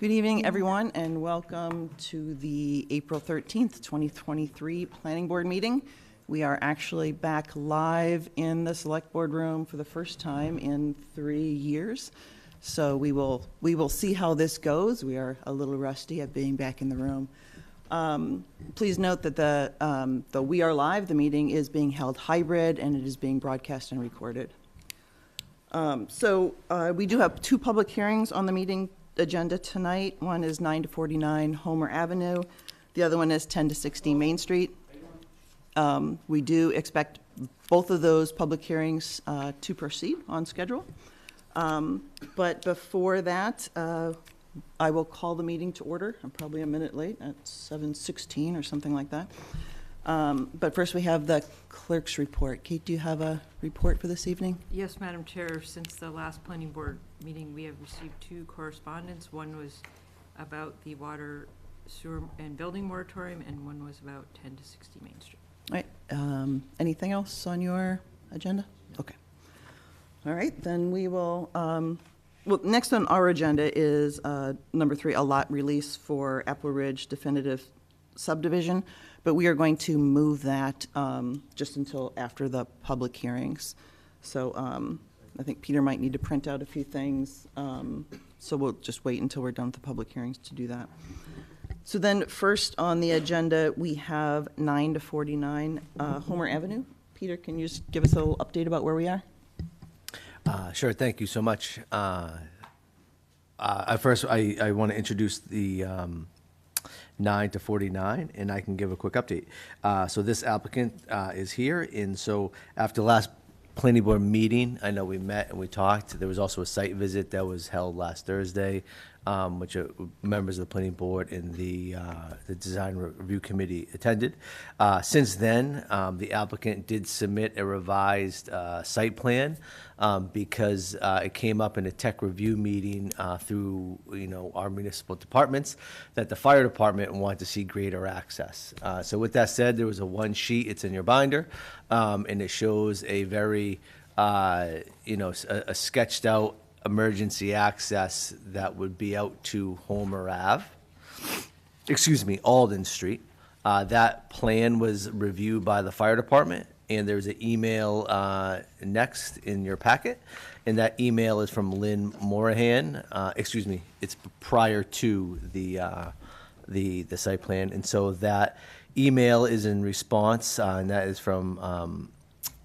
Good evening, everyone, and welcome to the April 13th, 2023 Planning Board meeting. We are actually back live in the Select Board room for the first time in 3 years. So we will see how this goes. We are a little rusty at being back in the room. Please note that the We Are Live, the meeting is being held hybrid and it is being broadcast and recorded. We do have 2 public hearings on the meeting agenda tonight. One is 9 to 49 Homer Avenue. The other one is 10 to 60 Main Street. We do expect both of those public hearings to proceed on schedule. But before that, I will call the meeting to order. I'm probably a minute late at 7:16 or something like that. But first we have the clerk's report. Kate, do you have a report for this evening? Yes, Madam Chair. Since the last planning board meeting, we have received 2 correspondence. One was about the water, sewer, and building moratorium, and one was about 10 to 60 Main Street. All right. Anything else on your agenda? Okay. All right, then we will, well, next on our agenda is number 3, a lot release for Apple Ridge definitive subdivision, but we are going to move that just until after the public hearings. So I think Peter might need to print out a few things, so we'll just wait until we're done with the public hearings to do that. So then first on the agenda, we have 9 to 49 Homer Avenue. Peter, can you just give us a little update about where we are? Sure, thank you so much. First, I want to introduce the 9 to 49, and I can give a quick update. So this applicant is here, and so after the last planning board meeting, I know we met and we talked. There was also a site visit that was held last Thursday, which members of the planning board and the design review committee attended. Since then, the applicant did submit a revised site plan because it came up in a tech review meeting through our municipal departments that the fire department wanted to see greater access. So with that said, there was a 1 sheet. It's in your binder, and it shows a very a sketched out emergency access that would be out to Homer Ave, Alden Street. That plan was reviewed by the fire department, and there's an email next in your packet, and that email is from Lynn Morahan. It's prior to the site plan, and so that email is in response, and that is from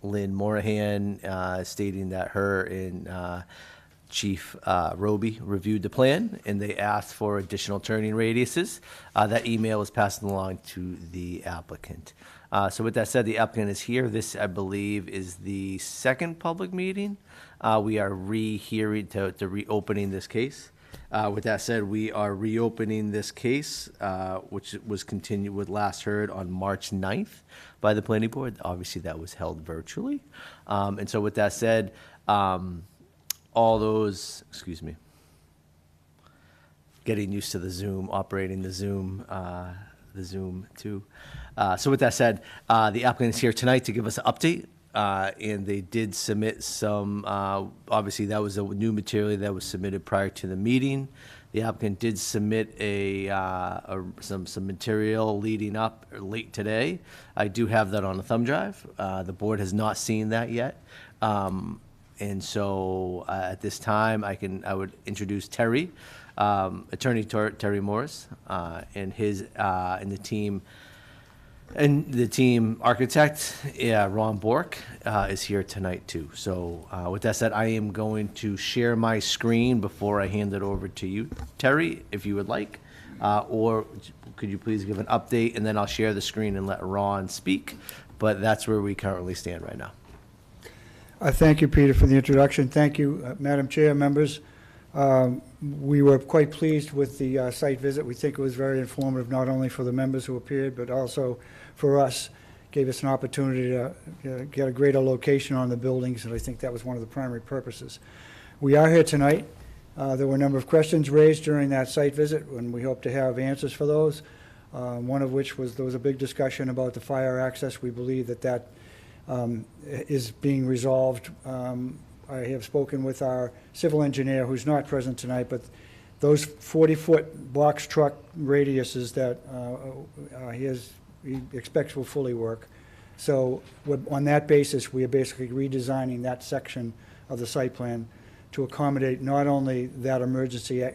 Lynn Morahan stating that her and Chief Roby reviewed the plan, and they asked for additional turning radiuses. That email was passed along to the applicant. So with that said, the applicant is here. This, I believe, is the 2nd public meeting. We are rehearing to reopening this case. With that said, we are reopening this case, which was continued with last heard on March 9th by the planning board. Obviously, that was held virtually. And so with that said, all those, getting used to the Zoom, operating the Zoom too. So with that said, the applicant is here tonight to give us an update, and they did submit some, obviously that was a new material that was submitted prior to the meeting. The applicant did submit some material leading up late today. I do have that on a thumb drive. The board has not seen that yet. And so at this time, I would introduce Terry, Attorney Terry Morris, and the team architect, Ron Bork, is here tonight too. So with that said, I am going to share my screen before I hand it over to you, Terry, if you would like, or could you please give an update, and then I'll share the screen and let Ron speak. But that's where we currently stand right now. Thank you, Peter, for the introduction. Thank you, Madam Chair, members. We were quite pleased with the site visit. We think it was very informative, not only for the members who appeared, but also for us. Gave us an opportunity to get a greater location on the buildings, and I think that was one of the primary purposes. We are here tonight. There were a number of questions raised during that site visit, and we hope to have answers for those. One of which was there was a big discussion about the fire access. We believe that is being resolved. I have spoken with our civil engineer, who's not present tonight, but those 40-foot box truck radiuses that he expects will fully work. So on that basis, we are basically redesigning that section of the site plan to accommodate not only that emergency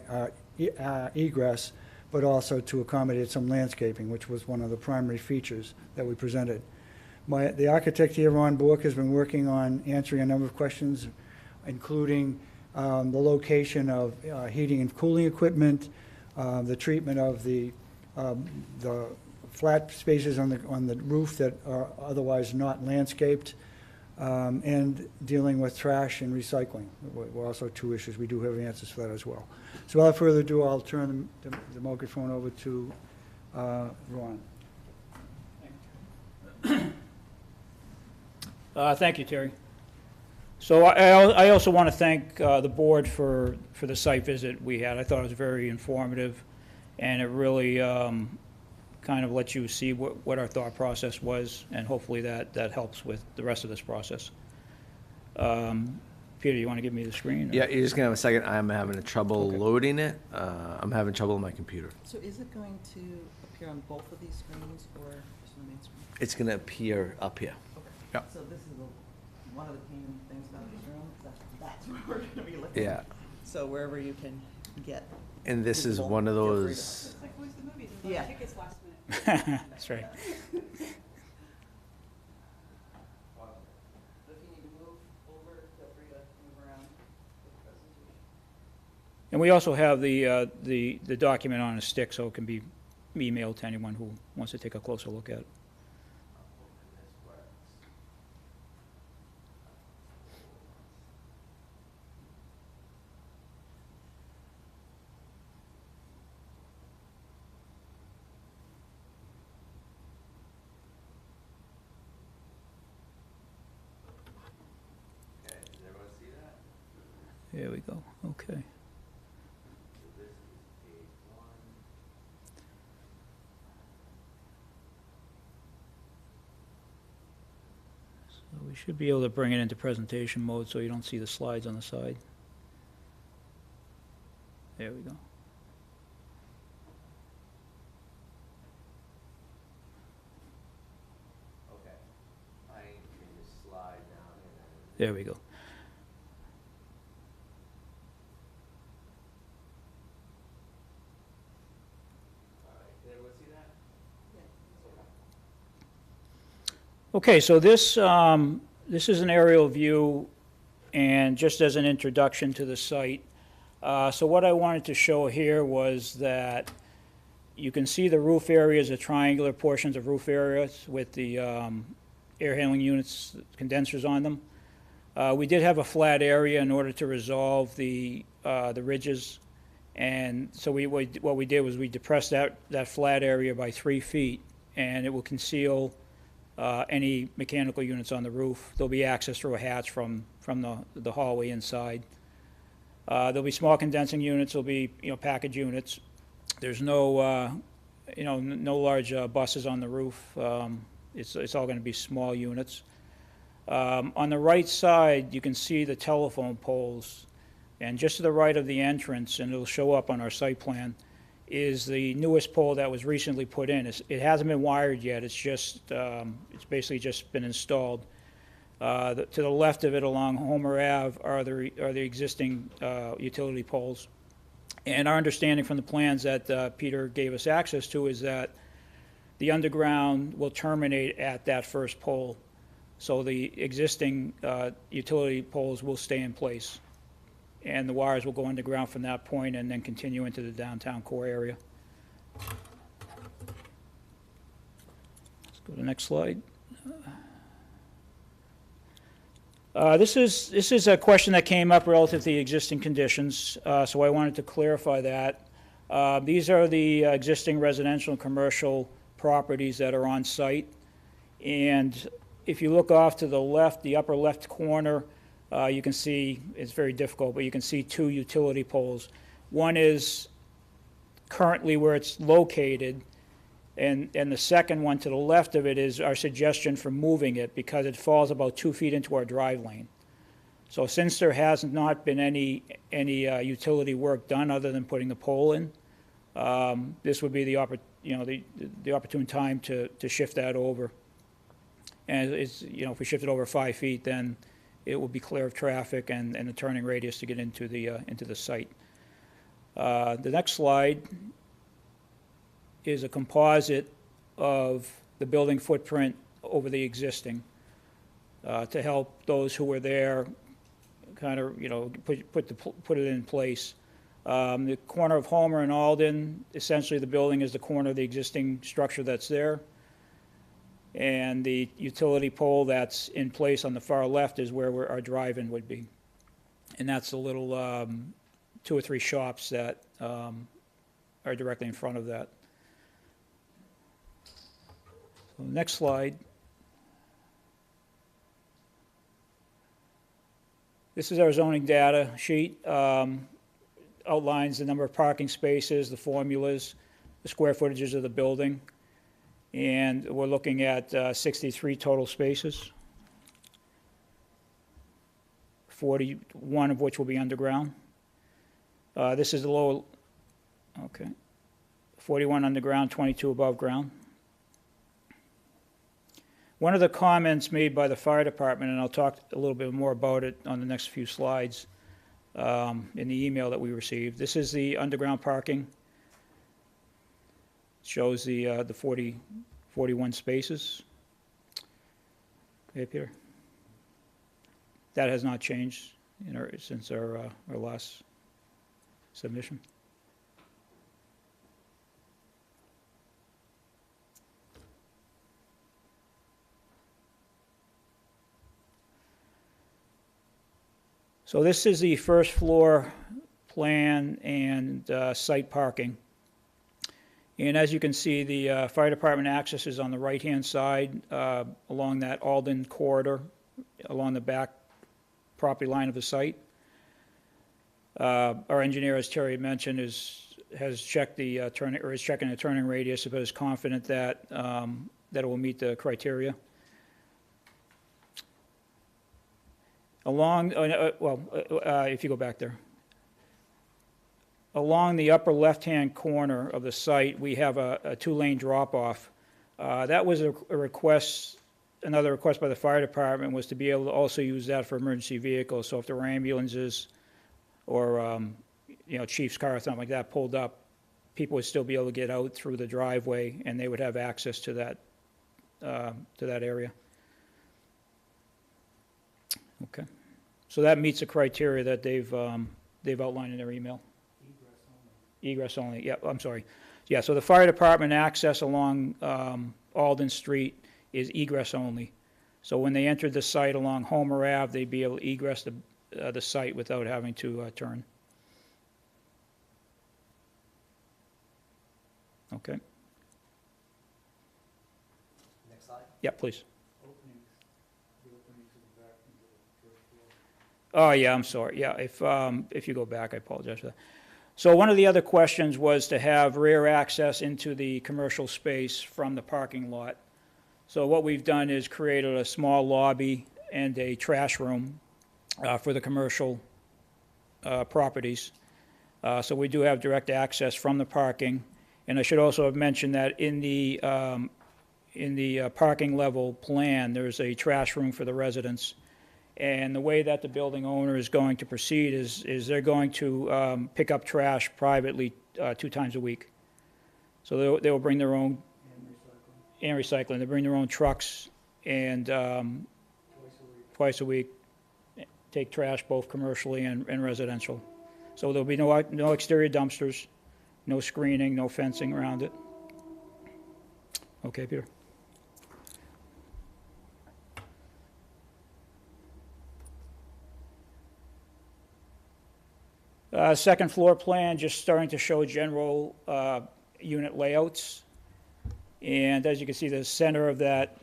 egress, but also to accommodate some landscaping, which was one of the primary features that we presented. The architect here, Ron Bork, has been working on answering a number of questions, including the location of heating and cooling equipment, the treatment of the flat spaces on the roof that are otherwise not landscaped, and dealing with trash and recycling were also two issues. We do have answers for that as well. So without further ado, I'll turn the microphone over to Ron. Thank you, Terry. So I also want to thank the board for the site visit we had. I thought it was very informative, and it really kind of lets you see what our thought process was, and hopefully that helps with the rest of this process. Peter, you want to give me the screen? Or? Yeah, you're just gonna have a second. I'm having trouble loading it. I'm having trouble on my computer. So is it going to appear on both of these screens or just on the main screen? It's gonna appear up here. Okay. Yep. So this is one of the main things about this room, that's where we're gonna be looking. Yeah. So wherever you can get. And this is visible, one of feel free to- those. It's like, where's the movie? There's Yeah. tickets last minute. That's right. If you need to move over, feel free to move around for the presentation. And we also have the document on a stick, so it can be emailed to anyone who wants to take a closer look at it. There we go, okay. So we should be able to bring it into presentation mode so you don't see the slides on the side. There we go. Okay. I can just slide down and There we go. Okay, so this is an aerial view, and just as an introduction to the site. So what I wanted to show here was that you can see the roof areas, the triangular portions of roof areas with the air handling units, condensers on them. We did have a flat area in order to resolve the ridges, and so what we did was we depressed that flat area by 3 feet, and it will conceal any mechanical units on the roof. There'll be access through a hatch from the hallway inside. There'll be small condensing units. There'll be package units. There's no no large buses on the roof. It's all going to be small units. On the right side, you can see the telephone poles, and just to the right of the entrance, and it'll show up on our site plan, is the newest pole that was recently put in. It hasn't been wired yet. It's just it's basically just been installed. To the left of it, along Homer Ave, are the existing utility poles. And our understanding from the plans that Peter gave us access to is that the underground will terminate at that first pole. So the existing utility poles will stay in place, and the wires will go underground from that point and then continue into the downtown core area. Let's go to the next slide. This is a question that came up relative to the existing conditions, so I wanted to clarify that. These are the existing residential and commercial properties that are on site, and if you look off to the left, the upper left corner, you can see, it's very difficult, but you can see 2 utility poles. One is currently where it's located, and the second one to the left of it is our suggestion for moving it because it falls about 2 feet into our drive lane. So since there has not been any utility work done other than putting the pole in, this would be the opportune time to shift that over. And it's, if we shift it over 5 feet, then it will be clear of traffic and the turning radius to get into the site. The next slide is a composite of the building footprint over the existing, to help those who were there kind of, put it in place. The corner of Homer and Alden, essentially the building is the corner of the existing structure that's there. And the utility pole that's in place on the far left is where our drive-in would be. And that's the little 2 or 3 shops that are directly in front of that. So next slide. This is our zoning data sheet. Outlines the number of parking spaces, the formulas, the square footages of the building. And we're looking at 63 total spaces, 41 of which will be underground. This is the lower, okay, 41 underground, 22 above ground. One of the comments made by the fire department, and I'll talk a little bit more about it on the next few slides, in the email that we received. This is the underground parking. Shows the 41 spaces. Okay, Peter? That has not changed since our last submission. So this is the first floor plan and site parking. And as you can see, the fire department access is on the right-hand side along that Alden corridor, along the back property line of the site. Our engineer, as Terry mentioned, has checked the is checking the turning radius, but is confident that that it will meet the criteria. Along, if you go back there. Along the upper left-hand corner of the site, we have a 2-lane drop-off. That was a request, another request by the fire department was to be able to also use that for emergency vehicles. So if there were ambulances or, chief's car or something like that pulled up, people would still be able to get out through the driveway and they would have access to that area. Okay. So that meets the criteria that they've outlined in their email. Egress only, yeah, I'm sorry. Yeah, so the fire department access along Alden Street is egress only. So when they entered the site along Homer Ave, they'd be able to egress the site without having to turn. Okay. Next slide. Yeah, please. Oh, yeah, I'm sorry. Yeah, if you go back, I apologize for that. So one of the other questions was to have rear access into the commercial space from the parking lot. So what we've done is created a small lobby and a trash room for the commercial properties. So we do have direct access from the parking. And I should also have mentioned that in the parking level plan, there's a trash room for the residents. And the way that the building owner is going to proceed is they're going to pick up trash privately 2 times a week. So they will bring their own, and recycling. They bring their own trucks and twice a week take trash both commercially and residential. So there'll be no exterior dumpsters, no screening, no fencing around it. Okay, Peter. Second floor plan, just starting to show general unit layouts. And as you can see, the center of that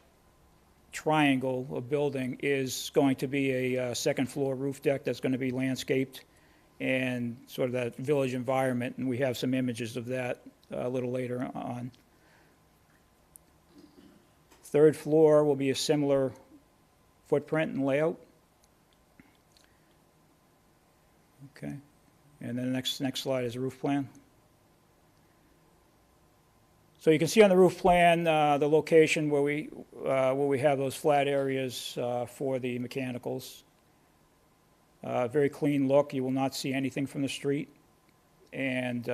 triangle of building is going to be a second floor roof deck that's going to be landscaped and sort of that village environment. And we have some images of that a little later on. Third floor will be a similar footprint and layout. Okay. And then the next slide is a roof plan. So you can see on the roof plan, the location where we have those flat areas for the mechanicals. Very clean look. You will not see anything from the street. And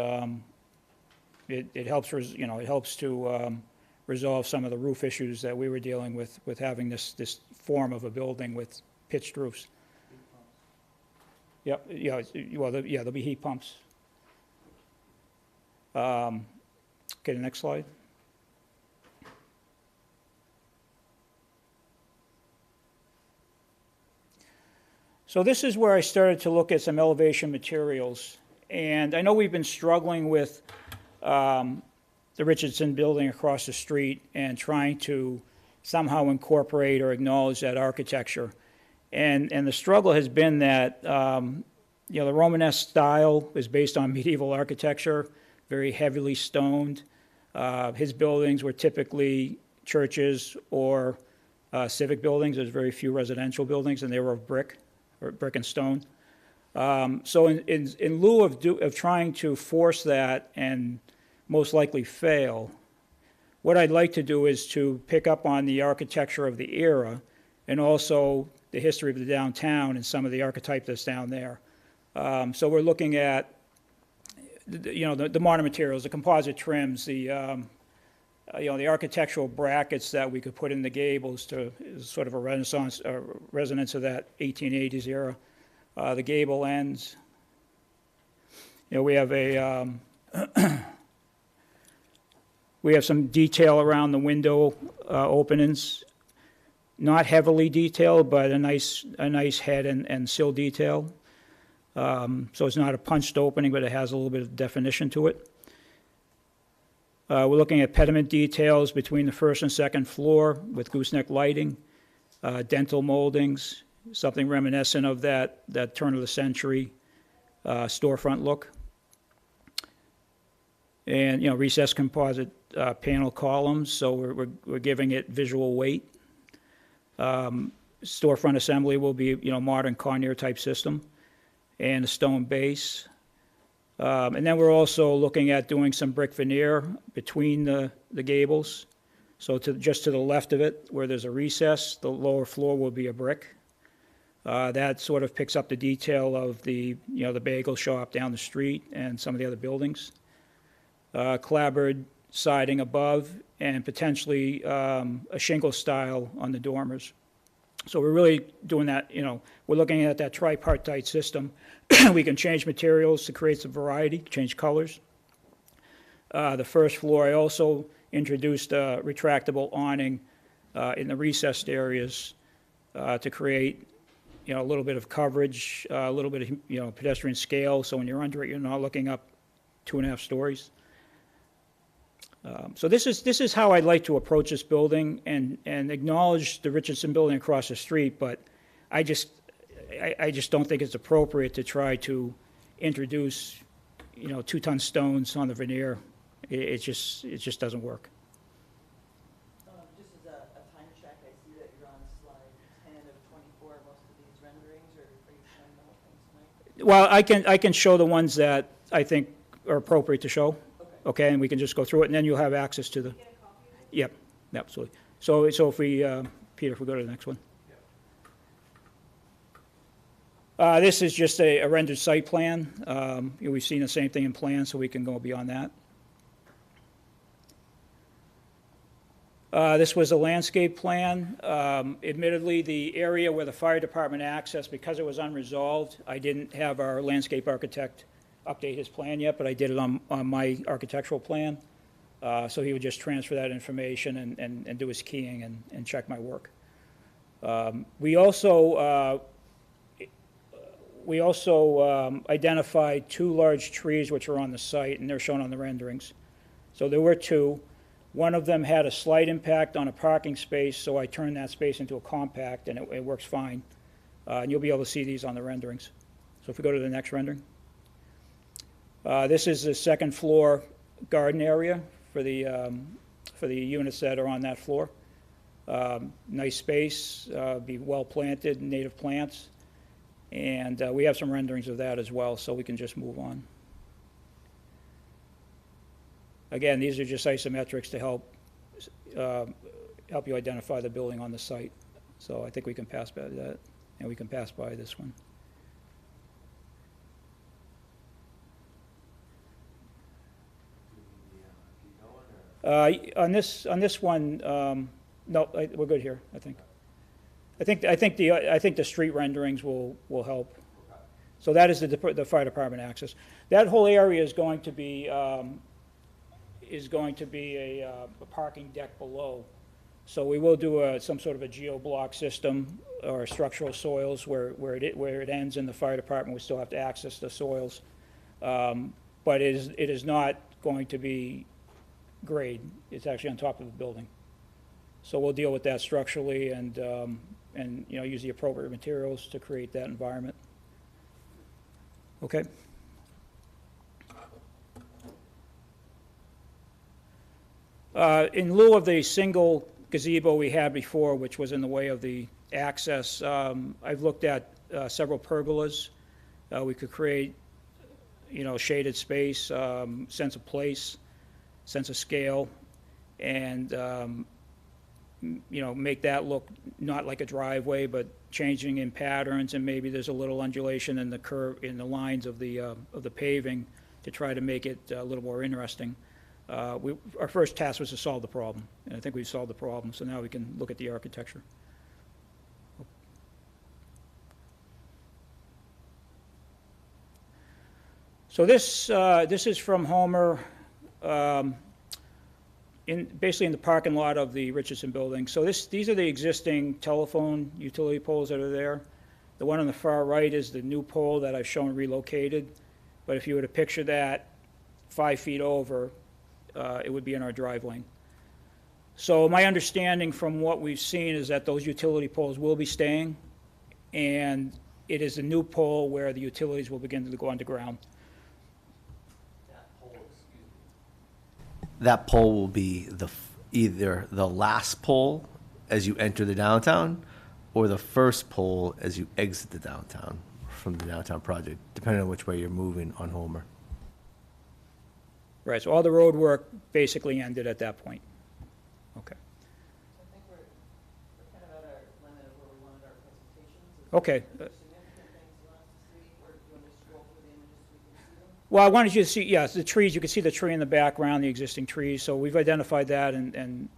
it helps, it helps to resolve some of the roof issues that we were dealing with having this form of a building with pitched roofs. Yep, yeah, well, there'll be heat pumps. Okay, the next slide. So this is where I started to look at some elevation materials. And I know we've been struggling with the Richardson building across the street and trying to somehow incorporate or acknowledge that architecture. And the struggle has been that, the Romanesque style is based on medieval architecture, very heavily stoned. His buildings were typically churches or civic buildings. There's very few residential buildings, and they were of brick and stone. So in lieu of trying to force that and most likely fail, what I'd like to do is to pick up on the architecture of the era and also the history of the downtown and some of the archetype that's down there. So we're looking at, the modern materials, the composite trims, the architectural brackets that we could put in the gables to sort of a resonance of that 1880s era. The gable ends. We have we have some detail around the window openings. Not heavily detailed, but a nice head and sill detail. So it's not a punched opening, but it has a little bit of definition to it. We're looking at pediment details between the first and second floor with gooseneck lighting, dental moldings, something reminiscent of that turn of the century storefront look. And, recessed composite panel columns, so we're giving it visual weight. Storefront assembly will be, modern Conair type system and a stone base. And then we're also looking at doing some brick veneer between the gables. So just to the left of it, where there's a recess, the lower floor will be a brick. That sort of picks up the detail of the bagel shop down the street and some of the other buildings. Clapboard siding above and potentially a shingle style on the dormers. So we're really doing that, we're looking at that tripartite system. We can change materials to create some variety, change colors. The first floor, I also introduced a retractable awning in the recessed areas to create, a little bit of coverage, a little bit of, pedestrian scale. So when you're under it, you're not looking up 2.5 stories. So this is how I'd like to approach this building and acknowledge the Richardson building across the street, but I just don't think it's appropriate to try to introduce, 2-ton stones on the veneer. It just doesn't work. Just as a time check, I see that you're on slide 10 of 24, most of these renderings, or are you showing the whole thing tonight? Well, I can show the ones that I think are appropriate to show. Okay, and we can just go through it, and then you'll have access to the. Yep, absolutely. So if we, Peter, if we go to the next one. This is just a rendered site plan. We've seen the same thing in plans, so we can go beyond that. This was a landscape plan. Admittedly, the area where the fire department accessed, because it was unresolved, I didn't have our landscape architect update his plan yet, but I did it on my architectural plan. So he would just transfer that information and do his keying and check my work. We also identified 2 large trees which are on the site, and they're shown on the renderings. So there were 2. One of them had a slight impact on a parking space, so I turned that space into a compact, and it works fine. And you'll be able to see these on the renderings. So if we go to the next rendering. This is the second floor garden area for the units that are on that floor. Nice space, be well planted, native plants. And we have some renderings of that as well, so we can just move on. Again, these are just isometrics to help you identify the building on the site. So I think we can pass by that, and we can pass by this one. On this one, no, we're good here, I think. I think the street renderings will help. So that is the fire department access. That whole area is going to be a parking deck below. So we will do some sort of a geo-block system or structural soils where it ends in the fire department. We still have to access the soils. But it is not going to be grade. It's actually on top of the building. So we'll deal with that structurally and use the appropriate materials to create that environment. Okay. In lieu of the single gazebo we had before, which was in the way of the access, I've looked at several pergolas. We could create, shaded space, sense of place, sense of scale, and make that look not like a driveway, but changing in patterns, and maybe there's a little undulation in the curve, in the lines of the paving to try to make it a little more interesting. Our first task was to solve the problem, and I think we've solved the problem, so now we can look at the architecture. So this is from Homer, basically in the parking lot of the Richardson Building. So these are the existing telephone utility poles that are there. The one on the far right is the new pole that I've shown relocated. But if you were to picture that 5 feet over, it would be in our drive lane. So my understanding from what we've seen is that those utility poles will be staying, and it is a new pole where the utilities will begin to go underground. That pole will be either the last pole as you enter the downtown or the first pole as you exit the downtown from the downtown project, depending on which way you're moving on Homer. Right, so all the road work basically ended at that point. Okay. I think we're kind of at our limit of where we wanted our presentations. Okay. Significant things you want us to see, or do you want to scroll through the images so we can see them? Well, I wanted you to see, yes, the trees. You can see the tree in the background, the existing trees. So we've identified that and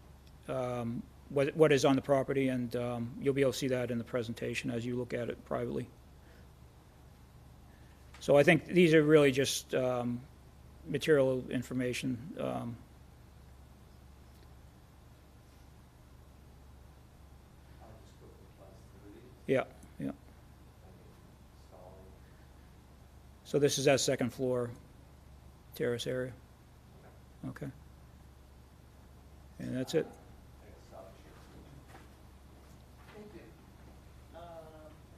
what is on the property, and you'll be able to see that in the presentation as you look at it privately. So I think these are really just material information. Yeah, yeah. So this is that second floor terrace area. Okay. And that's it. Thank you. At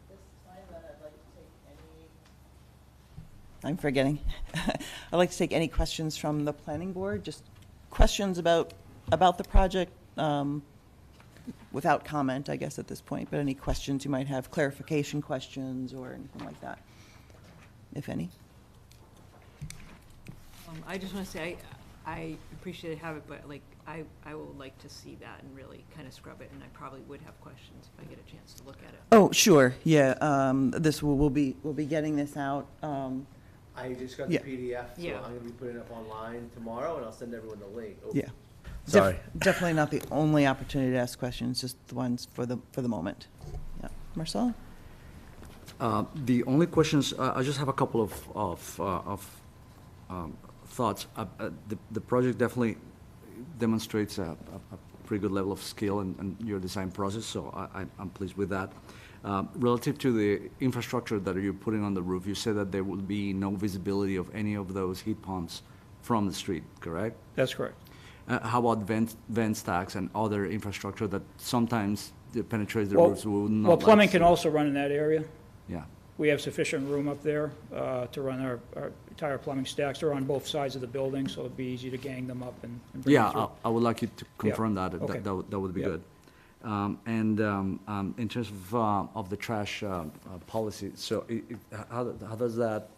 this time, then I'd like to take any... I'm forgetting. I'd like to take any questions from the planning board, just questions about the project, without comment, I guess, at this point, but any questions you might have, clarification questions or anything like that, if any. I just want to say, I appreciate have it, but I would like to see that and really kind of scrub it, and I probably would have questions if I get a chance to look at it. Oh, sure, yeah, we'll be getting this out. I just got Yeah. the PDF, so Yeah. I'm going to be putting it up online tomorrow, and I'll send everyone the link. Oh, Yeah. Sorry. Definitely not the only opportunity to ask questions, just the ones for the moment. Yeah, Marcel? The only questions, I just have a couple of thoughts. The project definitely demonstrates a pretty good level of skill in your design process, so I'm pleased with that. Relative to the infrastructure that you're putting on the roof, you said that there will be no visibility of any of those heat pumps from the street, correct? That's correct. How about vent stacks and other infrastructure that sometimes penetrates the Well- roofs? We would not Well, like plumbing to can see? also run in that area. Yeah. We have sufficient room up there to run our entire plumbing stacks. They're on both sides of the building, so it'd be easy to gang them up and bring them through. Yeah, I would like you to confirm that. Okay. That would be Yeah. good. In terms of the trash policy, so how does that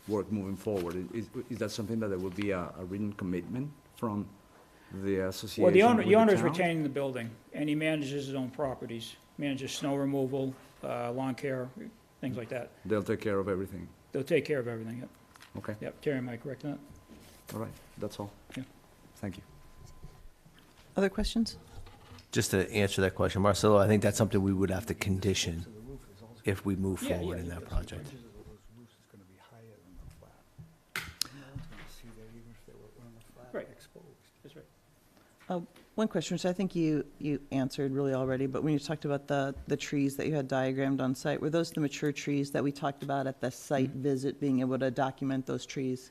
work moving forward? Is that something that there will be a written commitment from the association Well, with the owner is town? retaining the building, and he manages his own properties, manages snow removal, lawn care, things like that. They'll take care of everything. They'll take care of everything, yep. Okay, Yep, Terry, am I correct on that? all right, that's all. Yeah. Thank you. Other questions? Just to answer that question, Marcelo, I think that's something we would have to condition if we move Yeah, forward yeah, in that project. Right. That's right. One question, which I think you answered really already, but when you talked about the trees that you had diagrammed on site, were those the mature trees that we talked about at the site visit, being able to document those trees?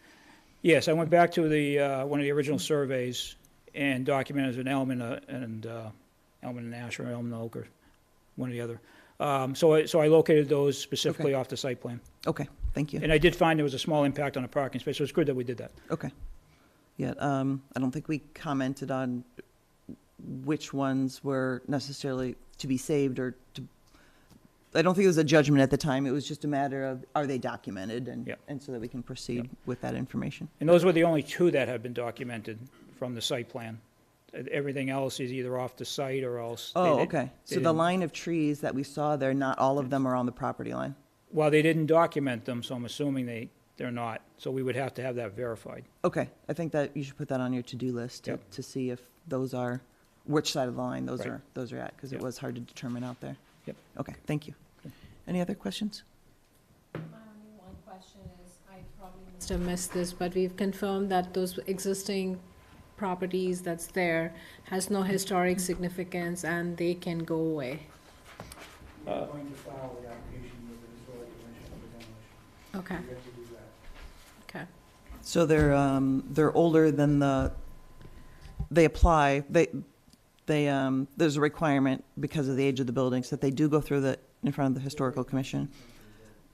Yes, I went back to the, one of the original surveys and documented an elm and ash, or elm and oak, or one or the other. So I located those specifically off the site plan. Okay, thank you. And I did find there was a small impact on a parking space, so it's good that we did that. Okay. Yeah, I don't think we commented on which ones were necessarily to be saved or to, I don't think it was a judgment at the time. It was just a matter of, are they documented? And, Yeah. and so that we can proceed with that information. And those were the only two that have been documented from the site plan. Everything else is either off the site or else. Oh, they okay. So the didn't- line of trees that we saw there, not all of them are on the property line? Well, they didn't document them, so I'm assuming they're not. So we would have to have that verified. Okay, I think that you should put that on your to-do list Yep. to see if those are, which side of the line Right. those are at, because it Yep. was hard to determine out there. Yep. Okay, thank you. Any other questions? My only one question is, I probably must have missed this, but we've confirmed that those existing properties that's there has no historic significance and they can go away. We're going to file the application with the Historic Commission for demolition. Okay, We have to do that. okay. So they're older than they apply, there's a requirement because of the age of the buildings that they do go through in front of the Historical Commission,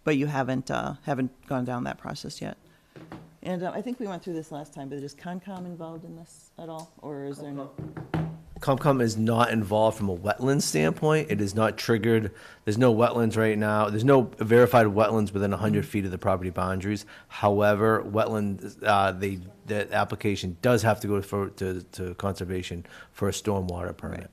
but you haven't gone down that process yet. And I think we went through this last time, but is Concom involved in this at all, or is there no? Comcom is not involved from a wetland standpoint. It is not triggered. There's no wetlands right now. There's no verified wetlands within 100 feet of the property boundaries. However, wetland, the application does have to go to conservation for a stormwater permit.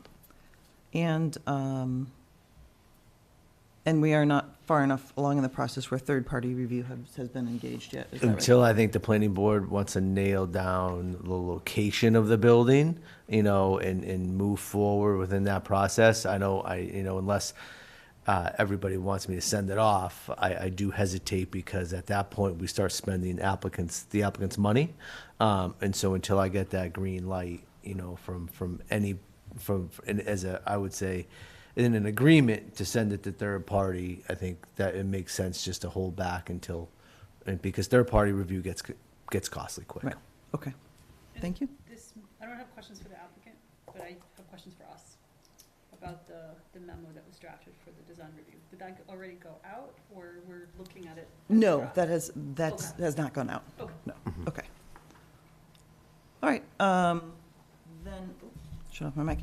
And we are not far enough along in the process where third-party review has been engaged yet, is that right? Until I think the planning board wants to nail down the location of the building, and move forward within that process. I know, unless everybody wants me to send it off, I do hesitate because at that point, we start spending the applicant's money. And so until I get that green light, I would say, in an agreement to send it to third party, I think that it makes sense just to hold back because third party review gets costly quick. Right, okay, thank you. I don't have questions for the applicant, but I have questions for us about the memo that was drafted for the design review. Did that already go out, or we're looking at it? as No, draft? that Okay. has not gone out. Okay. No, okay. All right, then, shut off my mic.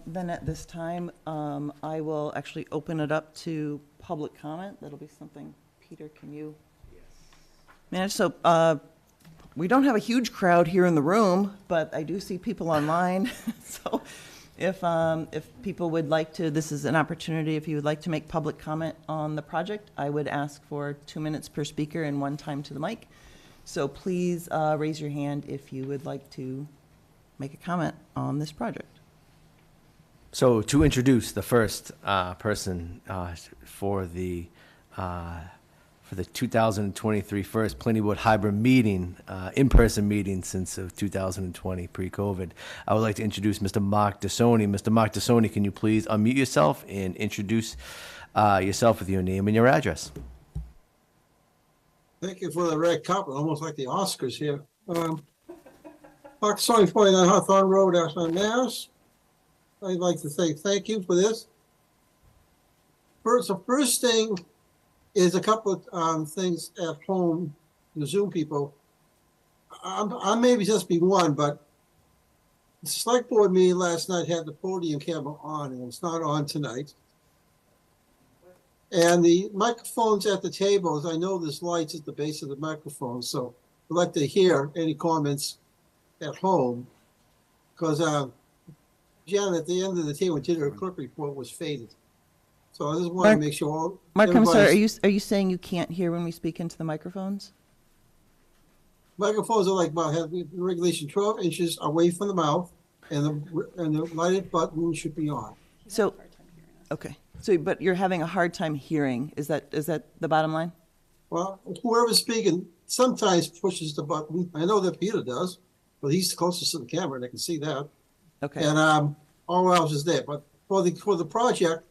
Then at this time, I will actually open it up to public comment. That'll be something, Peter, can you manage? So, we don't have a huge crowd here in the room, but I do see people online. So if people would like to, this is an opportunity, if you would like to make public comment on the project, I would ask for 2 minutes per speaker and 1 time to the mic. So please raise your hand if you would like to make a comment on this project. So to introduce the first person for the 2023 first Planning Board hybrid meeting, in-person meeting since of 2020, pre-COVID, I would like to introduce Mr. Mark Dessoni. Mr. Mark Dessoni, can you please unmute yourself and introduce yourself with your name and your address? Thank you for the red carpet, almost like the Oscars here. Mark Dessoni, 49 Hawthorne Road, Ashland, Mass. I'd like to say thank you for this. The first thing is a couple of things at home, the Zoom people. I maybe just be one, but the select board meeting last night had the podium camera on, and it's not on tonight. And the microphones at the tables, I know there's lights at the base of the microphone, so I'd like to hear any comments at home. Because Jen, at the end of the table, did her clerk report was faded. So I just want to Mark- make sure all. Mark, I'm sorry, everybody's- are you saying you can't hear when we speak into the microphones? Microphones are like about have the regulation 12 inches away from the mouth, and the lighted button should be on. So, okay, so, but you're having a hard time hearing, is that the bottom line? Well, whoever's speaking sometimes pushes the button. I know that Peter does, but he's closest to the camera, and I can see that. Okay, And all else is there. But for the project,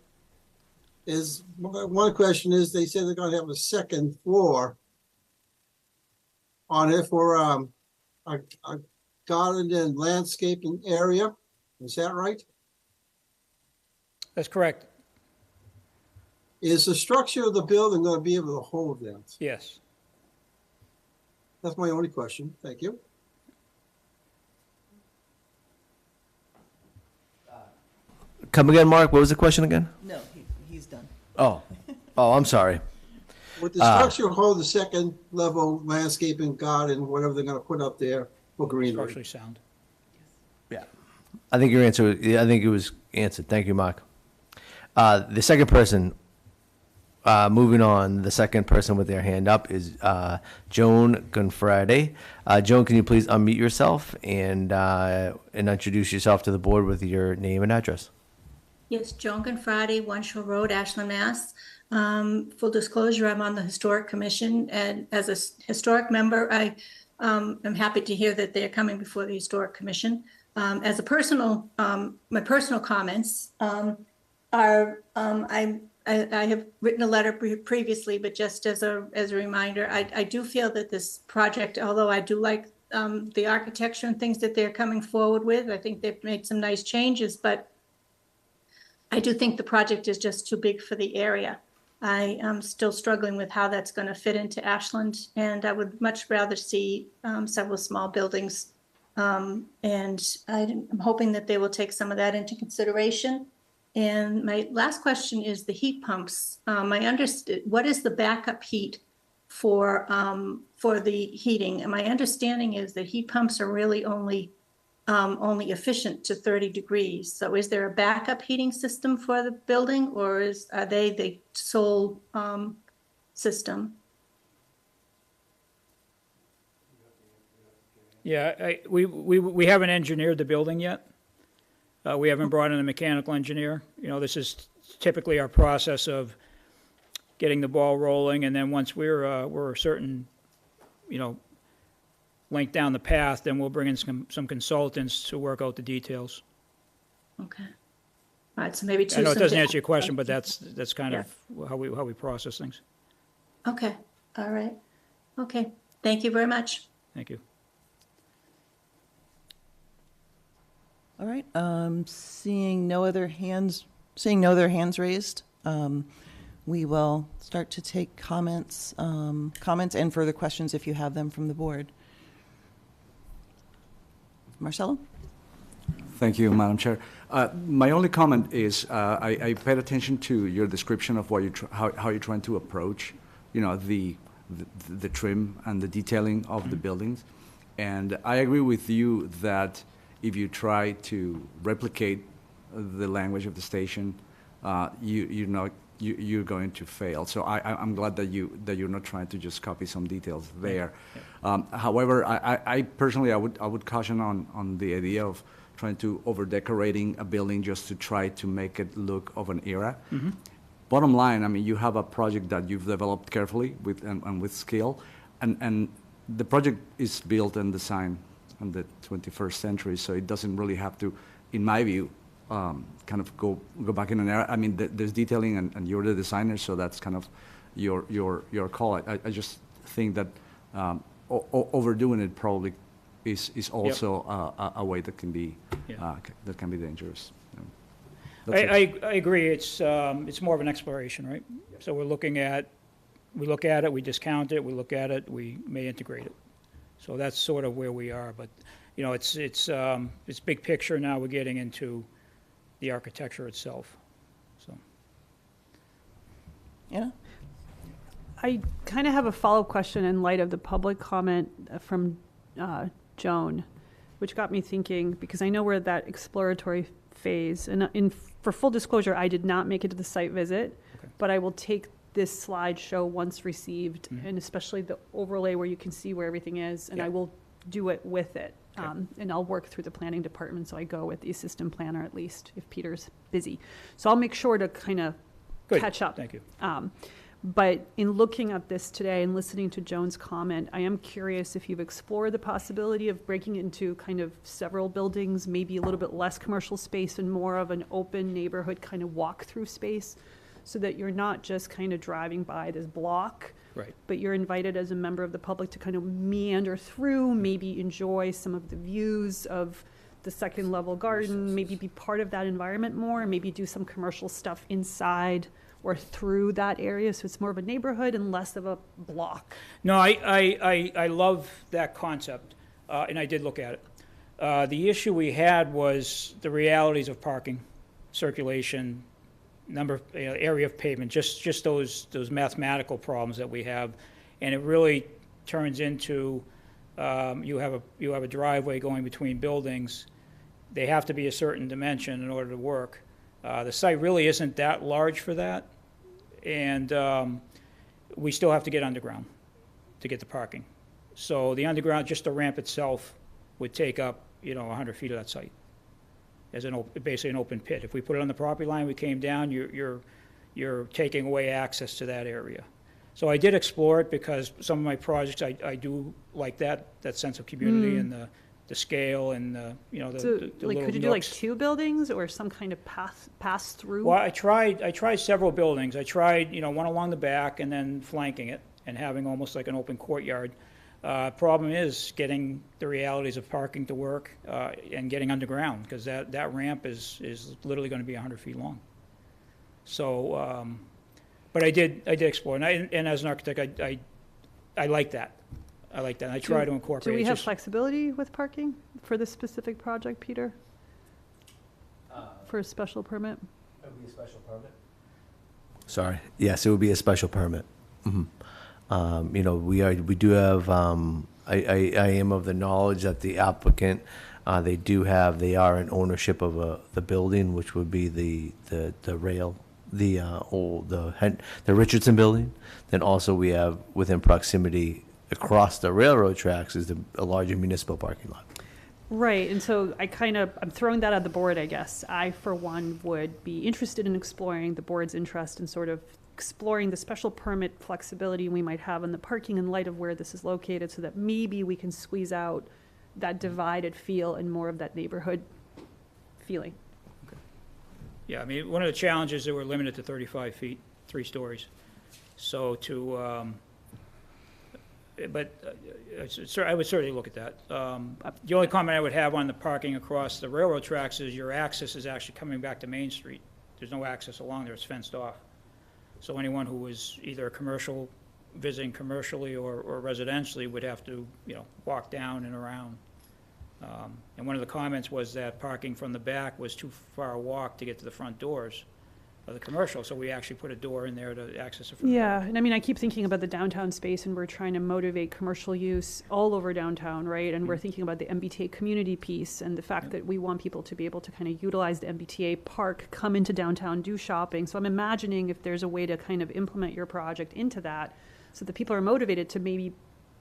is one question is they said they're going to have a second floor on it for a garden and landscaping area. Is that right? That's correct, Is the structure of the building going to be able to hold that? yes. That's my only question. Thank you. Come again, Mark? What was the question again? no, he's done. Oh, I'm sorry. Would the structure hold the second level landscaping garden, whatever they're going to put up there for greenery? Structurally sound. Yeah. I think I think it was answered. Thank you, Mark. The second person, moving on, the second person with their hand up is Joan Gonfrade. Joan, can you please unmute yourself and introduce yourself to the board with your name and address? Yes, Joan Gonfradi, One Shore Road, Ashland, Mass. Full disclosure, I'm on the Historic Commission, and as a historic member, I am happy to hear that they're coming before the Historic Commission. As a personal, my personal comments are, I have written a letter previously, but just as a reminder, I do feel that this project, although I do like the architecture and things that they're coming forward with, I think they've made some nice changes, but I do think the project is just too big for the area. I am still struggling with how that's going to fit into Ashland, and I would much rather see several small buildings. And I'm hoping that they will take some of that into consideration. And my last question is the heat pumps. What is the backup heat for the heating? And my understanding is that heat pumps are really only efficient to 30 degrees. So is there a backup heating system for the building, or are they the sole system? Yeah, we haven't engineered the building yet. We haven't brought in a mechanical engineer. You know, this is typically our process of getting the ball rolling, and then once we're a certain, length down the path, then we'll bring in some consultants to work out the details. Okay. All right, so maybe two. I know it doesn't simple- answer your question, but that's kind Yeah. of how we process things. Okay, all right. Okay, thank you very much. Thank you. All right, seeing no other hands raised, we will start to take comments and further questions if you have them from the board. Marcelo? Thank you, Madam Chair. My only comment is I paid attention to your description of what how you're trying to approach, the trim and the detailing of the buildings, and I agree with you that if you try to replicate the language of the station, you're going to fail. So I'm glad that you're not trying to just copy some details there. However, I personally I would caution on the idea of trying to over decorating a building just to try to make it look of an era. Mm-hmm. Bottom line, I mean, you have a project that you've developed carefully and with skill, and the project is built and designed in the 21st century, so it doesn't really have to, in my view, kind of go back in an era. I mean, there's detailing, and you're the designer, so that's kind of your call. I just think that overdoing it probably is also a way that can be dangerous. That's it. I agree. It's more of an exploration, right? So we look at it, we discount it, we look at it, we may integrate it. So that's sort of where we are. But you know, it's big picture. Now we're getting into the architecture itself, so. Anna? I kind of have a follow-up question in light of the public comment from Joan, which got me thinking, because I know we're at that exploratory phase. And for full disclosure, I did not make it to the site visit, Okay. but I will take this slideshow once received, and especially the overlay where you can see where everything is, and Yeah. I will do it with it. Okay. And I'll work through the planning department, so I go with the assistant planner at least, if Peter's busy. So I'll make sure to kind of Good. catch up. Thank you. But in looking at this today and listening to Joan's comment, I am curious if you've explored the possibility of breaking it into kind of several buildings, maybe a little bit less commercial space and more of an open neighborhood kind of walk-through space, so that you're not just kind of driving by this block, Right. but you're invited as a member of the public to kind of meander through, maybe enjoy some of the views of the second level garden, maybe be part of that environment more, maybe do some commercial stuff inside or through that area, so it's more of a neighborhood and less of a block. No, I love that concept, and I did look at it. The issue we had was the realities of parking, circulation, area of pavement, just those mathematical problems that we have, and it really turns into you have a driveway going between buildings. They have to be a certain dimension in order to work. The site really isn't that large for that, and we still have to get underground to get the parking. So the underground, just the ramp itself, would take up 100 feet of that site as basically an open pit. If we put it on the property line, we came down, you're taking away access to that area. So I did explore it because some of my projects, I do like that sense of community and the scale and the So, the like, little could you do like nooks. 2 buildings or some kind of pass through? Well, I tried several buildings. I tried, one along the back and then flanking it and having almost like an open courtyard. Problem is getting the realities of parking to work and getting underground, because that ramp is literally going to be 100 feet long. So, but I did explore, and as an architect, I like that. I like that. I try to incorporate. Do we It's have just- flexibility with parking for this specific project, Peter? For a special permit? It would be a special permit? Sorry, yes, it would be a special permit. We do have, I am of the knowledge that the applicant, they are in ownership of the building, which would be the rail, the Richardson building. Then also we have within proximity across the railroad tracks is a larger municipal parking lot. Right, and so I'm throwing that at the board, I guess. I, for one, would be interested in exploring the board's interest in sort of exploring the special permit flexibility we might have in the parking in light of where this is located, so that maybe we can squeeze out that divided feel and more of that neighborhood feeling. Yeah, I mean, one of the challenges is that we're limited to 35 feet, 3 stories. So I would certainly look at that. The only comment I would have on the parking across the railroad tracks is your access is actually coming back to Main Street. There's no access along there, it's fenced off. So anyone who was either visiting commercially or residentially would have to, walk down and around. And one of the comments was that parking from the back was too far a walk to get to the front doors of the commercial, so we actually put a door in there to access it from the Yeah, back. and I mean, I keep thinking about the downtown space, and we're trying to motivate commercial use all over downtown, right? And we're thinking about the MBTA community piece and the fact that we want people to be able to kind of utilize the MBTA park, come into downtown, do shopping. So I'm imagining if there's a way to kind of implement your project into that, so that people are motivated to maybe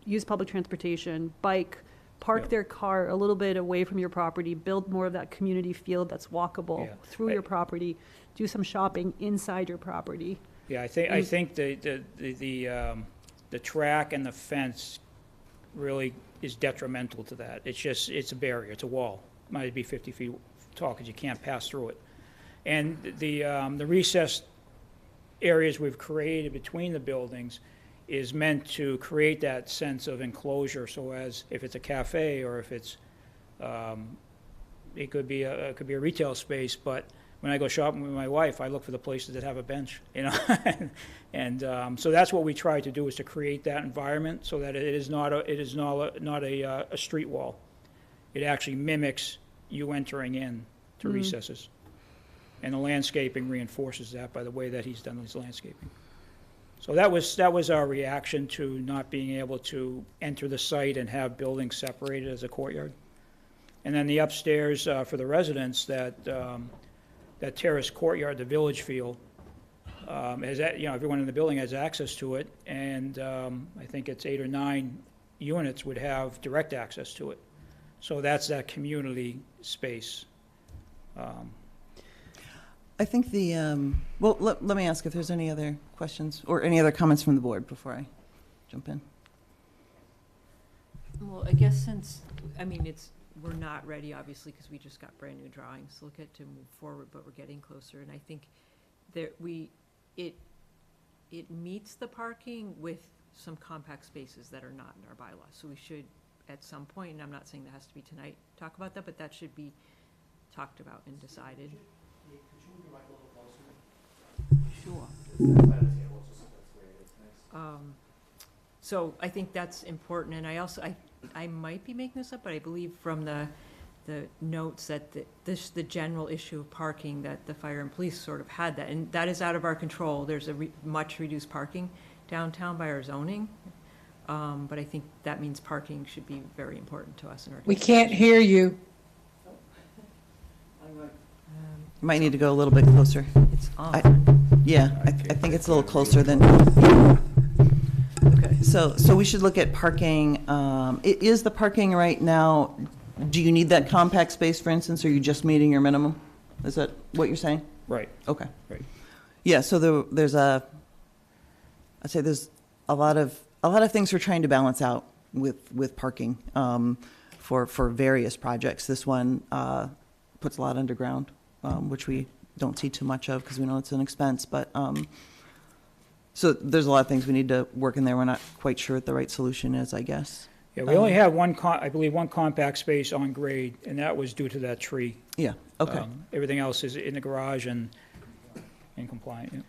use public transportation, bike, park Yeah. their car a little bit away from your property, build more of that community feel that's walkable Yeah. through your property, do some shopping inside your property. Yeah, I think the track and the fence really is detrimental to that. It's a barrier, it's a wall. Might be 50 feet tall because you can't pass through it. And the recessed areas we've created between the buildings is meant to create that sense of enclosure, so as if it's a cafe or if it's, it could be a retail space, but when I go shopping with my wife, I look for the places that have a bench, and so that's what we try to do, is to create that environment so that it is not a street wall. it actually mimics you entering in to recesses. And the landscaping reinforces that by the way that he's done his landscaping. So that was our reaction to not being able to enter the site and have buildings separated as a courtyard. And then the upstairs for the residents, that terrace courtyard, the village feel, everyone in the building has access to it, and I think it's 8 or 9 units would have direct access to it. So that's that community space. I think well, let me ask if there's any other questions or any other comments from the board before I jump in. Well, I guess we're not ready, obviously, because we just got brand-new drawings to look at to move forward, but we're getting closer, and I think it meets the parking with some compact spaces that are not in our bylaws, so we should, at some point, and I'm not saying that has to be tonight, talk about that, but that should be talked about and decided. Sure. So I think that's important, and I also, I might be making this up, but I believe from the notes that the general issue of parking, that the fire and police sort of had that, and that is out of our control. There's a much reduced parking downtown by our zoning, but I think that means parking should be very important to us in our. We can't hear you. You might need to go a little bit closer. It's on. I think it's a little closer than. Okay. So we should look at parking. Is the parking right now, do you need that compact space, for instance, or are you just meeting your minimum? Is that what you're saying? Right. Okay. Right. Yeah, so there's a lot of things we're trying to balance out with parking for various projects. This one puts a lot underground, which we don't see too much of because we know it's an expense, but so there's a lot of things we need to work in there. We're not quite sure what the right solution is, I guess. Yeah, we only have one compact space on grade, and that was due to that tree. Yeah, okay. Everything else is in the garage and compliant, yeah.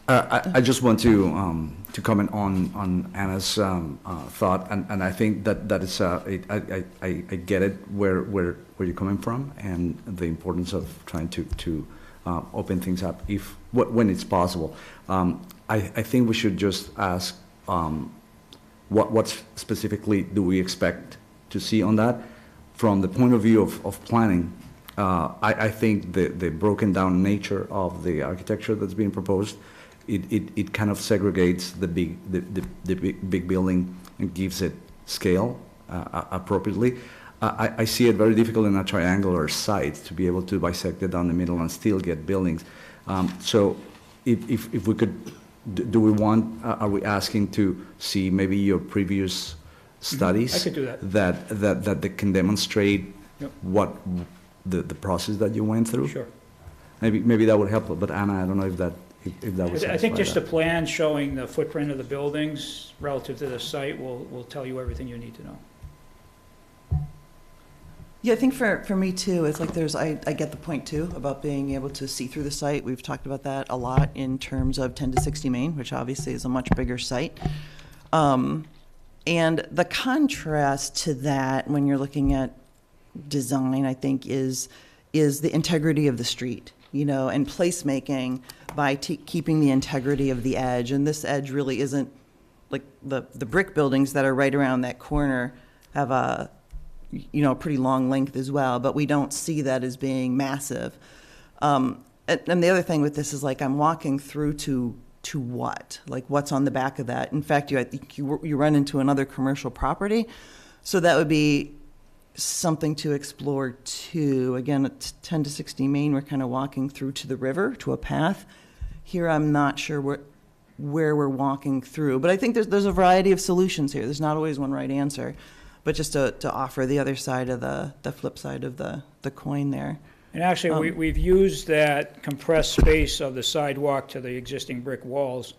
I just want to comment on Anna's thought, and I think that is I get it where you're coming from, and the importance of trying to open things up when it's possible. I think we should just ask what specifically do we expect to see on that from the point of view of planning. I think the broken down nature of the architecture that's being proposed, it kind of segregates the big building and gives it scale appropriately. I see it very difficult in a triangular site to be able to bisect it down the middle and still get buildings. So if we could, are we asking to see maybe your previous studies? I could do that. That can demonstrate Yep. what the process that you went through? Sure. Maybe that would help, but Anna, I don't know if that would I think satisfy just a that. plan showing the footprint of the buildings relative to the site will tell you everything you need to know. Yeah, I think for me too, it's like I get the point too about being able to see through the site. We've talked about that a lot in terms of 10 to 60 Main, which obviously is a much bigger site. And the contrast to that when you're looking at design, I think, is the integrity of the street, and placemaking by keeping the integrity of the edge. And this edge really isn't, like the brick buildings that are right around that corner have a pretty long length as well, but we don't see that as being massive. And the other thing with this is, like, I'm walking through to what? Like, what's on the back of that? In fact, I think you run into another commercial property, so that would be something to explore too. Again, at 10 to 60 Main, we're kind of walking through to the river, to a path. Here, I'm not sure where we're walking through, but I think there's a variety of solutions here. There's not always one right answer, but just to offer the other side of the flip side of the coin there. And actually, we've used that compressed space of the sidewalk to the existing brick walls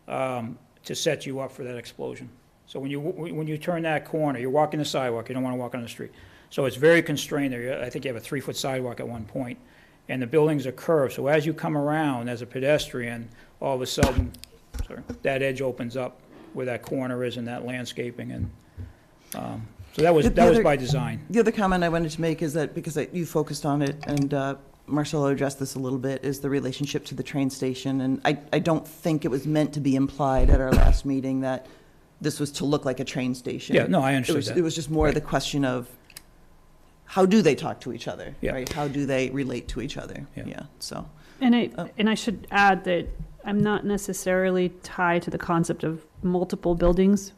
to set you up for that explosion. So when you turn that corner, you're walking the sidewalk, you don't want to walk on the street. So it's very constrained there. I think you have a 3-foot sidewalk at one point, and the buildings are curved. So as you come around as a pedestrian, all of a sudden, that edge opens up where that corner is and that landscaping. And So that was The other- by design. The other comment I wanted to make is that, because you focused on it, and Marcelo addressed this a little bit, is the relationship to the train station. And I don't think it was meant to be implied at our last meeting that this was to look like a train station. Yeah, no, I understood that. It was just more the question of, how do they talk to each other? Yeah. Right? How do they relate to each other? Yeah. So, And Oh. I should add that I'm not necessarily tied to the concept of multiple buildings,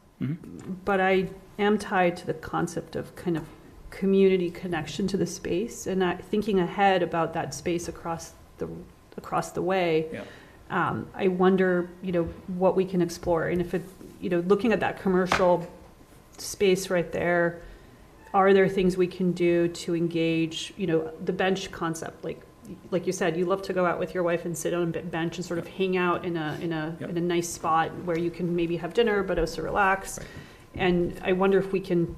but I am tied to the concept of kind of community connection to the space, and thinking ahead about that space across the way. Yeah. I wonder, what we can explore, and if it, looking at that commercial space right there, are there things we can do to engage, the bench concept, like you said, you love to go out with your wife and sit on a bench and sort of hang out in a nice spot where you can maybe have dinner but also relax. Right. And I wonder if we can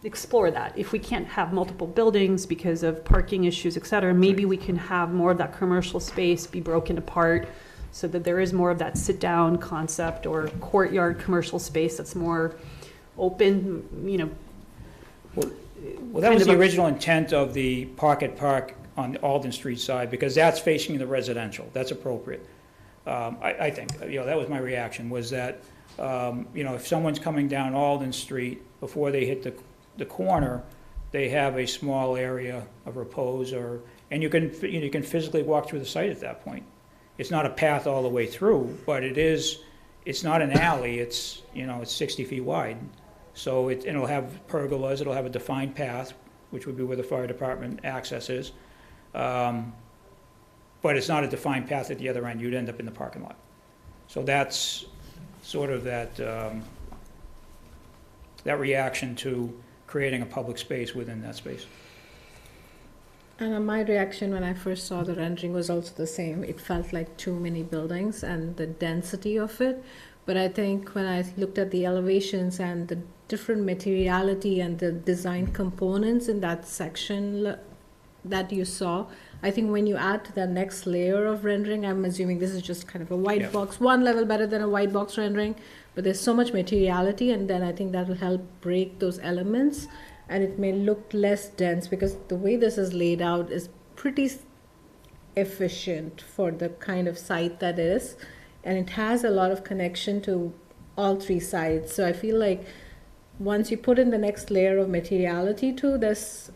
explore that. If we can't have multiple buildings because of parking issues, et cetera, maybe we can have more of that commercial space be broken apart so that there is more of that sit-down concept or courtyard commercial space that's more open, Well, that was the original intent of the Pocket Park on the Alden Street side, because that's facing the residential. That's appropriate. I think, that was my reaction, was that, if someone's coming down Alden Street, before they hit the corner, they have a small area of repose, and you can physically walk through the site at that point. It's not a path all the way through, but it's not an alley, it's 60 feet wide. So it'll have pergolas, it'll have a defined path, which would be where the fire department access is. But it's not a defined path at the other end, you'd end up in the parking lot. So that's sort of that reaction to creating a public space within that space. And my reaction when I first saw the rendering was also the same. It felt like too many buildings and the density of it. But I think when I looked at the elevations and the different materiality and the design components in that section that you saw, I think when you add to the next layer of rendering, I'm assuming this is just kind of a white box, one level better than a white box rendering, but there's so much materiality, and then I think that will help break those elements, and it may look less dense, because the way this is laid out is pretty efficient for the kind of site that is, and it has a lot of connection to all three sides. So I feel like once you put in the next layer of materiality to this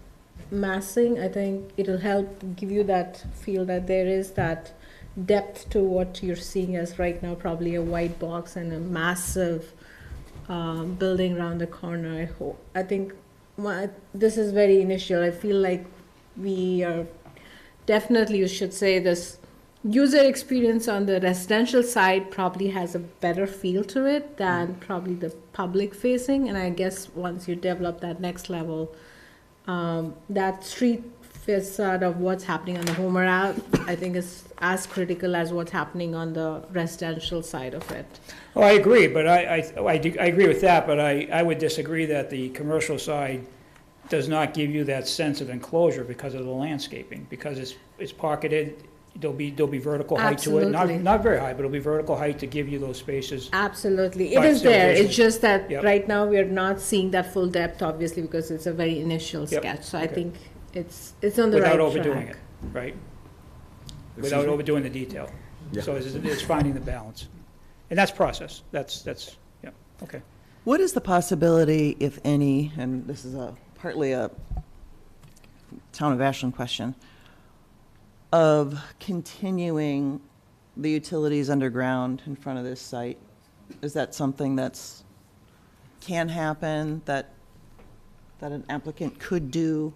massing, I think it'll help give you that feel that there is that depth to what you're seeing as right now, probably a white box and a massive building around the corner. I think this is very initial. I feel like we are definitely, you should say, this user experience on the residential side probably has a better feel to it than probably the public facing. And I guess once you develop that next level, that street facade of what's happening on the Homer Ave, I think is as critical as what's happening on the residential side of it. Oh, I agree, but I agree with that, but I would disagree that the commercial side does not give you that sense of enclosure because of the landscaping, because it's pocketed. There'll be vertical height to it, Absolutely. not very high, but it'll be vertical height to give you those spaces. Absolutely, it Right, is so there. visually. It's just that Yep. right now we are not seeing that full depth, obviously, because it's a very initial Yep. sketch. So I Okay. think it's on the right Without track. overdoing it, right? Without overdoing the detail. Yeah. So it's finding the balance. And that's process. That's yeah, okay. what is the possibility, if any, and this is partly a Town of Ashland question, of continuing the utilities underground in front of this site? Is that something can happen, that an applicant could do?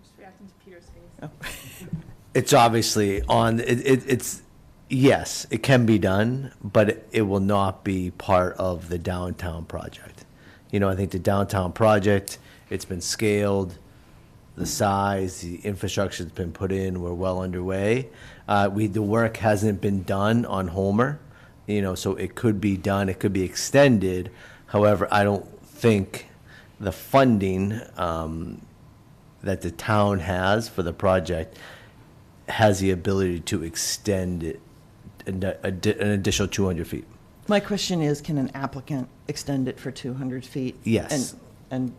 Just reacting to Peter's face. It's obviously it's, yes, it can be done, but it will not be part of the downtown project. I think the downtown project, it's been scaled, the size, the infrastructure's been put in, we're well underway. The work hasn't been done on Homer, so it could be done, it could be extended. However, I don't think the funding that the town has for the project has the ability to extend it an additional 200 feet. My question is, can an applicant extend it for 200 feet? Yes. And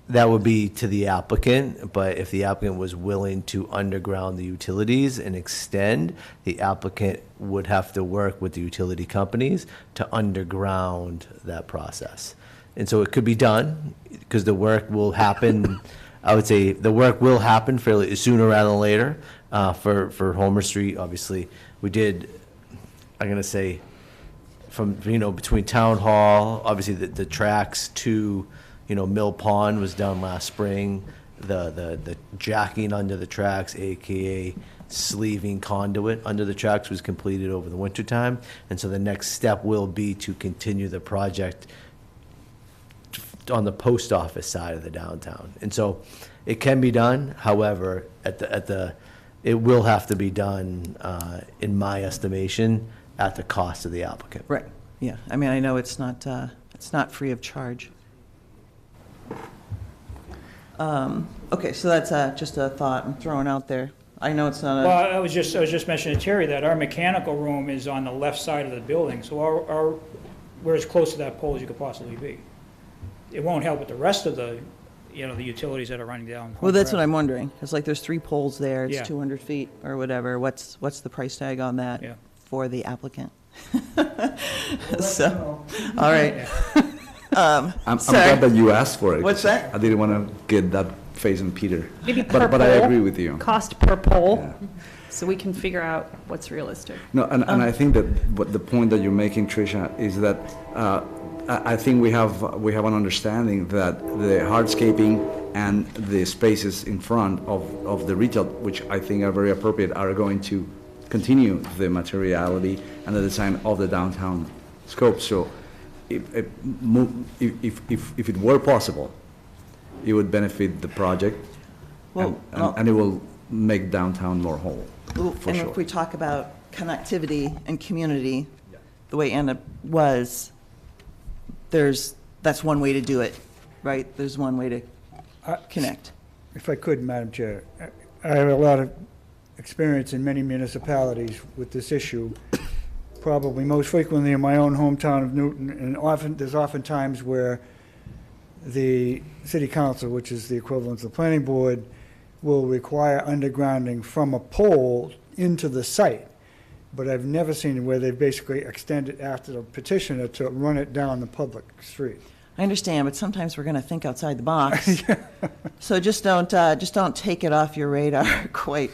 That would be to the applicant, but if the applicant was willing to underground the utilities and extend, the applicant would have to work with the utility companies to underground that process. And so it could be done, because the work will happen, I would say, the work will happen fairly sooner rather than later. For Homer Street, obviously, we did, I'm gonna say, from, between Town Hall, obviously the tracks to, Mill Pond was done last spring. The jacking under the tracks, AKA sleeving conduit under the tracks, was completed over the wintertime. And so the next step will be to continue the project on the post office side of the downtown. And so it can be done, however, it will have to be done, in my estimation, at the cost of the applicant. right, yeah. I mean, I know it's not free of charge. Okay, so that's just a thought I'm throwing out there. I know it's not Well, I was just mentioning to Terry that our mechanical room is on the left side of the building, so we're as close to that pole as you could possibly be. It won't help with the rest of the, the utilities that are running down. Well, that's what I'm wondering. It's like there's 3 poles there, it's Yeah. 200 feet or whatever. What's the price tag on that Yeah. for the applicant? So, all right. I'm Sorry. glad that you asked for it. What's that? I didn't want to get that face on Peter. Maybe per But I pole. agree with you. Cost per pole, Yeah. so we can figure out what's realistic. No, and I think that what the point that you're making, Tricia, is that I think we have an understanding that the hardscaping and the spaces in front of the retail, which I think are very appropriate, are going to continue the materiality and the design of the downtown scope. So if it were possible, it would benefit the project, Well, and it will make downtown more whole, for and sure. if we talk about connectivity and community, the way Anna was, that's one way to do it, right? There's one way to connect. If I could, Madam Chair, I have a lot of experience in many municipalities with this issue, probably most frequently in my own hometown of Newton, and there's often times where the city council, which is the equivalent of the planning board, will require undergrounding from a pole into the site. But I've never seen where they basically extended after the petitioner to run it down the public street. I understand, but sometimes we're going to think outside the box. So just don't take it off your radar quite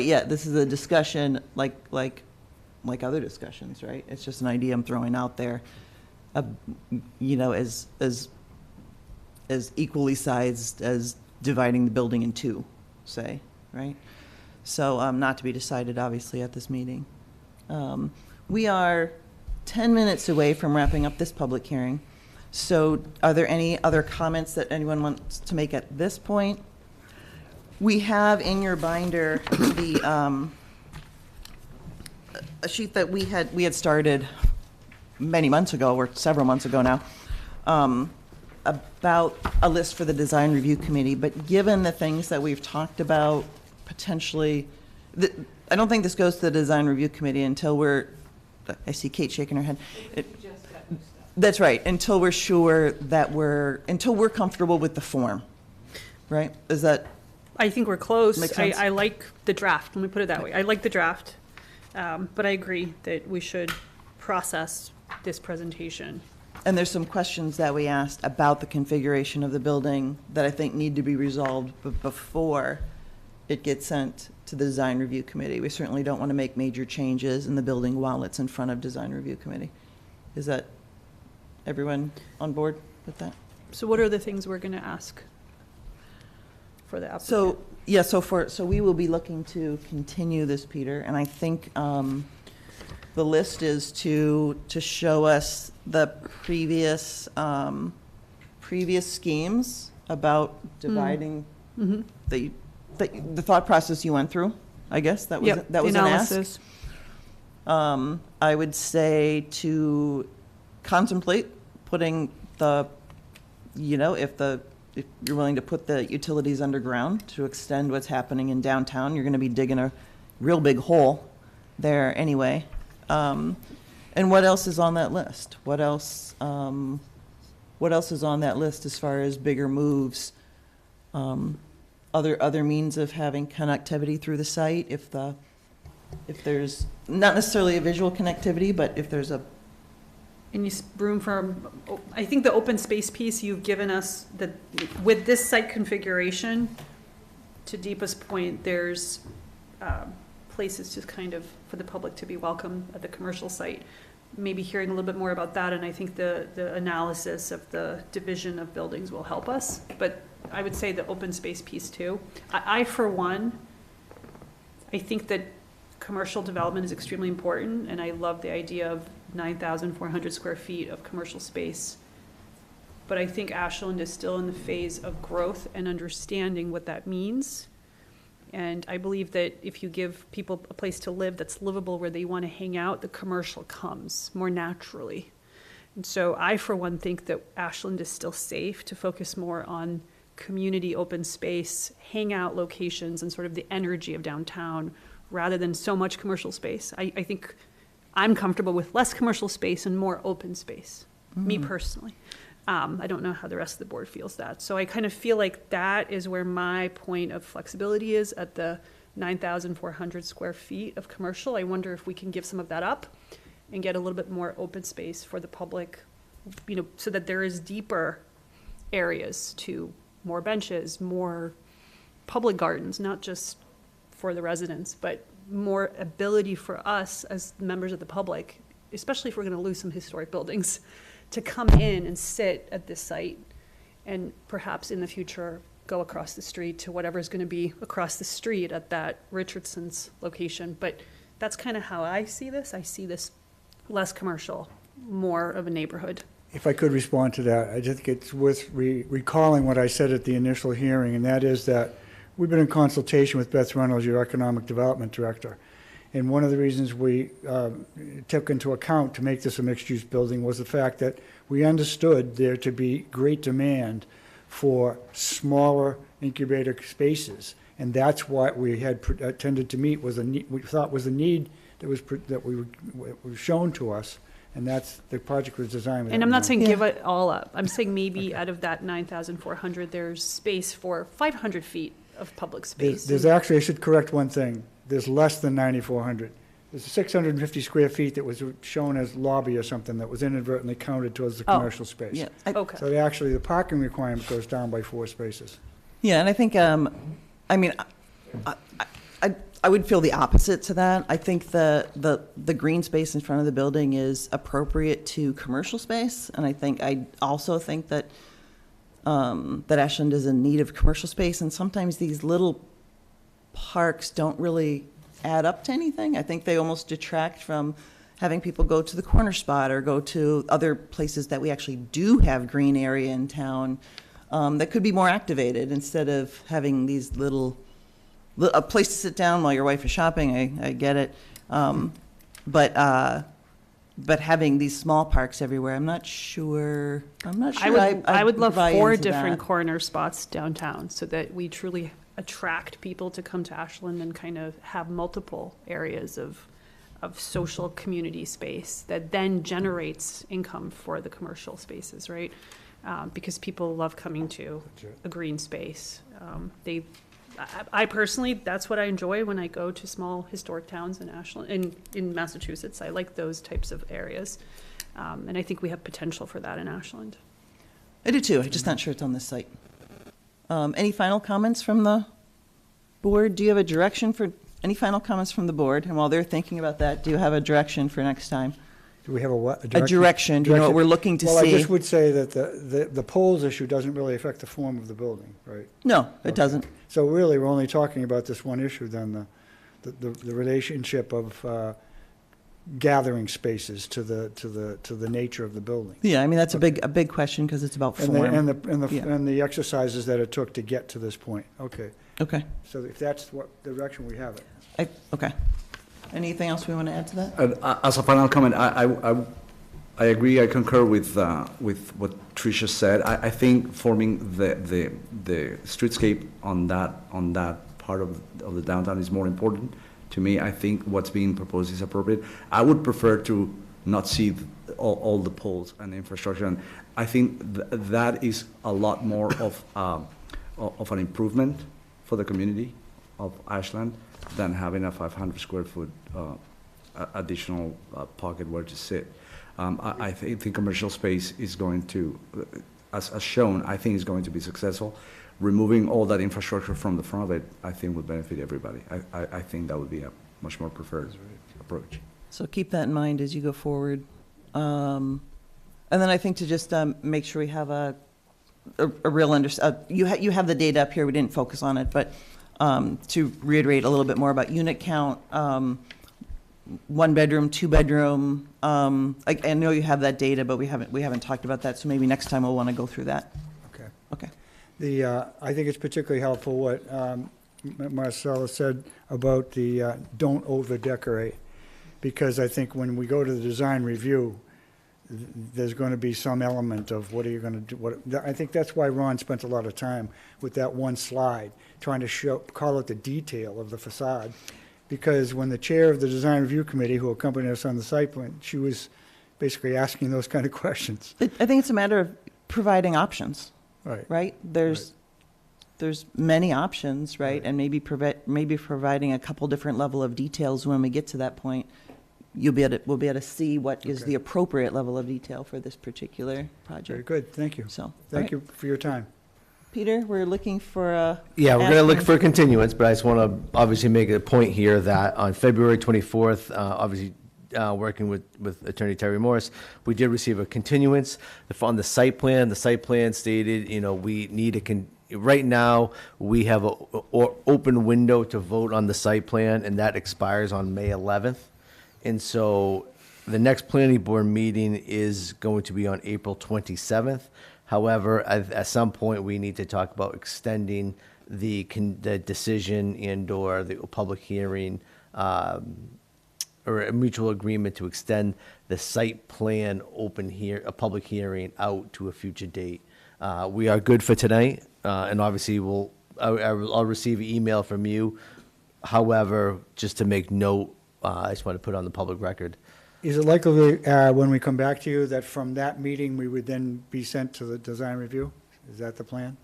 yet. This is a discussion like other discussions, right? It's just an idea I'm throwing out there, as equally sized as dividing the building in 2, say, right? So not to be decided, obviously, at this meeting. We are 10 minutes away from wrapping up this public hearing. So are there any other comments that anyone wants to make at this point? We have in your binder a sheet that we had started many months ago, or several months ago now, about a list for the design review committee. But given the things that we've talked about, potentially, I don't think this goes to the design review committee until I see Kate shaking her head. That's right, until we're sure that until we're comfortable with the form, right? Is that? I think we're close. Makes sense. I like the draft, let me put it that way. I like the draft, but I agree that we should process this presentation. And there's some questions that we asked about the configuration of the building that I think need to be resolved before it gets sent to the design review committee. We certainly don't want to make major changes in the building while it's in front of design review committee. Is that everyone on board with that? So what are the things we're going to ask for the applicant? So, yeah, so we will be looking to continue this, Peter, and I think the list is to show us the previous schemes about dividing the thought process you went through, I guess, that was Yep, that was the an ask. analysis. I would say to contemplate putting if you're willing to put the utilities underground to extend what's happening in downtown, you're going to be digging a real big hole there anyway. And what else is on that list? What else is on that list as far as bigger moves? Other means of having connectivity through the site, if there's, not necessarily a visual connectivity, but if there's a, And room for, I think the open space piece you've given us, that with this site configuration, to Deepa's point, there's places just kind of for the public to be welcome at the commercial site. Maybe hearing a little bit more about that, and I think the analysis of the division of buildings will help us. But I would say the open space piece too. I for one, I think that commercial development is extremely important, and I love the idea of 9,400 square feet of commercial space. But I think Ashland is still in the phase of growth and understanding what that means. And I believe that if you give people a place to live that's livable, where they want to hang out, the commercial comes more naturally. And so I, for one, think that Ashland is still safe to focus more on community open space, hangout locations, and sort of the energy of downtown, rather than so much commercial space. I think I'm comfortable with less commercial space and more open space, me personally. I don't know how the rest of the board feels that. So I kind of feel like that is where my point of flexibility is, at the 9,400 square feet of commercial. I wonder if we can give some of that up and get a little bit more open space for the public, you know, so that there is deeper areas to more benches, more public gardens, not just for the residents, but more ability for us as members of the public, especially if we're going to lose some historic buildings, to come in and sit at this site and perhaps in the future go across the street to whatever's going to be across the street at that Richardson's location. But that's kind of how I see this. I see this less commercial, more of a neighborhood. If I could respond to that, I just think it's worth recalling what I said at the initial hearing, and that is that we've been in consultation with Beth Reynolds, your Economic Development Director. And one of the reasons we took into account to make this a mixed-use building was the fact that we understood there to be great demand for smaller incubator spaces. And that's what we had tended to meet, was we thought was a need that was shown to us. And that's, the project was designed with. And I'm not saying Yeah. give it all up. I'm saying maybe out of that 9,400, there's space for 500 feet of public space. There's actually, I should correct one thing. There's less than 9,400. There's 650 square feet that was shown as lobby or something that was inadvertently counted towards the Oh. commercial space. yeah. Okay. So actually, the parking requirement goes down by 4 spaces. Yeah, and I think, I mean, I would feel the opposite to that. I think the green space in front of the building is appropriate to commercial space, and I also think that that Ashland is in need of commercial space, and sometimes these little parks don't really add up to anything. I think they almost detract from having people go to the corner spot or go to other places that we actually do have green area in town that could be more activated, instead of having these a place to sit down while your wife is shopping. I get it. But having these small parks everywhere, I'm not sure. I would love buy 4 into different that. corner spots downtown, so that we truly attract people to come to Ashland and kind of have multiple areas of social community space that then generates income for the commercial spaces, right? Because people love coming to a green space. I personally, that's what I enjoy when I go to small historic towns in Ashland, in Massachusetts. I like those types of areas. And I think we have potential for that in Ashland. I do too. I'm just not sure it's on this site. Any final comments from the board? Do you have a direction for, any final comments from the board? And while they're thinking about that, do you have a direction for next time? Do we have a what? A direction, do you know what we're looking to see? Well, I just would say that the poles issue doesn't really affect the form of the building, right? No, it doesn't. So really, we're only talking about this one issue then, the relationship of gathering spaces to the nature of the building. Yeah, I mean, that's a big question, because it's about form. And the exercises that it took to get to this point. Okay. Okay, So if that's what direction we have it. okay. Anything else we want to add to that? And as a final comment, I agree, I concur with what Tricia said. I think forming the streetscape on that part of the downtown is more important to me. I think what's being proposed is appropriate. I would prefer to not see all the poles and the infrastructure. And I think that is a lot more of an improvement for the community of Ashland than having a 500 square foot additional pocket where to sit. I think the commercial space is going to, as shown, I think is going to be successful. Removing all that infrastructure from the front of it, I think would benefit everybody. I think that would be a much more preferred approach. So keep that in mind as you go forward. And then I think to just make sure we have a real you have the data up here, we didn't focus on it, but to reiterate a little bit more about unit count, 1 bedroom, 2 bedroom. I know you have that data, but we haven't talked about that, so maybe next time we'll want to go through that. Okay. Okay. I think it's particularly helpful what Marcella said about the don't over-decorate, because I think when we go to the design review, there's going to be some element of what are you going to do. I think that's why Ron spent a lot of time with that one slide, trying to call it the detail of the facade, because when the chair of the design review committee, who accompanied us on the site plan, she was basically asking those kind of questions. I think it's a matter of providing options. Right. Right? There's many options, right? And maybe providing a couple different level of details when we get to that point. We'll be able to see what is the appropriate level of detail for this particular project. Very good, thank you. So, Thank you for your time. Peter, we're looking for a. Yeah, we're going to look for continuance, but I just want to obviously make a point here that on February 24th, obviously working with Attorney Terry Morris, we did receive a continuance on the site plan. The site plan stated, we need right now, we have an open window to vote on the site plan, and that expires on May 11th. And so the next planning board meeting is going to be on April 27th. However, at some point, we need to talk about extending the decision and/or the public hearing, or a mutual agreement to extend the site plan a public hearing out to a future date. We are good for tonight, and obviously I'll receive an email from you. However, just to make note, I just want to put it on the public record. Is it likely, when we come back to you, that from that meeting, we would then be sent to the design review? Is that the plan?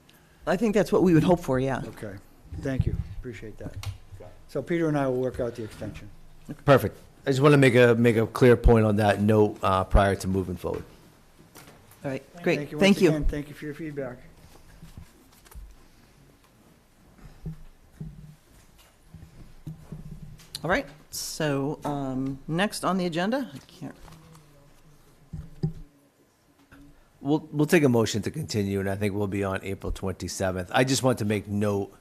I think that's what we would hope for, yeah. Okay, thank you, appreciate that. So Peter and I will work out the extension. Perfect. I just want to make a clear point on that note prior to moving forward. All right, great, once thank you. again. Thank you for your feedback. All right, so next on the agenda, We'll take a motion to continue, and I think we'll be on April 27th. I just want to make note,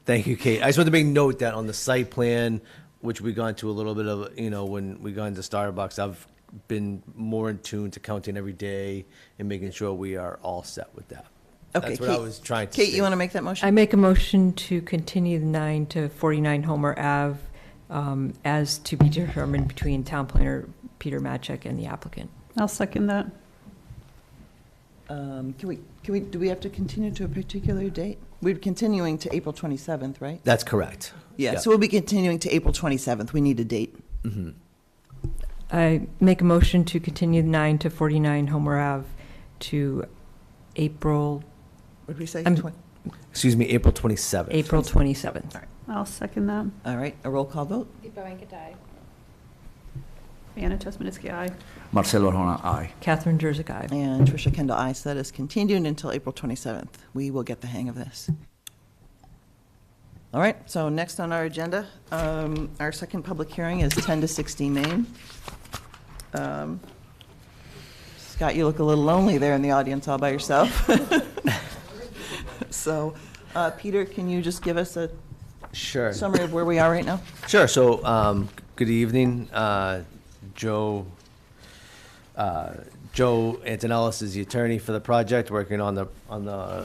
thank you, Kate. I just want to make note that on the site plan, which we got into a little bit of, when we got into Starbucks, I've been more in tune to counting every day and making sure we are all set with that. Okay, That's what I was trying to Kate, state. you want to make that motion? I make a motion to continue the 9 to 49 Homer Ave as to be determined between town planner Peter Matchek and the applicant. I'll second that. Do we have to continue to a particular date? We're continuing to April 27th, right? That's correct. Yeah, so we'll be continuing to April 27th. We need a date. Mm-hmm. I make a motion to continue the 9 to 49 Homer Ave to April, What did we say? Excuse me, April 27th. April 27th. All right. I'll second that. All right, a roll call vote? Deepa Venkatai. Anna Tesmanitsky, aye. Marcelo Arjona, aye. Catherine Jersey, aye. And Tricia Kendall, aye. So that is continued until April 27th. We will get the hang of this. All right, so next on our agenda, our second public hearing is 10 to 60 Main. Scott, you look a little lonely there in the audience all by yourself. So, Peter, can you just give us a Sure. summary of where we are right now? Sure. So, good evening. Joe Antonellis is the attorney for the project, working on the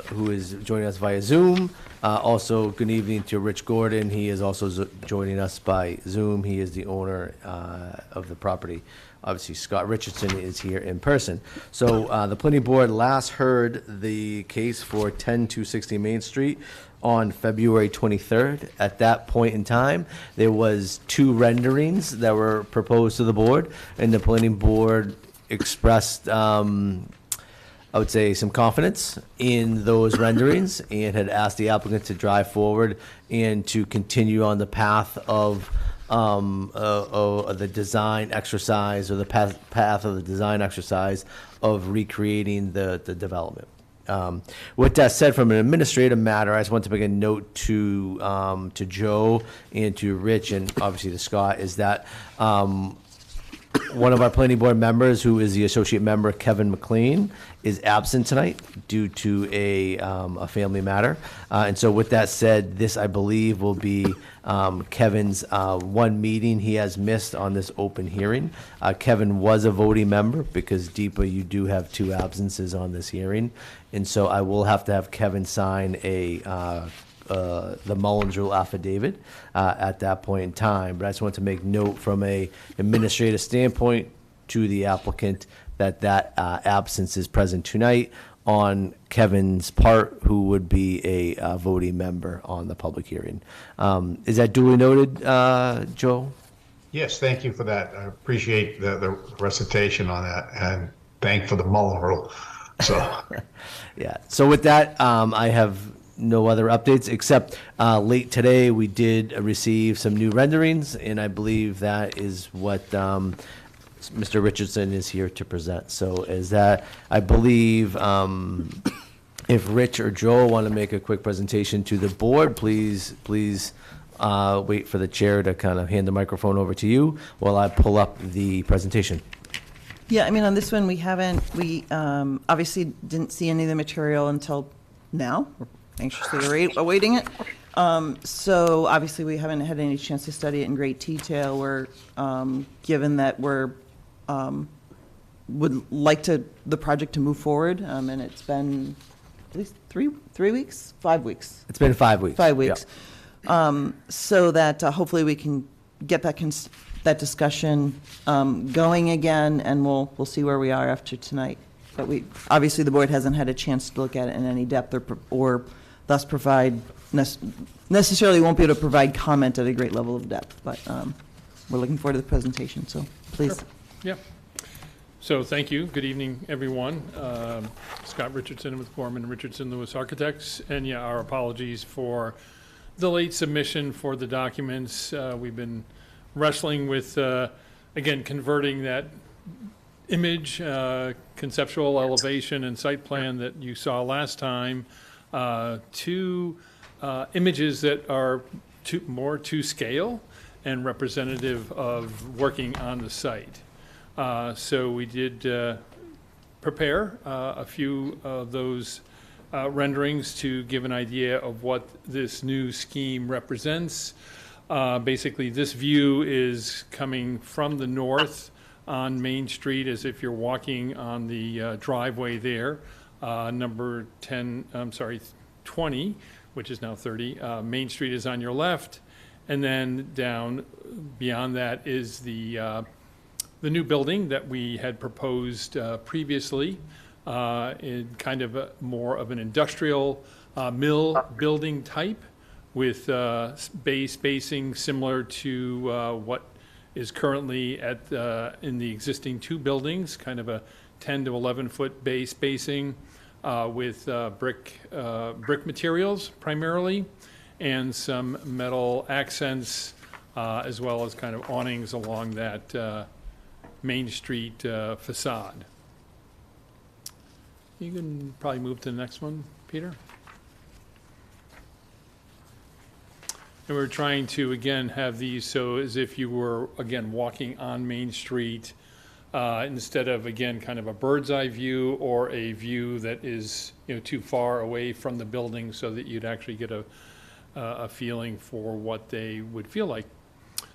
who is joining us via Zoom. Also, good evening to Rich Gordon. He is also joining us by Zoom. He is the owner of the property. Obviously, Scott Richardson is here in person. So the planning board last heard the case for 10-260 Main Street. on February 23rd. At that point in time, there was 2 renderings that were proposed to the board, and the planning board expressed, I would say, some confidence in those renderings and had asked the applicant to drive forward and to continue on the path of the design exercise, or the path of the design exercise of recreating the development. With that said, from an administrative matter, I just want to make a note to Joe and to Rich and obviously to Scott, is that one of our planning board members, who is the associate member, Kevin McLean, is absent tonight due to a family matter. And so with that said, this, I believe, will be Kevin's one meeting he has missed on this open hearing. Kevin was a voting member because, Deepa, you do have 2 absences on this hearing. And so I will have to have Kevin sign the Mullins Rule affidavit at that point in time. But I just want to make note from a administrative standpoint to the applicant that absence is present tonight on Kevin's part, who would be a voting member on the public hearing. Is that duly noted, Joe? Yes, thank you for that. I appreciate the recitation on that, and thank for the Mullen Rule. So, yeah. So with that, I have no other updates, except late today we did receive some new renderings, and I believe that is what Mr. Richardson is here to present. So is that, I believe, if Rich or Joel want to make a quick presentation to the board, please wait for the chair to kind of hand the microphone over to you while I pull up the presentation. Yeah, I mean, on this one, we obviously didn't see any of the material until now. We're anxiously awaiting it. So obviously, we haven't had any chance to study it in great detail. We're, given that would like the project to move forward, and it's been at least 3 weeks, 5 weeks. It's been 5 weeks. 5 weeks. So that hopefully we can get that discussion going again, and we'll see where we are after tonight. But obviously the board hasn't had a chance to look at it in any depth, or thus necessarily won't be able to provide comment at a great level of depth. But we're looking forward to the presentation. So please. Sure. Yeah. So thank you. Good evening, everyone. Scott Richardson with Gorman Richardson Lewis Architects, and yeah, our apologies for the late submission for the documents. We've been wrestling with, again, converting that image, conceptual elevation and site plan that you saw last time to images that are more to scale and representative of working on the site. So we did prepare a few of those renderings to give an idea of what this new scheme represents. Basically, this view is coming from the north on Main Street, as if you're walking on the driveway there. Number 20, which is now 30. Main Street is on your left, and then down beyond that is the new building that we had proposed previously, in kind of more of an industrial mill building type, with bay spacing similar to what is currently in the existing 2 buildings, kind of a 10 to 11 foot bay spacing with brick materials primarily, and some metal accents, as well as kind of awnings along that Main Street facade. You can probably move to the next one, Peter. And we're trying to, again, have these so as if you were, again, walking on Main Street, instead of, again, kind of a bird's eye view or a view that is, too far away from the building, so that you'd actually get a feeling for what they would feel like.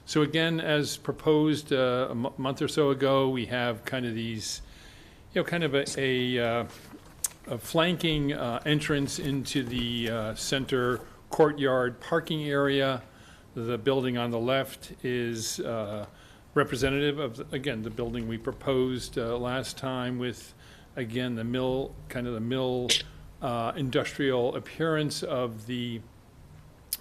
So again, as proposed a month or so ago, we have kind of these, kind of a flanking entrance into the center courtyard parking area. The building on the left is representative of, again, the building we proposed last time, with, again, the mill, kind of the mill industrial appearance of the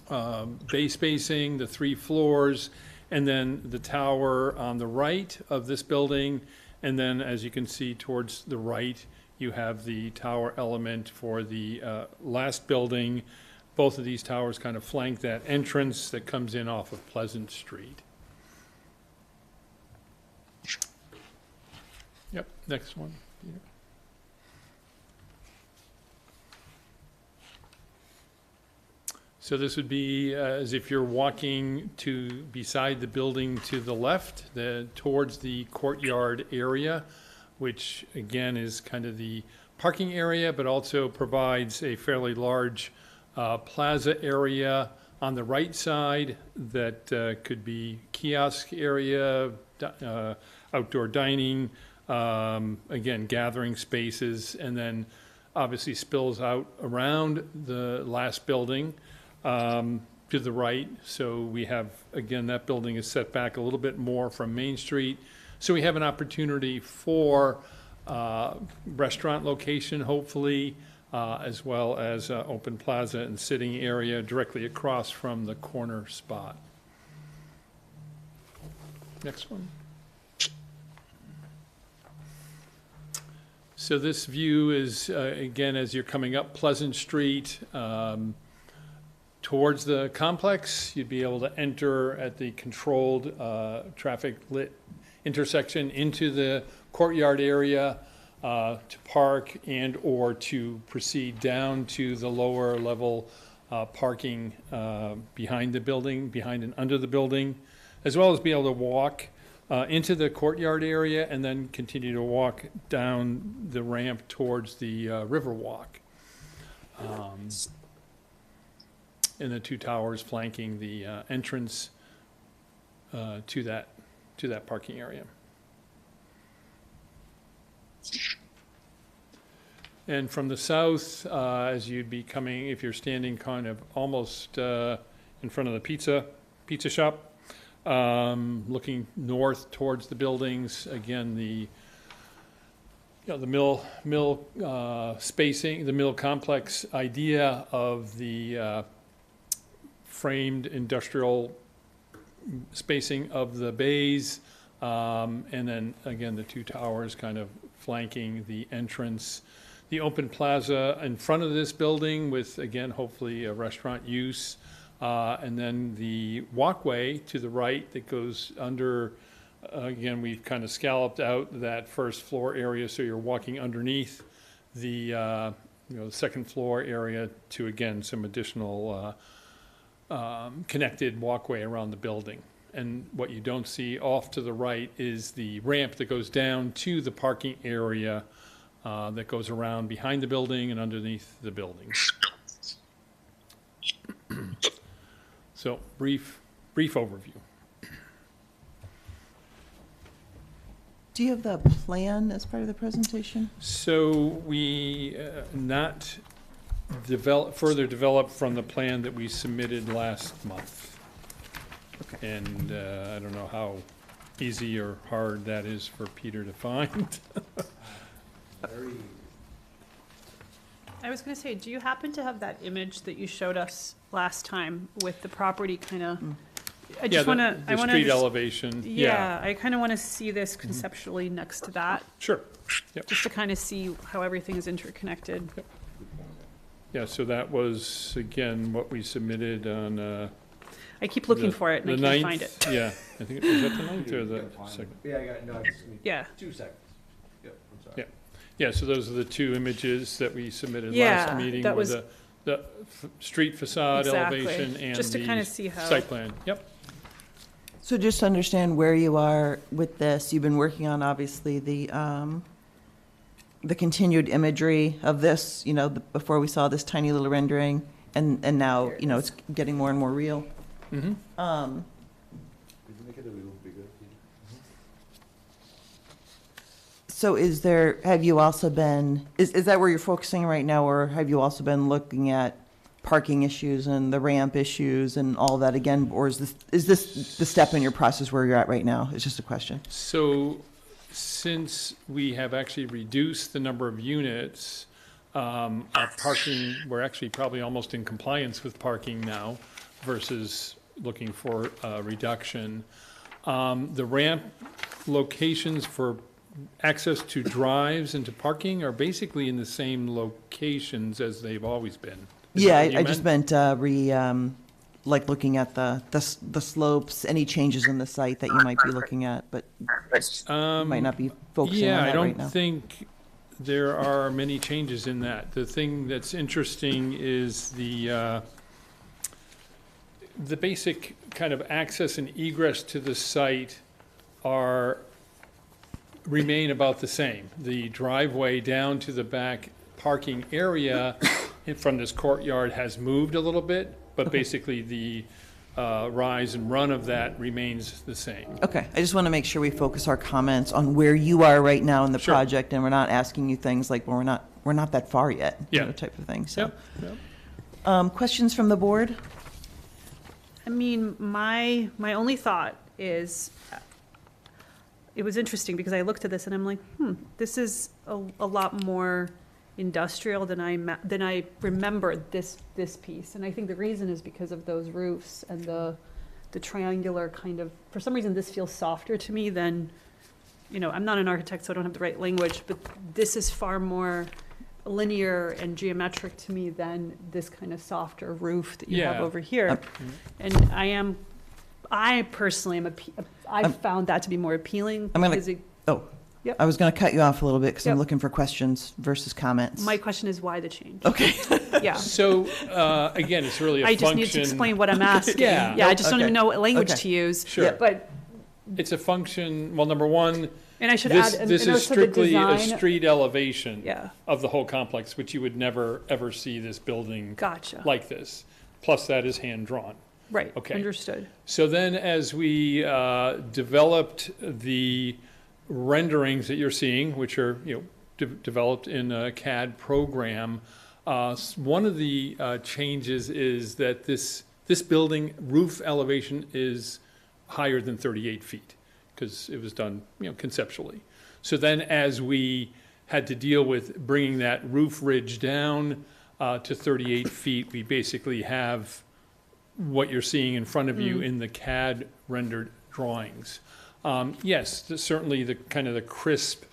bay spacing, the 3 floors, and then the tower on the right of this building. And then, as you can see towards the right, you have the tower element for the last building. Both of these towers kind of flank that entrance that comes in off of Pleasant Street. Yep, next one, Peter. So this would be as if you're walking to beside the building to the left, towards the courtyard area, which again is kind of the parking area, but also provides a fairly large plaza area on the right side that could be kiosk area, outdoor dining, again, gathering spaces, and then obviously spills out around the last building to the right. So we have, again, that building is set back a little bit more from Main Street. So we have an opportunity for restaurant location, hopefully, as well as open plaza and sitting area directly across from the corner spot. Next one. So this view is, again, as you're coming up Pleasant Street, towards the complex, you'd be able to enter at the controlled traffic lit intersection into the courtyard area to park and or to proceed down to the lower level parking behind the building, behind and under the building, as well as be able to walk into the courtyard area and then continue to walk down the ramp towards the Riverwalk. And the 2 towers flanking the entrance to that parking area. And from the south, as you'd be coming, if you're standing kind of almost in front of the pizza shop, looking north towards the buildings, again, the mill spacing, the mill complex idea of the framed industrial spacing of the bays, and then again the 2 towers kind of flanking the entrance, the open plaza in front of this building with, again, hopefully a restaurant use, and then the walkway to the right that goes under. Again, we've kind of scalloped out that first floor area, so you're walking underneath the the second floor area to, again, some additional connected walkway around the building. And what you don't see off to the right is the ramp that goes down to the parking area that goes around behind the building and underneath the building. So brief overview. Do you have the plan as part of the presentation? So we further developed from the plan that we submitted last month. Okay. And I don't know how easy or hard that is for Peter to find. I was going to say, do you happen to have that image that you showed us last time with the property kind of? I Yeah, just want to. the street elevation. Yeah, I kind of want to see this conceptually next to that, Sure. Yep. just to kind of see how everything is interconnected. Yeah, so that was, again, what we submitted on I keep looking for it and the I can't 9th. find it. Yeah, I think, was that the 9th or the 2nd? Yeah, I got, no, just give me Yeah. 2 seconds. Yep, I'm sorry. Yeah. Yeah, so those are the 2 images that we submitted Yeah, last meeting, that were was- the street facade Exactly. elevation and Just to the kinda see how- site plan. Yep. So just to understand where you are with this, you've been working on, obviously, the continued imagery of this, before we saw this tiny little rendering, and now, it's getting more and more real. Mm-hmm. Um, Could you make it a little bigger, Peter? So have you also been, is that where you're focusing right now, or have you also been looking at parking issues and the ramp issues and all that again? Or is this the step in your process where you're at right now? It's just a question. So since we have actually reduced the number of units, our parking, we're actually probably almost in compliance with parking now. versus looking for a reduction. The ramp locations for access to drives and to parking are basically in the same locations as they've always been. Is that Yeah, what you I just meant like looking at the slopes, any changes in the site that you might be looking at, but you might not be focusing on Yeah, I that right now. don't think there are many changes in that. The thing that's interesting is the basic kind of access and egress to the site remain about the same. The driveway down to the back parking area from this courtyard has moved a little bit, but basically the rise and run of that remains the same. Okay, I just want to make sure we focus our comments on where you are right now in the Sure. project, and we're not asking you things like, well, we're not that far yet, you Yeah. know, type of thing, so. Yep, yep. Questions from the board? I mean, my only thought is, it was interesting because I looked at this and I'm like, this is a lot more industrial than I remembered this piece. And I think the reason is because of those roofs and the triangular kind of, for some reason, this feels softer to me than, you know, I'm not an architect, so I don't have the right language, but this is far more linear and geometric to me than this kind of softer roof that you have Yeah. over here. And I personally I found that to be more appealing. I'm gonna- because it- Oh, Yep. I was going to cut you off a little bit because I'm Yep. looking for questions versus comments. My question is why the change? Okay. Yeah. So, again, it's really a I function. just need to explain what I'm asking. Yeah. Yeah, I just don't Okay. even know what language Okay. to use. Sure. Yeah. But, It's a function, well, number one, and I should this, add, and this is also the strictly a design. street elevation Yeah, of the whole complex, which you would never, ever see this building gotcha. like this. Plus, that is hand-drawn. Right, Okay. understood. So then, as we developed the renderings that you're seeing, which are, you know, developed in a CAD program, one of the changes is that this building roof elevation is higher than 38 feet, because it was done, you know, conceptually. So then, as we had to deal with bringing that roof ridge down to 38 feet, we basically have what you're seeing in front of you in the CAD rendered drawings. Yes, certainly the kind of the crisp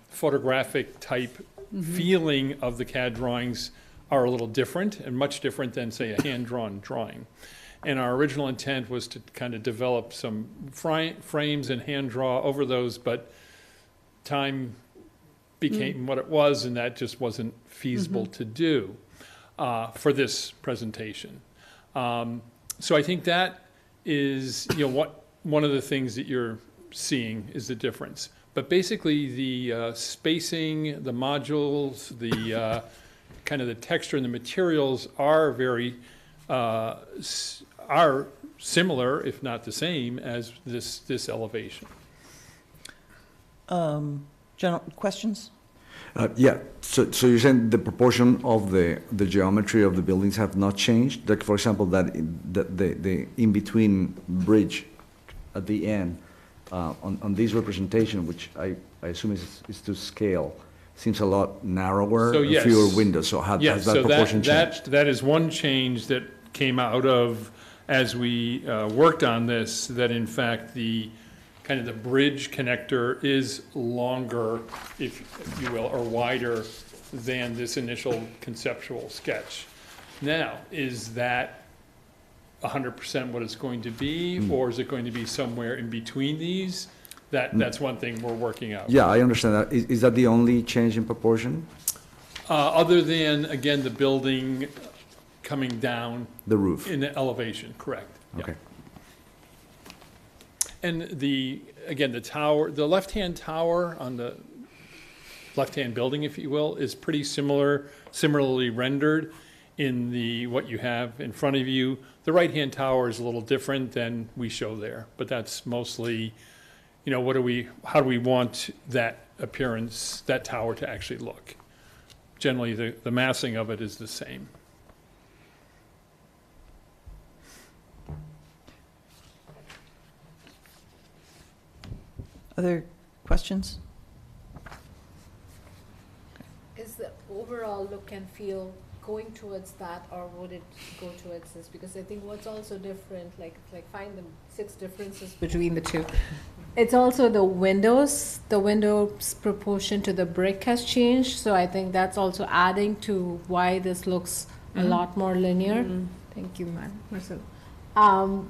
photographic type feeling of the CAD drawings are a little different, and much different than, say, a hand-drawn drawing. And our original intent was to kind of develop some frames and hand draw over those, but time became what it was, and that just wasn't feasible to do for this presentation. So I think that is, you know, one of the things that you're seeing is the difference. But basically, the spacing, the modules, the kind of the texture and the materials are very are similar, if not the same, as this elevation. General questions? Yeah, so you're saying the proportion of the geometry of the buildings have not changed? Like, for example, that the in-between bridge at the end, on this representation, which I assume is to scale, seems a lot narrower, So, yes. fewer windows, so has Yes, that so proportion changed? that is one change that came out of, as we worked on this, that in fact the kind of the bridge connector is longer, if you will, or wider than this initial conceptual sketch. Now, is that 100% what it's going to be, or is it going to be somewhere in between these? That's one thing we're working out. Yeah, I understand that. Is that the only change in proportion? Other than, again, the building coming down The roof? in the elevation, correct. Yeah. Okay. And again, the tower, the left-hand tower on the left-hand building, if you will, is pretty similarly rendered in what you have in front of you. The right-hand tower is a little different than we show there, but that's mostly, you know, how do we want that appearance, that tower to actually look? Generally, the massing of it is the same. Other questions? Is the overall look and feel going towards that, or would it go towards this? Because I think what's also different, like find the 6 differences between the two. It's also the windows. The windows proportion to the brick has changed, so I think that's also adding to why this looks a lot more linear. Thank you, Marcel.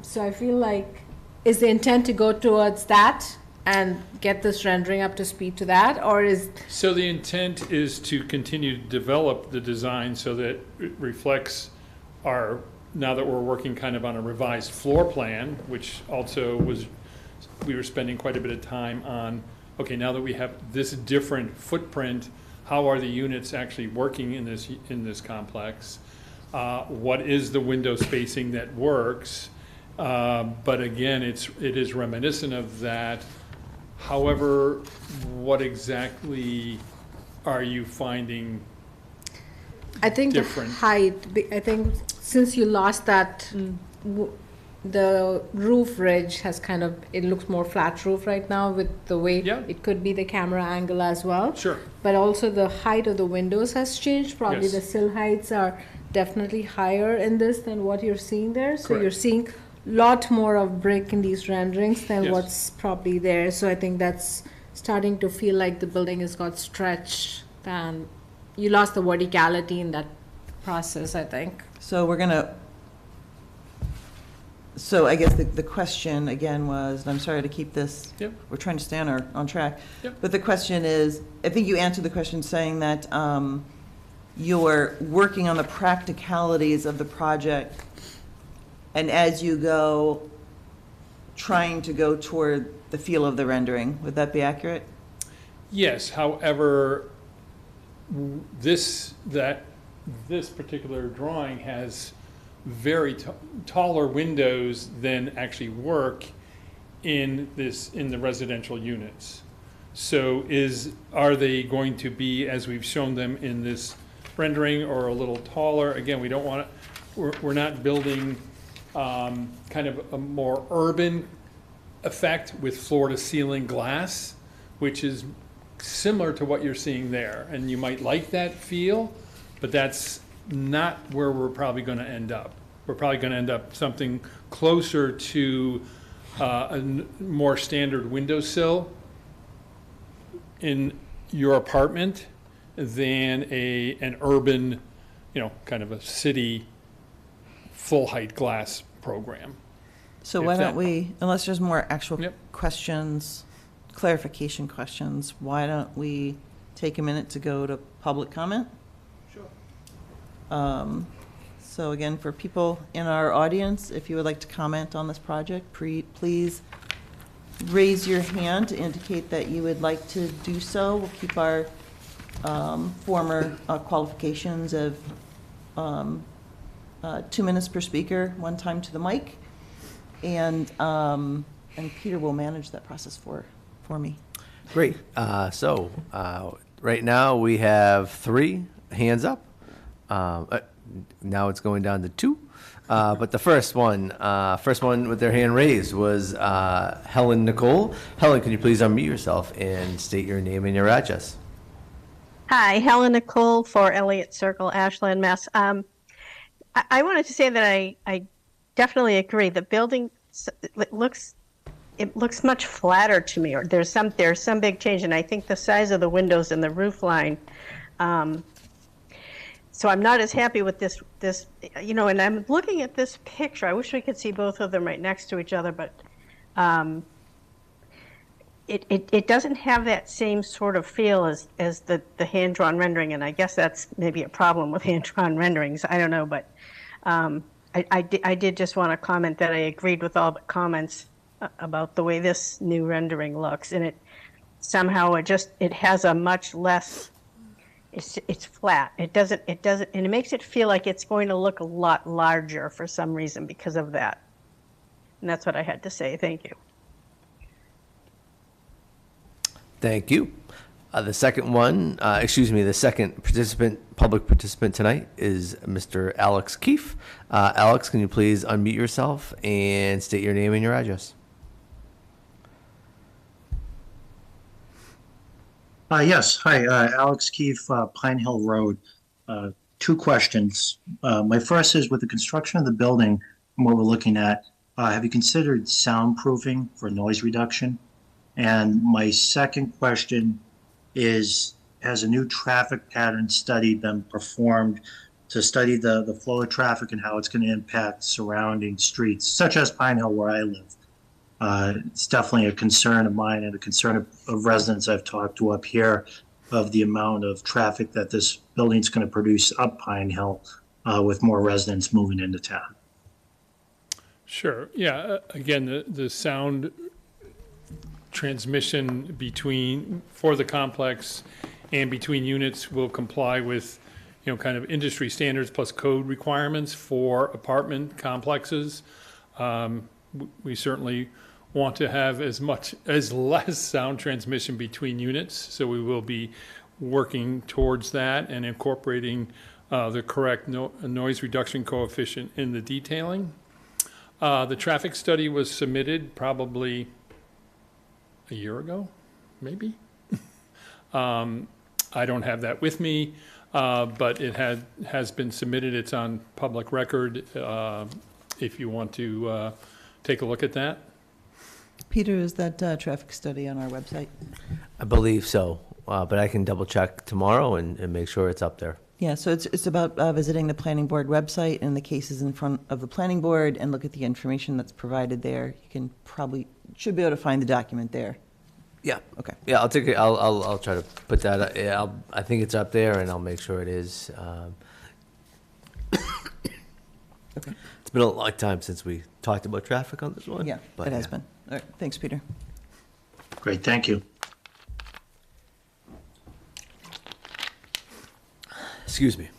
So I feel like, is the intent to go towards that and get this rendering up to speed to that, or is? So the intent is to continue to develop the design so that it reflects our, now that we're working kind of on a revised floor plan, which also was, we were spending quite a bit of time on, okay, now that we have this different footprint, how are the units actually working in this complex? What is the window spacing that works? But again, it is reminiscent of that. However, what exactly are you finding I think different? the height, I think since you lost that, the roof ridge has kind of, it looks more flat roof right now with the way, it could be the camera angle as well. Sure. But also the height of the windows has changed. Probably Yes. the sill heights are definitely higher in this than what you're seeing there. So you're Correct. seeing lot more of brick in these renderings than Yes. what's probably there. So I think that's starting to feel like the building has got stretched, and you lost the verticality in that process, I think. So we're gonna, so I guess the question again was, and I'm sorry to keep this, Yep. we're trying to stay on track. Yep. But the question is, I think you answered the question saying that you're working on the practicalities of the project, and as you go, trying to go toward the feel of the rendering. Would that be accurate? Yes, however, this particular drawing has very taller windows than actually work in the residential units. So are they going to be, as we've shown them in this rendering, or a little taller? Again, we don't want to, we're not building kind of a more urban effect with floor-to-ceiling glass, which is similar to what you're seeing there. And you might like that feel, but that's not where we're probably going to end up. We're probably going to end up something closer to a more standard windowsill in your apartment than an urban, kind of a city full-height glass program. So If why that- don't we, unless there's more actual Yep. questions, clarification questions, why don't we take a minute to go to public comment? Sure. So again, for people in our audience, if you would like to comment on this project, please raise your hand to indicate that you would like to do so. We'll keep our former qualifications of 2 minutes per speaker, 1 time to the mic. And Peter will manage that process for me. Great. Right now, we have 3 hands up. Now it's going down to 2. But the first one with their hand raised was Helen Nicole. Helen, can you please unmute yourself and state your name and your address? Hi, Helen Nicole for Elliott Circle, Ashland, Mass. I wanted to say that I definitely agree. The building looks much flatter to me. Or there's some big change, and I think the size of the windows and the roof line. So I'm not as happy with this, and I'm looking at this picture. I wish we could see both of them right next to each other, but it doesn't have that same sort of feel as the hand-drawn rendering, and I guess that's maybe a problem with hand-drawn renderings. I don't know, but I did just want to comment that I agreed with all the comments about the way this new rendering looks, and it has a much less. It's flat. It doesn't, and it makes it feel like it's going to look a lot larger for some reason because of that. And that's what I had to say. Thank you. Thank you. The second public participant tonight is Mr. Alex Keefe. Alex, can you please unmute yourself and state your name and your address? Yes. Hi, Alex Keefe, Pine Hill Road, two questions. My first is with the construction of the building and what we're looking at, have you considered soundproofing for noise reduction? And my second question is, has a new traffic pattern study been performed to study the flow of traffic and how it's going to impact surrounding streets, such as Pine Hill where I live? It's definitely a concern of mine and a concern of residents I've talked to up here of the amount of traffic that this building's going to produce up Pine Hill with more residents moving into town. Sure, yeah, again, the sound transmission for the complex and between units will comply with, kind of industry standards plus code requirements for apartment complexes. We certainly want to have as less sound transmission between units, so we will be working towards that and incorporating the correct noise reduction coefficient in the detailing. The traffic study was submitted probably a year ago, maybe. I don't have that with me, but it has been submitted. It's on public record if you want to take a look at that. Peter, is that traffic study on our website? I believe so, but I can double check tomorrow and make sure it's up there. Yeah, so it's about visiting the planning board website and the cases in front of the planning board and look at the information that's provided there. You should be able to find the document there. Yeah. Okay. Yeah, I'll take it. I'll try to put that. I think it's up there, and I'll make sure it is. Okay. It's been a long time since we talked about traffic on this one. Yeah, but it has been. All right, thanks, Peter. Great, thank you. Excuse me.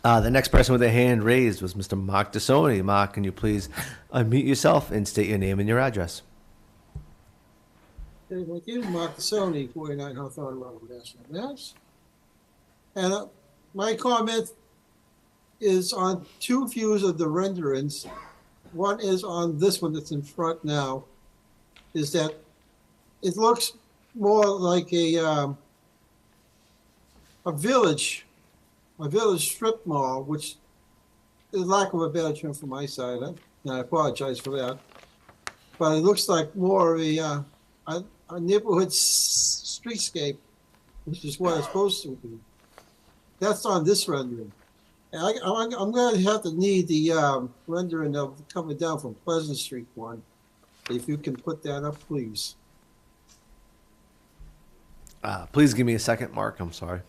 The next person with a hand raised was Mr. Mark Dissoni. Mark, can you please unmute yourself and state your name and your address? Thank you, Mark Sony, 49 Hawthorne Road, Ashland, Mass. And my comment is on two views of the renderings. One is on this one that's in front now, is that it looks more like a village strip mall, which is lack of a better term from my side, and I apologize for that. But it looks like more of a neighborhood streetscape, which is what it's supposed to be. That's on this rendering. And I'm going to have to need the rendering of coming down from Pleasant Street one. If you can put that up, please. Please give me a second, Mark. I'm sorry.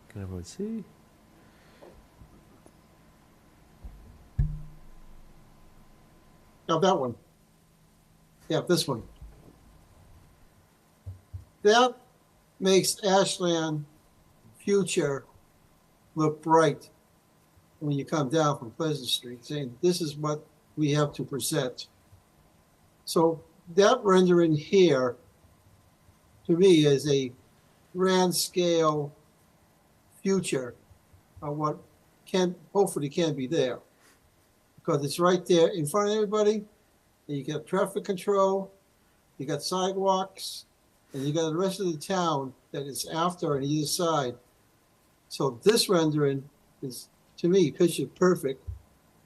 Can everyone see? Now that one. Yeah, this one. That makes Ashland future look bright when you come down from Pleasant Street, saying this is what we have to present. So that rendering here, to me, is a grand scale future of what hopefully can be there. Because it's right there in front of everybody, and you got traffic control, you got sidewalks, and you got the rest of the town that is after on either side. So this rendering is, to me, picture perfect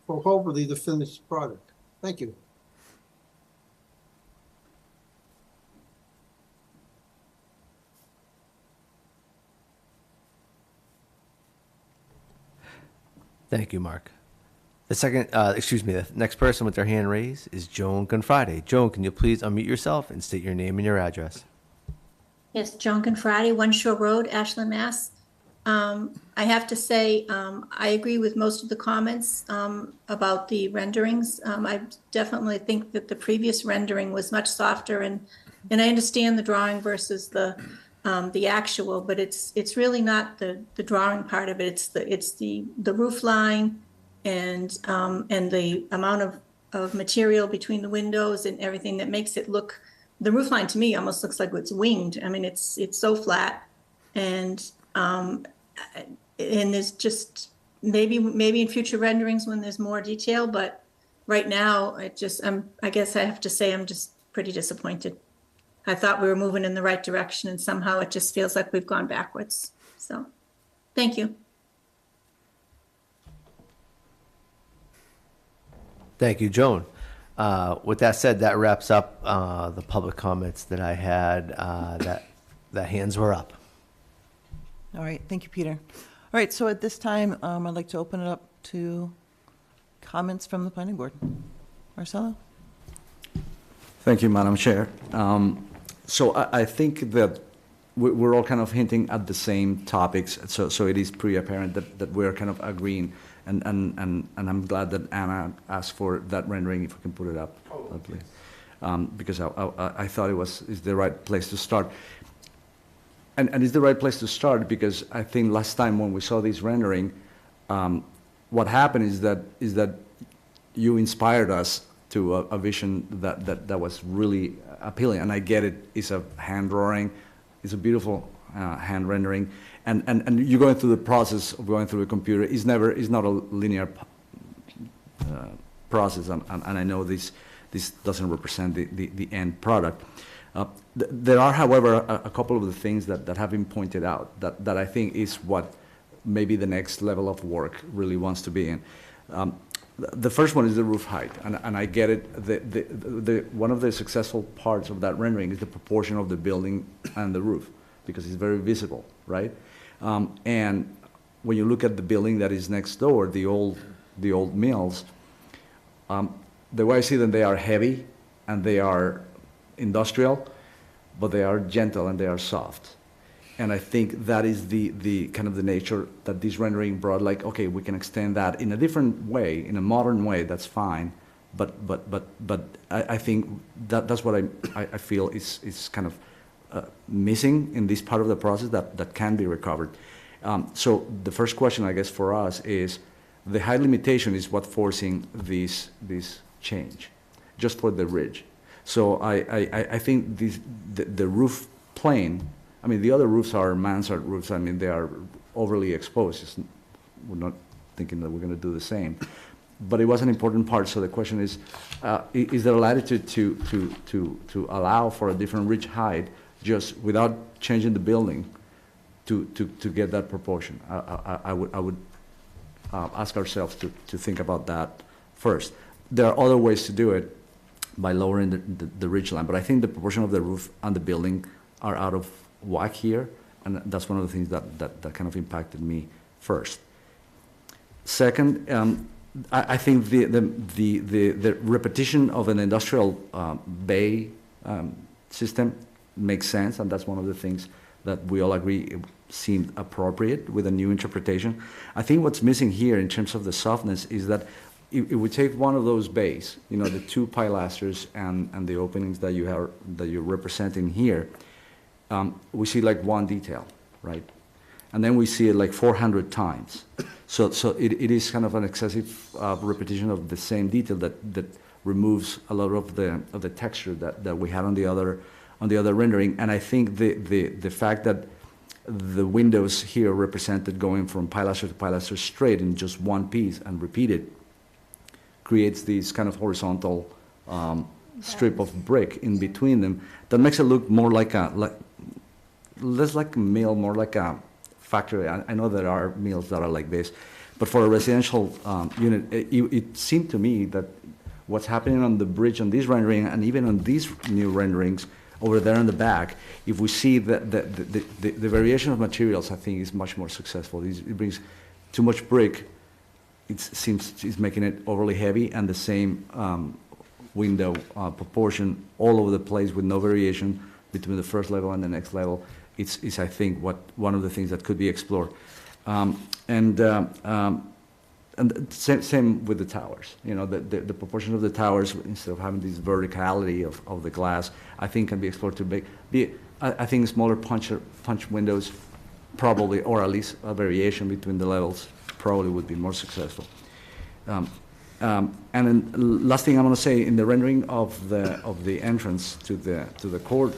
for hopefully the finished product. Thank you. Thank you, Mark. The next person with their hand raised is Joan Confrade. Joan, can you please unmute yourself and state your name and your address? Yes, Joan Confrade, One Shore Road, Ashland, Mass. I have to say, I agree with most of the comments about the renderings. I definitely think that the previous rendering was much softer, and I understand the drawing versus the actual, but it's really not the drawing part of it. It's the roof line and the amount of material between the windows and everything that makes it look. The roof line to me almost looks like it's winged. I mean, it's so flat, and there's just maybe in future renderings when there's more detail, but right now I guess I have to say I'm just pretty disappointed. I thought we were moving in the right direction, and somehow it just feels like we've gone backwards. So, thank you. Thank you, Joan. With that said, that wraps up the public comments that I had. The hands were up. All right, thank you, Peter. All right, so at this time, I'd like to open it up to comments from the planning board. Marcelo? Thank you, Madam Chair. So I think that we're all kind of hinting at the same topics, so it is pretty apparent that we're kind of agreeing, and I'm glad that Anna asked for that rendering, if we can put it up, please. Because I thought is the right place to start. And it's the right place to start because I think last time when we saw this rendering, what happened is that you inspired us to a vision that was really appealing. And I get it. It's a hand drawing. It's a beautiful hand rendering. And you're going through the process of going through a computer. It's not a linear process. And I know this doesn't represent the end product. There are, however, a couple of the things that have been pointed out that I think is what maybe the next level of work really wants to be in. The first one is the roof height, and I get it. One of the successful parts of that rendering is the proportion of the building and the roof, because it's very visible, right? And when you look at the building that is next door, the old mills, the way I see them, they are heavy and they are industrial, but they are gentle and they are soft. And I think that is the kind of the nature that this rendering brought, like, okay, we can extend that in a different way, in a modern way, that's fine. But I think that's what I feel is kind of missing in this part of the process that can be recovered. So the first question, I guess, for us is the height limitation is what forcing this change, just for the ridge. So I think the roof plane, I mean, the other roofs are mansard roofs. I mean, they are overly exposed. We're not thinking that we're going to do the same. But it was an important part. So the question is there a latitude to allow for a different ridge height just without changing the building to get that proportion? I would ask ourselves to think about that first. There are other ways to do it by lowering the ridge line, but I think the proportion of the roof and the building are out of whack here, and that's one of the things that kind of impacted me first. Second, I think the repetition of an industrial bay system makes sense, and that's one of the things that we all agree seemed appropriate with a new interpretation. I think what's missing here in terms of the softness is that if we take one of those bays, you know, the two pilasters and the openings that you're representing here, we see like one detail, right? And then we see it like 400 times. So it is kind of an excessive repetition of the same detail that removes a lot of the texture that we had on the other rendering. And I think the fact that the windows here represented going from pilaster to pilaster straight in just one piece and repeated creates this kind of horizontal strip of brick in between them that makes it look more like less like a mill, more like a factory. I know there are mills that are like this, but for a residential unit, it seemed to me that what's happening on the bridge on this rendering and even on these new renderings over there in the back, if we see the variation of materials, I think is much more successful. It brings too much brick. It seems it's making it overly heavy, and the same window proportion all over the place with no variation between the first level and the next level. is I think one of the things that could be explored. And same with the towers. You know, the proportion of the towers, instead of having this verticality of the glass, I think can be explored to be I think smaller punch windows probably, or at least a variation between the levels probably would be more successful. And then last thing I'm going to say, in the rendering of the entrance to the court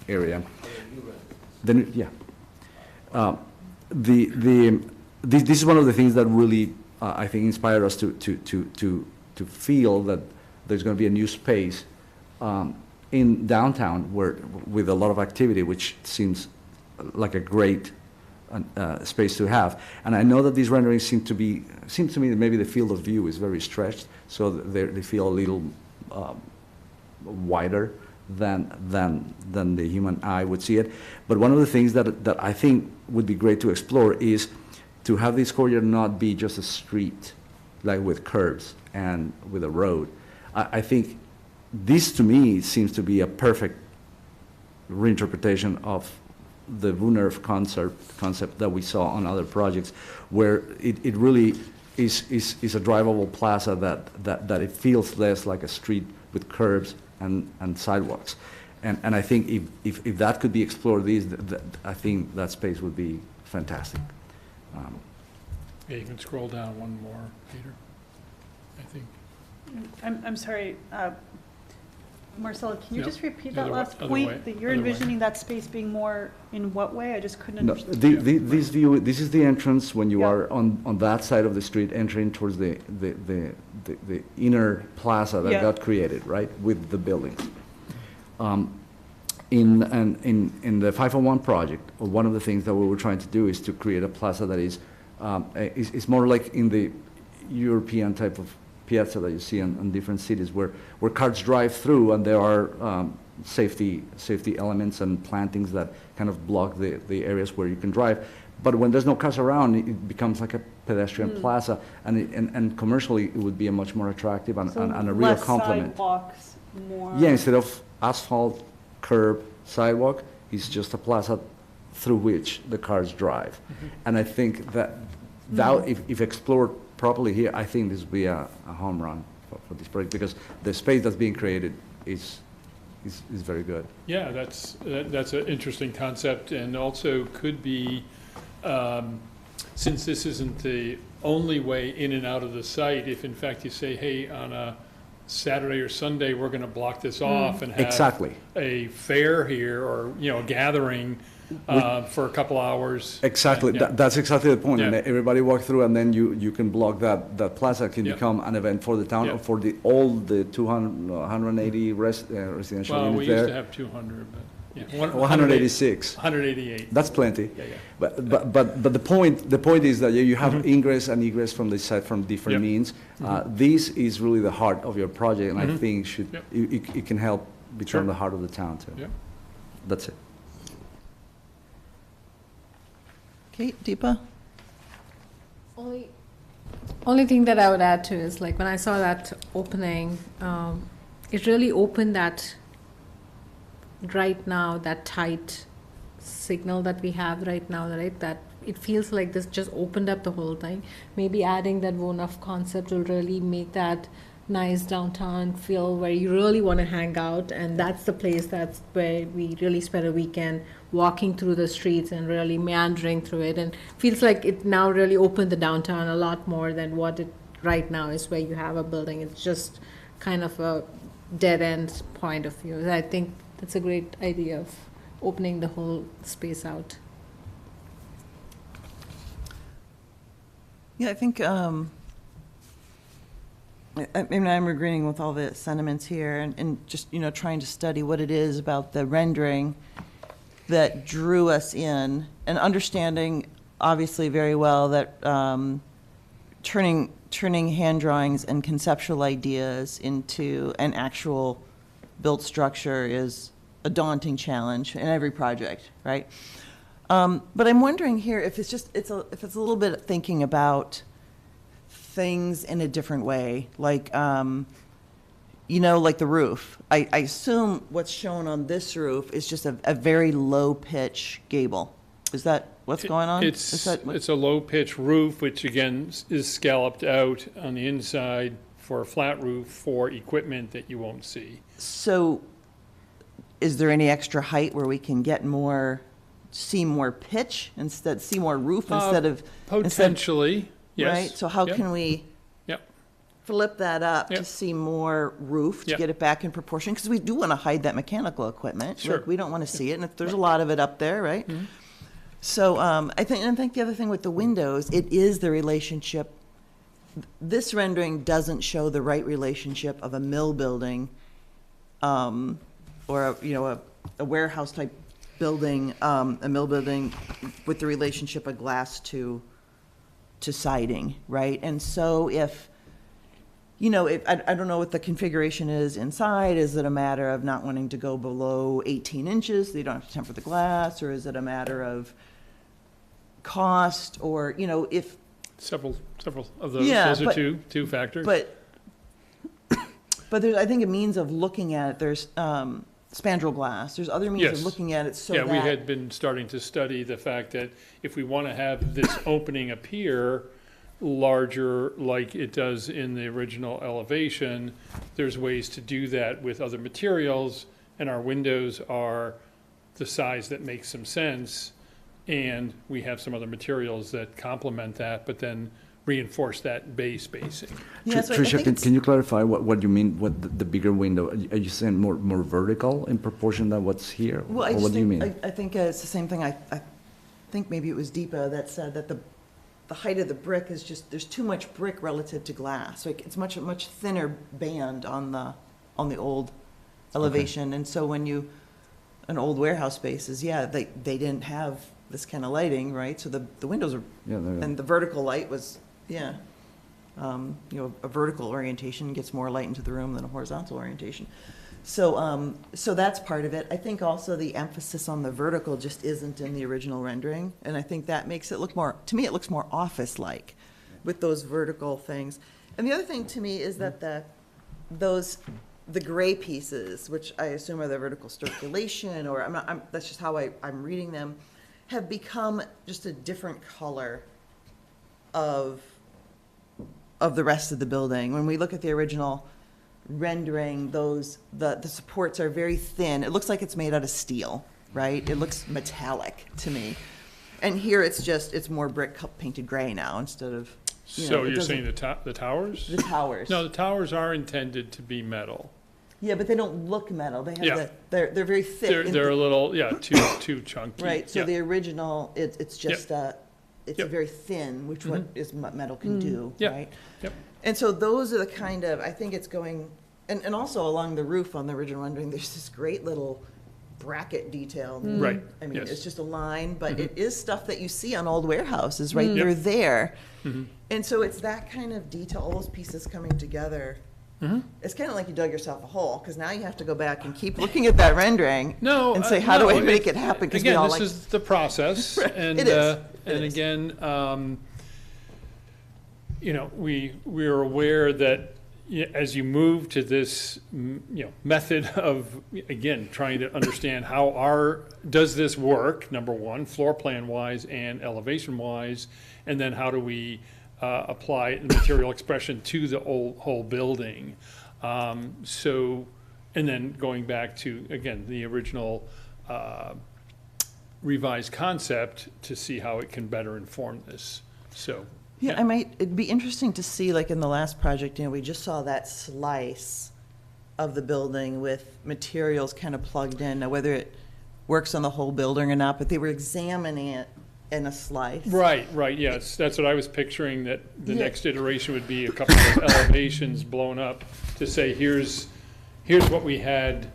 area, then this is one of the things that really I think inspired us to feel that there's going to be a new space in downtown with a lot of activity, which seems like a great space to have. And I know that these renderings seem to me that maybe the field of view is very stretched, so they feel a little wider than the human eye would see it. But one of the things that I think would be great to explore is to have this courtyard not be just a street, like with curbs and with a road. I think this, to me, seems to be a perfect reinterpretation of the Wunderf concept that we saw on other projects, where it really is a drivable plaza that it feels less like a street with curbs and sidewalks. And I think if that could be explored, I think that space would be fantastic. Yeah, you can scroll down one more, Peter, I think. I'm sorry, Marcelo, can you No, just repeat the that other last way, other way, point? That you're other way. envisioning that space being more in what way? I just couldn't No, understand. this view, this is the entrance when you Yeah. are on that side of the street, entering towards the inner plaza that Yeah. got created, right, with the buildings. In the 501 project, one of the things that we were trying to do is to create a plaza that is more like in the European type of piazza that you see in different cities, where cars drive through and there are safety elements and plantings that kind of block the areas where you can drive. But when there's no cars around, it becomes like a pedestrian plaza, and commercially it would be a much more attractive and a real Less complement. sidewalks, more. Yeah, instead of asphalt, curb, sidewalk, it's just a plaza through which the cars drive. And I think that if explored properly here, I think this would be a home run for this project, because the space that's being created is very good. Yeah, that's an interesting concept, and also could be, since this isn't the only way in and out of the site, if in fact you say, hey, on a Saturday or Sunday, we're going to block this off and have Exactly. a fair here, or, you know, a gathering for a couple hours. Exactly, Yeah. that's exactly the point. And Yeah. everybody walk through, and then you can block that plaza can Yeah. become an event for the town, Yeah. or for all the 180 residential Well, we units used there. to have 200, but, yeah. 186. 188. That's plenty. Yeah, yeah. But the point is that you have ingress and egress from the site from different Yep. means. This is really the heart of your project, and I think Yep. it can help become Sure. the heart of the town too. Yep. That's it. Kate, Deepa? Only thing that I would add to is, like, when I saw that opening, it really opened that, right now, that tight signal that we have right now, right? That it feels like this just opened up the whole thing. Maybe adding that Wonaf concept will really make that nice downtown feel where you really want to hang out, and that's the place that's where we really spend a weekend walking through the streets and really meandering through it, and feels like it now really opened the downtown a lot more than what it right now is, where you have a building. It's just kind of a dead end point of view. I think that's a great idea of opening the whole space out. Yeah, I think, I mean, I'm agreeing with all the sentiments here, and just, you know, trying to study what it is about the rendering that drew us in, and understanding, obviously, very well that turning hand drawings and conceptual ideas into an actual built structure is a daunting challenge in every project, right? But I'm wondering here if it's a little bit thinking about things in a different way, like you know, like the roof. I assume what's shown on this roof is just a very low pitch gable. Is that what's going on? Is that what- It's a low pitch roof, which again is scalloped out on the inside for a flat roof for equipment that you won't see. So is there any extra height where we can get more, see more pitch instead, see more roof instead of? Potentially, yes. Right, so how Yep. can we Yep. flip that up to Yep. see more roof, to Yep. get it back in proportion? Because we do want to hide that mechanical equipment. Sure. Like, we don't want to see it, and if there's a lot of it up there, right? Mm-hmm. So I think the other thing with the windows, it is the relationship. This rendering doesn't show the right relationship of a mill building, or a warehouse type building, a mill building, with the relationship of glass to siding, right? And so if I don't know what the configuration is inside. Is it a matter of not wanting to go below 18 inches, so you don't have to temper the glass, or is it a matter of cost, or, if. Several of those. Yeah, Those are but- two factors. But there's, I think, a means of looking at it. There's spandrel glass. There's other means Yes. of looking at it so Yeah, that. we had been starting to study the fact that if we want to have this opening appear larger like it does in the original elevation, there's ways to do that with other materials, and our windows are the size that makes some sense, and we have some other materials that complement that, but then reinforce that bay spacing. Yeah, so I Tricia, think can you clarify what you mean, what the bigger window? Are you saying more vertical in proportion than what's here? Well, I Or just what do you think, mean? I think it's the same thing. I think maybe it was Deepa that said that the height of the brick is just, there's too much brick relative to glass. Like, it's a much thinner band on the old elevation. And so when an old warehouse spaces, they didn't have this kind of lighting, right? So the windows are, Yeah, there you go. and the vertical light was, a vertical orientation gets more light into the room than a horizontal orientation. So that's part of it. I think also the emphasis on the vertical just isn't in the original rendering, and I think that makes it look more, to me, it looks more office-like with those vertical things. And the other thing to me is that the gray pieces, which I assume are the vertical circulation, or that's just how I'm reading them, have become just a different color of the rest of the building. When we look at the original rendering, the supports are very thin. It looks like it's made out of steel, right? It looks metallic to me. And here it's more brick painted gray now instead of, So it you're doesn't- saying the towers? The towers. No, the towers are intended to be metal. Yeah, but they don't look metal. They have Yeah. they're very thick. They're a little, too chunky. Right, so Yeah. the original, it's just, it's Yep. very thin, which what is metal can do, Yep. right? Yep. And so those are the kind of, I think it's going, and also along the roof on the original rendering, there's this great little bracket detail. Right, I mean, yes. it's just a line, but it is stuff that you see on old warehouses, right? Yep. They're there. Mm-hmm. And so it's that kind of detail, all those pieces coming together. Mm-hmm. It's kind of like you dug yourself a hole, because now you have to go back and keep looking at that rendering. No. And say, how do I no, make it happen? 'Cause we Again, all this like- is the process. Right, And, it is. It and is. again, we're aware that as you move to this, method of, again, trying to understand does this work, number one, floor plan wise and elevation wise, and then how do we apply material expression to the whole building. And then going back to, again, the original revised concept to see how it can better inform this, so. Yeah, it'd be interesting to see, like in the last project, we just saw that slice of the building with materials kind of plugged in. Now, whether it works on the whole building or not, but they were examining it in a slice. Right, yes, that's what I was picturing, that the Yeah. next iteration would be a couple of elevations blown up to say, here's what we had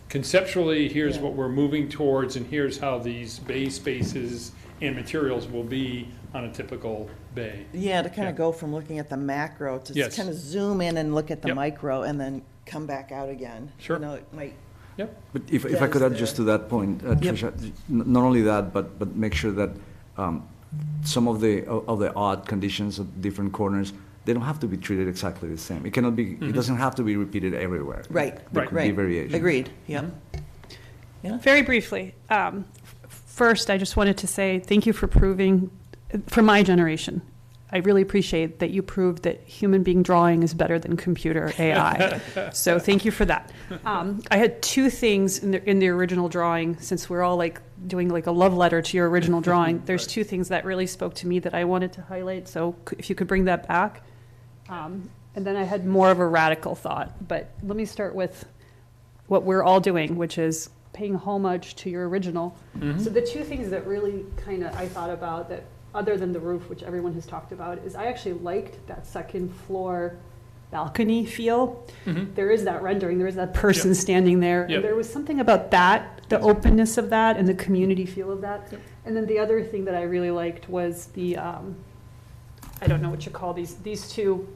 conceptually, here's Yeah. what we're moving towards, and here's how these bay spaces and materials will be on a typical bay. Yeah, to kind Yeah. of go from looking at the macro to Yes. kind of zoom in and look at the Yep. micro and then come back out again. Sure. It might. Yep, But if I could add Dense just there. to that point, Tricia, not only that, but make sure that some of the odd conditions of different corners they don't have to be treated exactly the same. It cannot be, it doesn't have to be repeated everywhere. Right, There could be variations. Agreed, yeah. Yeah. Very briefly, first, I just wanted to say thank you for proving, for my generation, I really appreciate that you proved that human being drawing is better than computer AI. So thank you for that. I had two things in the original drawing, since we're all like doing like a love letter to your original drawing. There's two things that really spoke to me that I wanted to highlight. So if you could bring that back. And then I had more of a radical thought. But let me start with what we're all doing, which is paying homage to your original. So the two things that really kind of I thought about that, other than the roof, which everyone has talked about, is I actually liked that second floor balcony feel. There is that rendering, there is that person standing there, and there was something about that, the openness of that and the community feel of that. And then the other thing that I really liked was the, I don't know what you call these two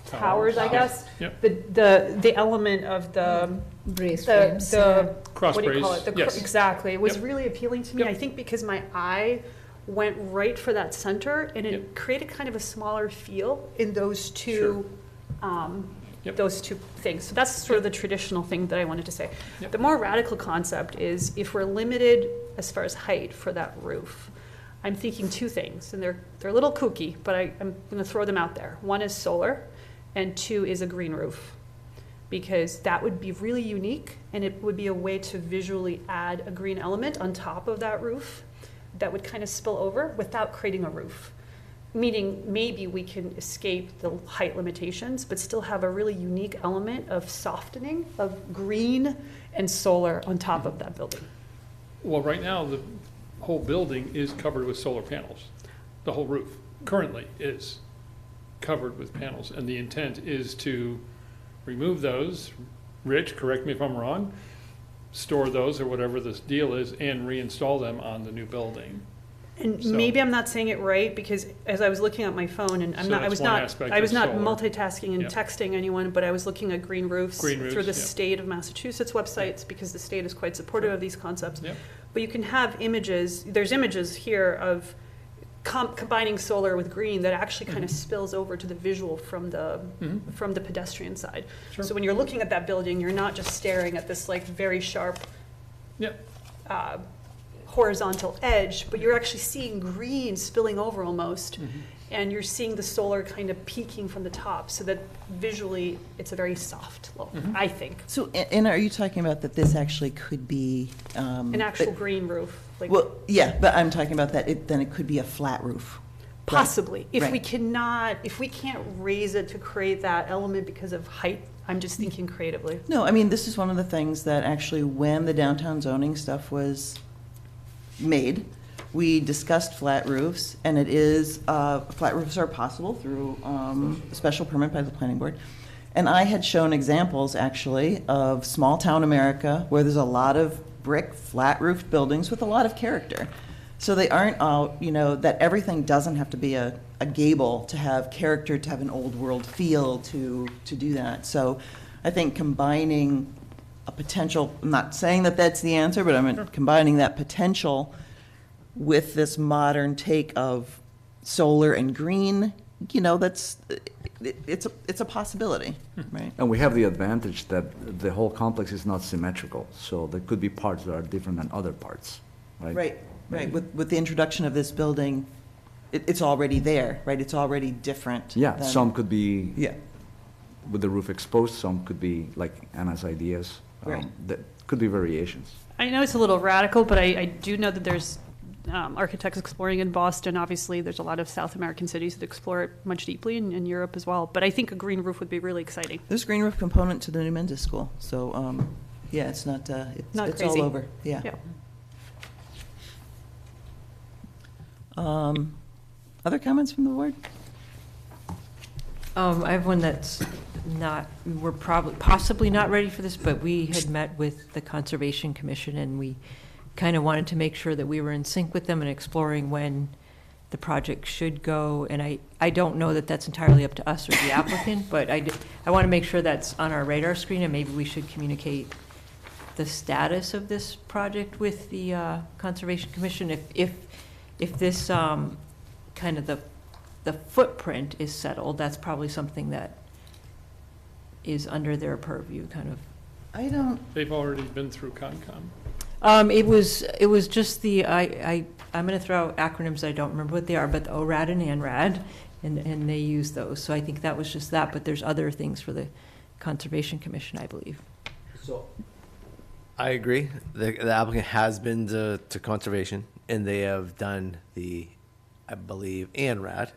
towers, I guess. The element of the brace frames, cross what do you call brace, it? yes. Exactly. It was really appealing to me. I think because my eye went right for that center, and it created kind of a smaller feel in those two those two things. So that's sort of the traditional thing that I wanted to say. The more radical concept is if we're limited as far as height for that roof, I'm thinking two things, and they're a little kooky, but I'm going to throw them out there. One is solar, and two is a green roof, because that would be really unique, and it would be a way to visually add a green element on top of that roof that would kind of spill over without creating a roof. Meaning maybe we can escape the height limitations, but still have a really unique element of softening of green and solar on top of that building. Well, right now, the whole building is covered with solar panels. The whole roof currently is covered with panels, and the intent is to remove those. Rich, correct me if I'm wrong, store those or whatever this deal is and reinstall them on the new building. And maybe I'm not saying it right, because as I was looking at my phone, and I was not multitasking and texting anyone, but I was looking at green roofs through the state of Massachusetts websites, because the state is quite supportive of these concepts. But you can have images, there's images here of combining solar with green that actually kind of spills over to the visual from the pedestrian side. So when you're looking at that building, you're not just staring at this like very sharp horizontal edge, but you're actually seeing green spilling over almost, and you're seeing the solar kind of peeking from the top, so that visually it's a very soft look, I think. So, and are you talking about that this actually could be? An actual green roof? Like, well, yeah, but I'm talking about that, then it could be a flat roof. Possibly. If we can't raise it to create that element because of height, I'm just thinking creatively. No, I mean, this is one of the things that actually, when the downtown zoning stuff was made, we discussed flat roofs, and it is, flat roofs are possible through a special permit by the planning board. And I had shown examples, actually, of small town America where there's a lot of brick, flat roofed buildings with a lot of character. So they aren't all, that everything doesn't have to be a gable to have character, to have an old world feel, to do that. So I think combining a potential, I'm not saying that that's the answer, but I'm combining that potential with this modern take of solar and green, it's a possibility, right? And we have the advantage that the whole complex is not symmetrical, so there could be parts that are different than other parts, right? Right. With the introduction of this building, it's already there, right? It's already different. Yeah, some could be Yeah. with the roof exposed, some could be like Anna's ideas. That could be variations. I know it's a little radical, but I do know that there's architects exploring in Boston. Obviously, there's a lot of South American cities that explore it much deeply, in Europe as well. But I think a green roof would be really exciting. There's a green roof component to the new Mendes school, so yeah, it's not Not it's crazy. all over. Yeah. Other comments from the board? I have one that's we're possibly not ready for this, but we had met with the Conservation Commission, and we kind of wanted to make sure that we were in sync with them and exploring when the project should go. And I don't know that that's entirely up to us or the applicant, but I want to make sure that's on our radar screen, and maybe we should communicate the status of this project with the Conservation Commission if this kind of the the footprint is settled, that's probably something that is under their purview, kind of. I don't, They've already been through Concom. It was just I'm gonna throw out acronyms, I don't remember what they are, but the ORAD and ANRAD, and they use those. So I think that was just that, but there's other things for the Conservation Commission, I believe. So, I agree. The applicant has been to conservation, and they have done I believe, ANRAD.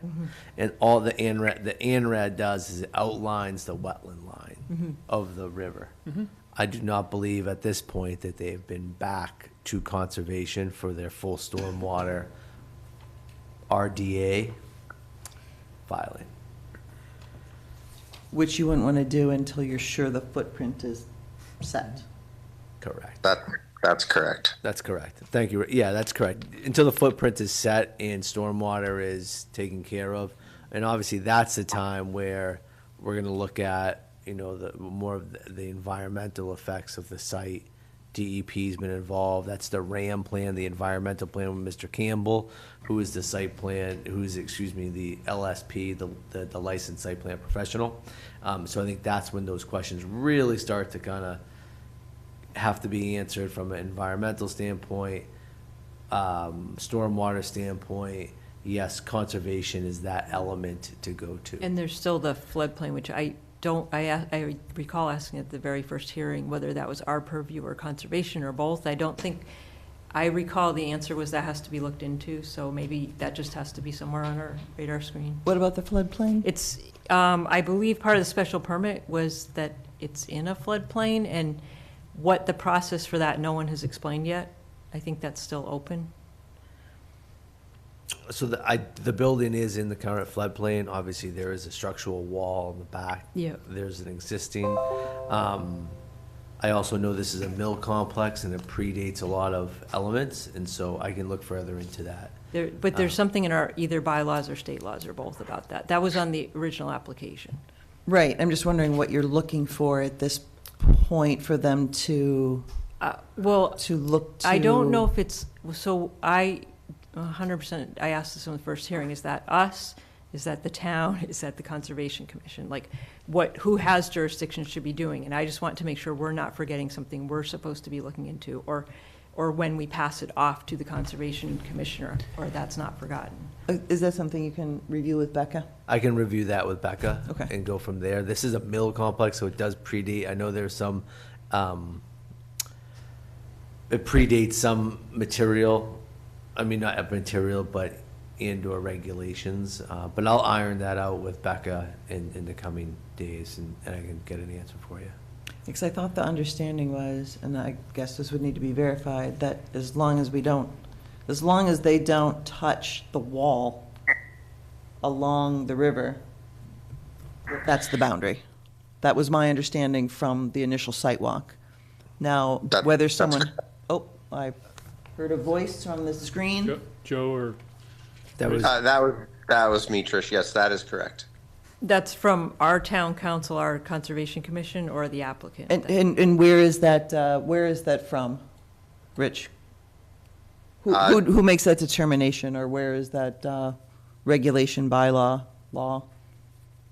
And all the ANRAD does is it outlines the wetland line of the river. I do not believe at this point that they've been back to conservation for their full stormwater RDA filing. which you wouldn't want to do until you're sure the footprint is set. Correct. That's correct. That's correct. Thank you. Yeah, that's correct. Until the footprint is set and stormwater is taken care of. And obviously, that's the time where we're going to look at, the more of the environmental effects of the site. DEP's been involved. That's the RAM plan, the environmental plan with Mr. Campbell, who is the site plan, the LSP, the licensed site plan professional. So I think that's when those questions really start to kind of have to be answered from an environmental standpoint, stormwater standpoint. Yes, conservation is that element to go to. And there's still the floodplain, which I recall asking at the very first hearing whether that was our purview or conservation or both. I recall the answer was that has to be looked into, so maybe that just has to be somewhere on our radar screen. What about the floodplain? It's, I believe part of the special permit was that it's in a floodplain, and what the process for that, no one has explained yet. I think that's still open. So the building is in the current floodplain. Obviously, there is a structural wall in the back. Yeah. There's an existing. I also know this is a mill complex and it predates a lot of elements, and so I can look further into that. But there's something in our either bylaws or state laws or both about that. That was on the original application. Right, I'm just wondering what you're looking for at this point for them to, to look to. I don't know if it's, so 100%, I asked this on the first hearing, is that us? Is that the town? Is that the Conservation Commission? Like, who has jurisdiction should be doing? And I just want to make sure we're not forgetting something we're supposed to be looking into, or when we pass it off to the Conservation Commissioner, or that's not forgotten. Is that something you can review with Becca? I can review that with Becca. Okay. And go from there. This is a mill complex, so it does predate. I know there's some, it predates some material. I mean, not material, but and/or regulations. But I'll iron that out with Becca in the coming days, and I can get an answer for you. Because I thought the understanding was, and I guess this would need to be verified, that as long as they don't touch the wall along the river, that's the boundary. That was my understanding from the initial site walk. Now, whether someone, I heard a voice on the screen. Joe or? That was me, Trish. Yes, that is correct. That's from our town council, our Conservation Commission, or the applicant? And where is that from, Rich? Who makes that determination, or where is that regulation, bylaw, law?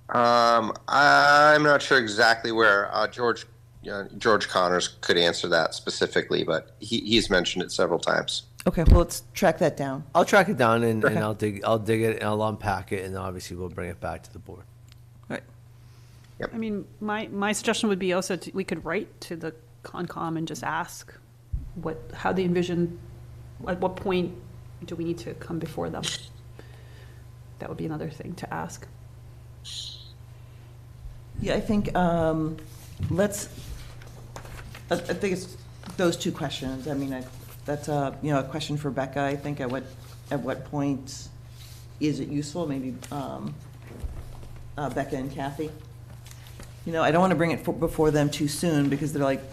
I'm not sure exactly where. George Connors could answer that specifically, but he's mentioned it several times. Okay, well, let's track that down. I'll track it down and Okay. I'll dig it and I'll unpack it, and obviously we'll bring it back to the board. Right. I mean, my suggestion would be also we could write to the Concom and just ask how they envision, at what point do we need to come before them? That would be another thing to ask. Yeah, I think, I think it's those two questions. I mean, that's a question for Becca, I think, at what point is it useful? Maybe Becca and Kathy. I don't want to bring it before them too soon, because they're like,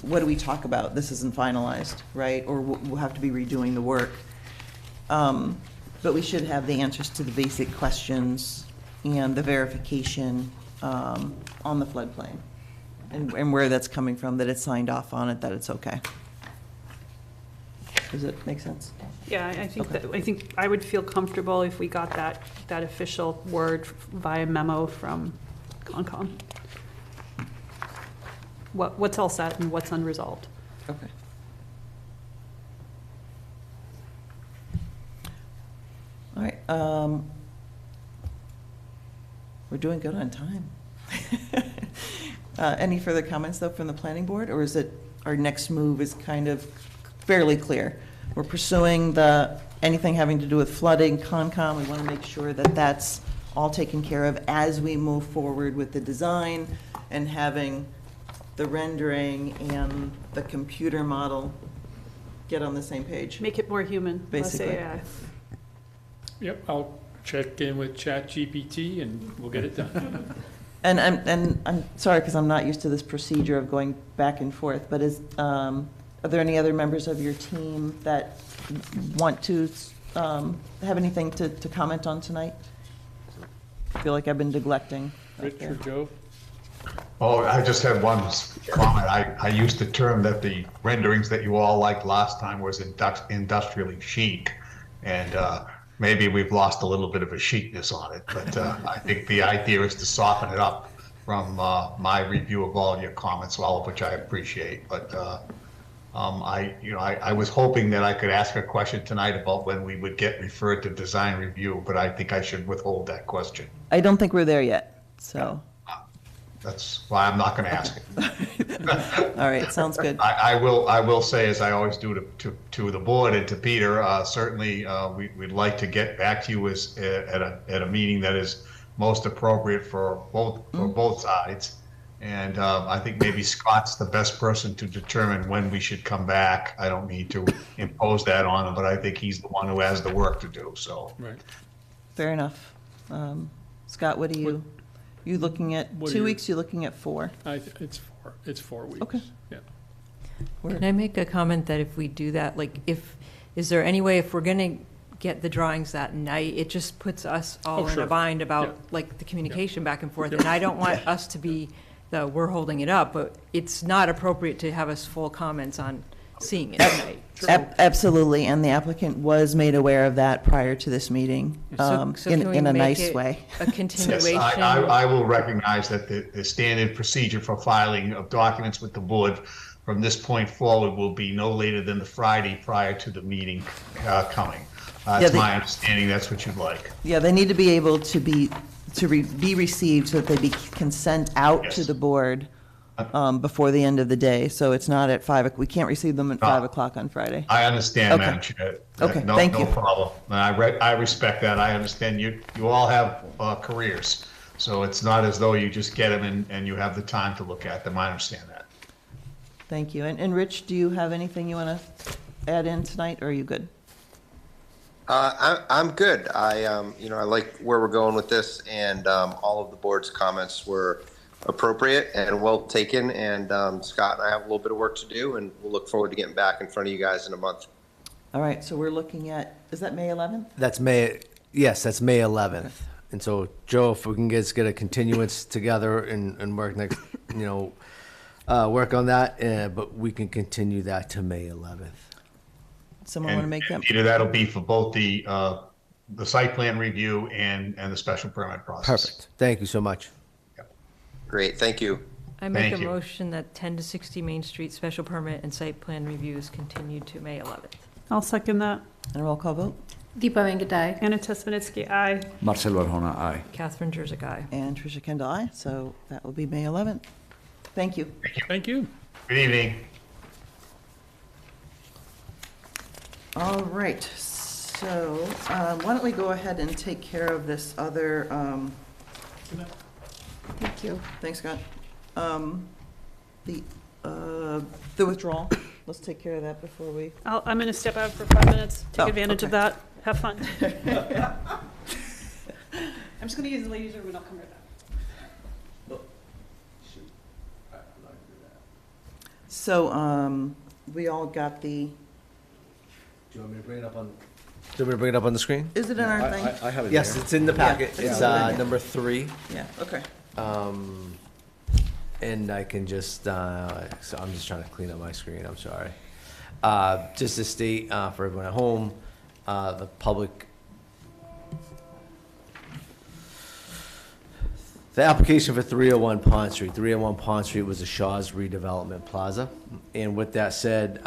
what do we talk about? This isn't finalized, right? Or we'll have to be redoing the work. But we should have the answers to the basic questions and the verification on the floodplain, and where that's coming from, that it's signed off on it, that it's okay. Does it make sense? Yeah, I think Okay. that, I think I would feel comfortable if we got that official word via memo from Concom. What's all set and what's unresolved. Okay. All right, we're doing good on time. Any further comments, though, from the planning board, or is it, our next move is kind of fairly clear? We're pursuing anything having to do with flooding, Concom, we want to make sure that that's all taken care of as we move forward with the design and having the rendering and the computer model get on the same page. Make it more human, less Basically. AI. Yep, I'll check in with ChatGPT and we'll get it done. And I'm sorry, because I'm not used to this procedure of going back and forth, but are there any other members of your team that want to have anything to comment on tonight? I feel like I've been neglecting. Rich or Joe? Oh, I just had one comment. I used the term that the renderings that you all liked last time was industrially chic. And maybe we've lost a little bit of a chicness on it, but I think the idea is to soften it up from my review of all your comments, all of which I appreciate. But I was hoping that I could ask a question tonight about when we would get referred to design review, but I think I should withhold that question. I don't think we're there yet, so. That's why I'm not going to ask it. All right, sounds good. I will say, as I always do to the board and to Peter, certainly we'd like to get back to you at a meeting that is most appropriate for both sides. And I think maybe Scott's the best person to determine when we should come back. I don't need to impose that on him, but I think he's the one who has the work to do. So. Right. Fair enough. Scott, what do you? You looking at What are 2 your- weeks? You looking at 4? It's 4 weeks. Okay. Yeah. Can I make a comment that if we do that, like, is there any way, if we're gonna get the drawings that night, it just puts us all in sure. a bind about, Yeah. like, the communication back and forth, Yeah. and I don't want us to be we're holding it up, but it's not appropriate to have us full comments on seeing it tonight. Absolutely, and the applicant was made aware of that prior to this meeting, So can we in a make nice it way. a Yes, continuation? I will recognize that the standard procedure for filing of documents with the board from this point forward will be no later than the Friday prior to the meeting coming. It's my understanding that's what you'd like. Yeah, they need to be able to be received so that they can send out to the board before the end of the day. So it's not at 5. We can't receive them at 5 o'clock on Friday. I understand, Okay. Madam Chair. Okay, thank you. No problem. I respect that. I understand you all have careers. So it's not as though you just get them and you have the time to look at them. I understand that. Thank you. And Rich, do you have anything you want to add in tonight, or are you good? I'm good. I like where we're going with this, and all of the board's comments were appropriate and well taken. And Scott and I have a little bit of work to do, and we'll look forward to getting back in front of you guys in a month. All right, so we're looking at, is that May 11th? That's May 11th. And so, Joe, if we can get a continuance together and work next, work on that, but we can continue that to May 11th. Someone want to make that? Peter, that'll be for both the site plan review and the special permit process. Perfect. Thank you so much. Great, thank you. I make Thank a you. motion that 10 to 60 Main Street special permit and site plan reviews continued to May 11th. I'll second that. And a roll call vote? Deepa Venkatai. Anna Tesmanitsky, aye. Marcel Barjona, aye. Catherine Jersey, aye. And Tricia Kendall, aye. So that will be May 11th. Thank you. Thank you. Good evening. All right, so why don't we go ahead and take care of this other, Thank you. thanks, Scott. The withdrawal, let's take care of that before we. I'm going to step out for 5 minutes, take Oh, advantage of okay. that. Have fun. I'm just going to use the ladies' room and I'll come right back. So we all got the, Do you want me to bring it up on? Do you want me to bring it up on the screen? is it in our thing? I have it Yes, there. it's in the packet. Yeah, It's yeah. number 3. Yeah, okay. And I can just, so I'm just trying to clean up my screen, I'm sorry. Just to state for everyone at home, the public, the application for 301 Pond Street. 301 Pond Street was a Shaw's redevelopment plaza. And with that said,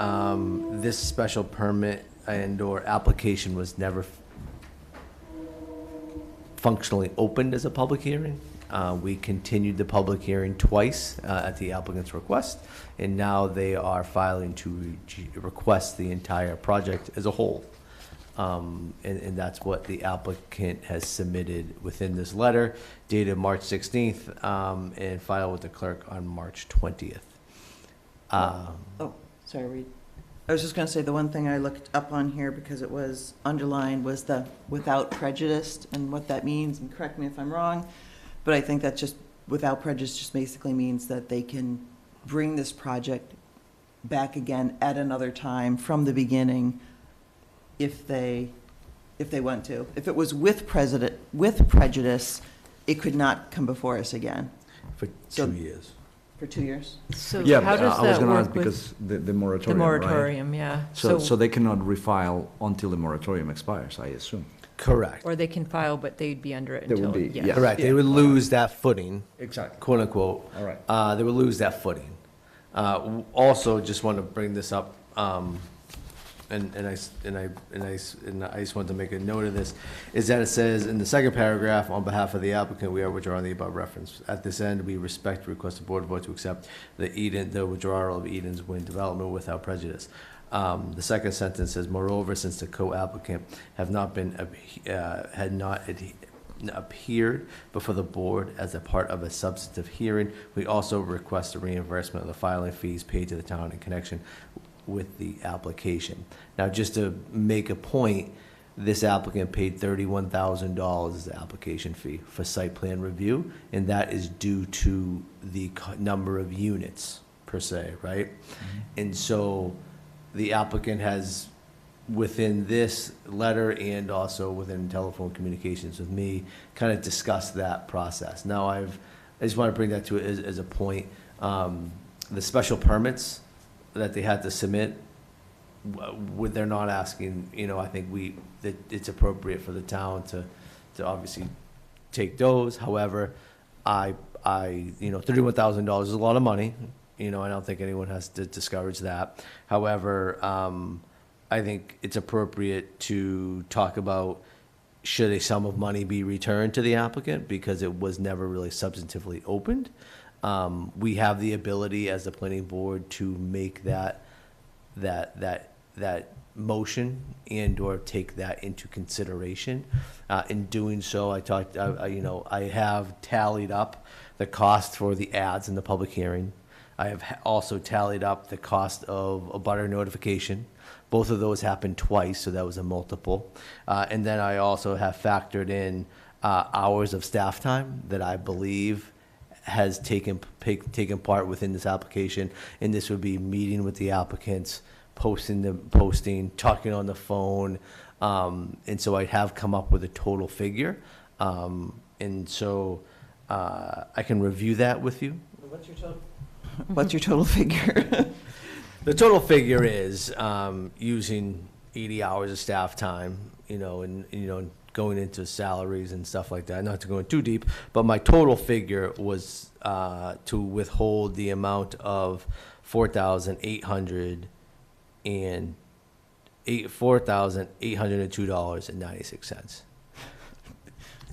this special permit and/or application was never functionally opened as a public hearing. We continued the public hearing twice at the applicant's request, and now they are filing to request the entire project as a whole. And that's what the applicant has submitted within this letter dated March 16th and filed with the clerk on March 20th. Oh, sorry, Reed. I was just going to say, the one thing I looked up on here because it was underlined was the without prejudice, and what that means, and correct me if I'm wrong, but I think that just without prejudice just basically means that they can bring this project back again at another time from the beginning if they want to. If it was with prejudice, it could not come before us again. For 2 years. For 2 years? So Yeah, how does I was that gonna work ask with because the the moratorium, right? moratorium, yeah? So they cannot refile until the moratorium expires, I assume. Correct. Or they can file, but they'd be under it They until, would be, yeah. yeah. Correct. They would lose that footing, Exactly. quote unquote. All right. They would lose that footing. Also, just want to bring this up, and I just want to make a note of this, is that it says in the second paragraph, on behalf of the applicant, we are withdrawing the above reference. At this end, we respect the request of board vote to accept the withdrawal of Eden's Wind development without prejudice. The second sentence says, moreover, since the co-applicant had not appeared before the board as a part of a substantive hearing, we also request a reimbursement of the filing fees paid to the town in connection with the application. Now, just to make a point, this applicant paid $31,000 as the application fee for site plan review, and that is due to the number of units per se, right? And so the applicant has, within this letter and also within telephone communications with me, kind of discussed that process. Now, I just want to bring that to as a point. The special permits that they had to submit, they're not asking, I think that it's appropriate for the town to obviously take those. However, $31,000 is a lot of money. I don't think anyone has to discourage that. However, I think it's appropriate to talk about, should a sum of money be returned to the applicant because it was never really substantively opened. We have the ability as the planning board to make that motion and/or take that into consideration. In doing so, I have tallied up the cost for the ads in the public hearing. I have also tallied up the cost of a butter notification. Both of those happened twice, so that was a multiple. And then I also have factored in hours of staff time that I believe has taken part within this application, and this would be meeting with the applicants, posting, talking on the phone, and so I have come up with a total figure, and so I can review that with you. What's your total figure? The total figure is using 80 hours of staff time, and going into salaries and stuff like that, not to go in too deep, but my total figure was to withhold the amount of $4,802.96.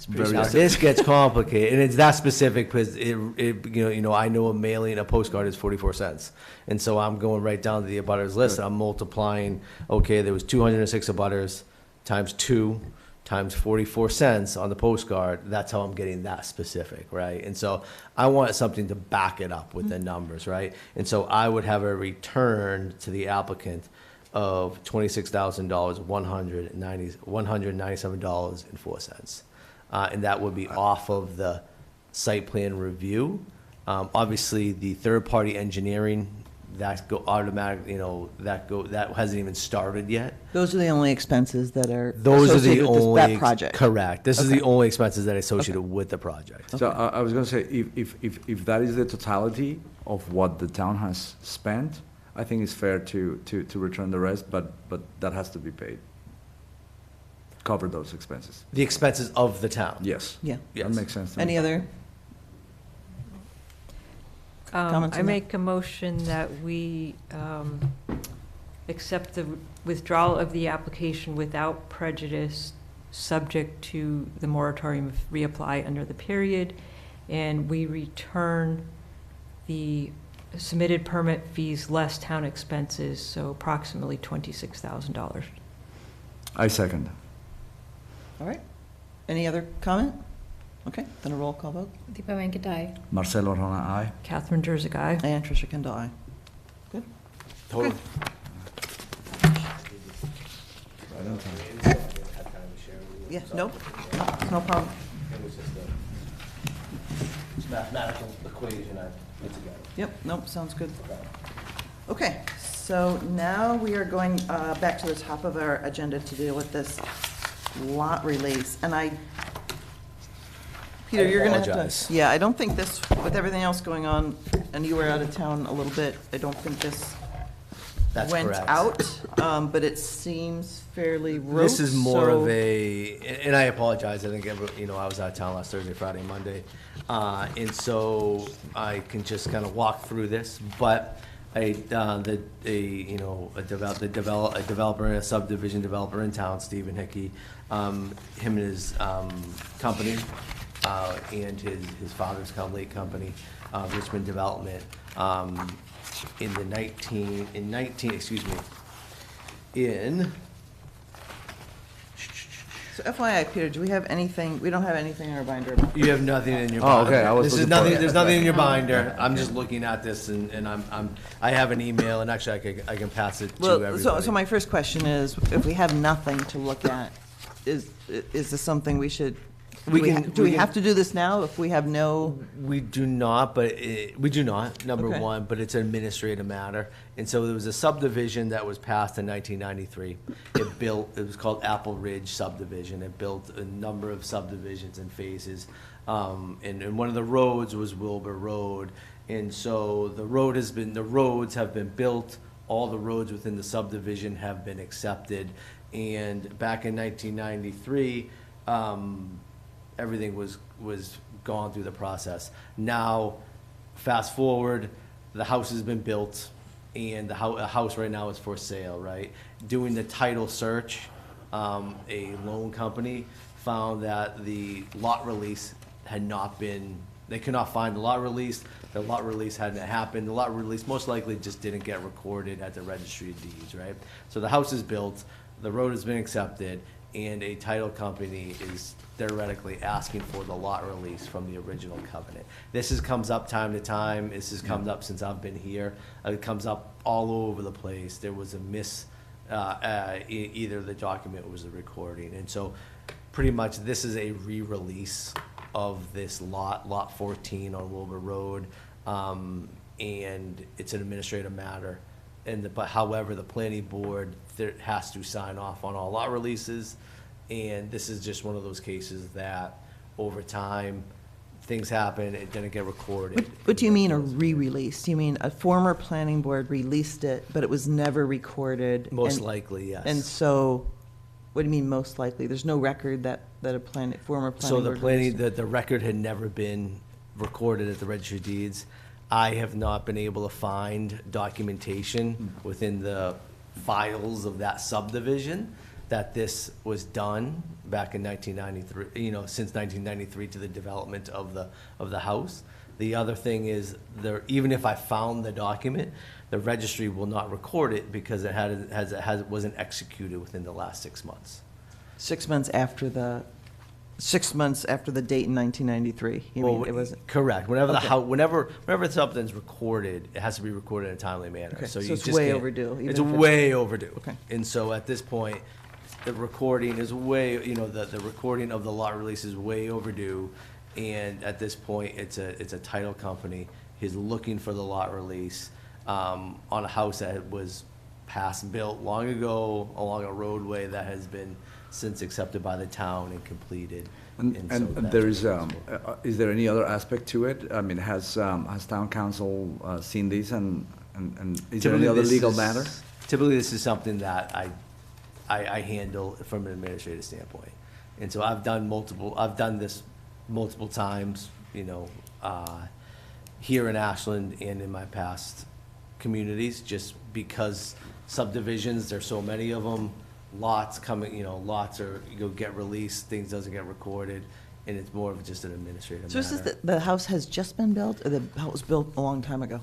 Now, this gets complicated, and it's that specific because I know a mailing a postcard is 44 cents, and so I'm going right down to the abutters list, and I'm multiplying. Okay, there was 206 abutters times 2 times 44 cents on the postcard. That's how I'm getting that specific, right? And so I want something to back it up with the numbers, right? And so I would have a return to the applicant of $26,000, $197.04. And that would be off of the site plan review. Obviously, the third-party engineering, that hasn't even started yet. Those are the only expenses that are Those are the associated with only that project. Correct. This is Okay. the only expenses that are associated with the project. So I was going to say, if that is the totality of what the town has spent, I think it's fair to return the rest, but that has to be paid. Cover those expenses. The expenses of the town. Yes. Yeah. That makes sense to me. Any other? Comments I on that? make a motion that we accept the withdrawal of the application without prejudice, subject to the moratorium reapply under the period, and we return the submitted permit fees less town expenses, so approximately $26,000. I second. All right. Any other comment? Okay, then a roll call vote. Deepa Venkatai. Marcelo Rona, aye. Catherine Jersey, aye. And Tricia Kendall, aye. Good. Totally. Right on time. Yeah, no, no problem. It was just a mathematical equation I put together. Yep, nope, sounds good. Okay, so now we are going back to the top of our agenda to deal with this lot release. And Peter, you're gonna have to. apologize. Yeah, I don't think this, with everything else going on, and you were out of town a little bit, I don't think this That's went correct. out, but it seems fairly rote. This is more of so- and I apologize, I think, I was out of town last Thursday, Friday, Monday. And so I can just kind of walk through this, but a developer, a subdivision developer in town, Stephen Hickey, him and his company, and his father's late company, Richmond Development, in So FYI, Peter, do we have anything, we don't have anything in our binder about You have nothing in your Oh, binder. okay, I was This is looking for nothing, it. there's nothing in your binder. I'm just looking at this and I have an email and actually I can pass it to Well, everybody. so my first question is, if we have nothing to look at, is this something we should, We can- do we we can- have to do this now if we have no? We do not, number Okay. one, but it's an administrative matter. And so there was a subdivision that was passed in 1993. It was called Apple Ridge subdivision. It built a number of subdivisions in phases. And one of the roads was Wilbur Road. And so the roads have been built, all the roads within the subdivision have been accepted. And back in 1993, everything was gone through the process. Now, fast forward, the house has been built, and the house right now is for sale, right? Doing the title search, a loan company found that the lot release had not been, they could not find the lot release hadn't happened, the lot release most likely just didn't get recorded at the registry of deeds, right? So the house is built, the road has been accepted, and a title company is theoretically asking for the lot release from the original covenant. This comes up time to time, this has come up since I've been here, it comes up all over the place. There was a either the document or was the recording, and so pretty much this is a re-release of this lot 14 on Wilbur Road, and it's an administrative matter. But however, the planning board has to sign off on all lot releases, and this is just one of those cases that over time, things happen, it didn't get recorded. What do you mean a re-release? Do you mean a former planning board released it, but it was never recorded? Most likely, yes. And so, what do you mean most likely? There's no record that a former planning So board released it? the record had never been recorded at the registry of deeds. I have not been able to find documentation within the files of that subdivision that this was done back in 1993, since 1993 to the development of the house. The other thing is, even if I found the document, the registry will not record it because it wasn't executed within the last 6 months. 6 months after the 6 months after the date in 1993. You mean it wasn't? Correct. Whenever Okay. whenever something's recorded, it has to be recorded in a timely manner. Okay, So so you it's just way can't- overdue, even It's if it's- way overdue. Okay. And so at this point, the recording is way, the recording of the lot release is way overdue. And at this point, it's a title company. He's looking for the lot release on a house that was built long ago along a roadway that has been since accepted by the town and completed. And so that's there is, what's responsible. is there any other aspect to it? I mean, has town council seen this and And is there any other legal matter? Typically, this is something that I handle from an administrative standpoint. And so I've done this multiple times, here in Ashland and in my past communities, just because subdivisions, there's so many of them, lots coming, lots get released, things doesn't get recorded, and it's more of just an administrative So matter. is this the house has just been built, or the house was built a long time ago?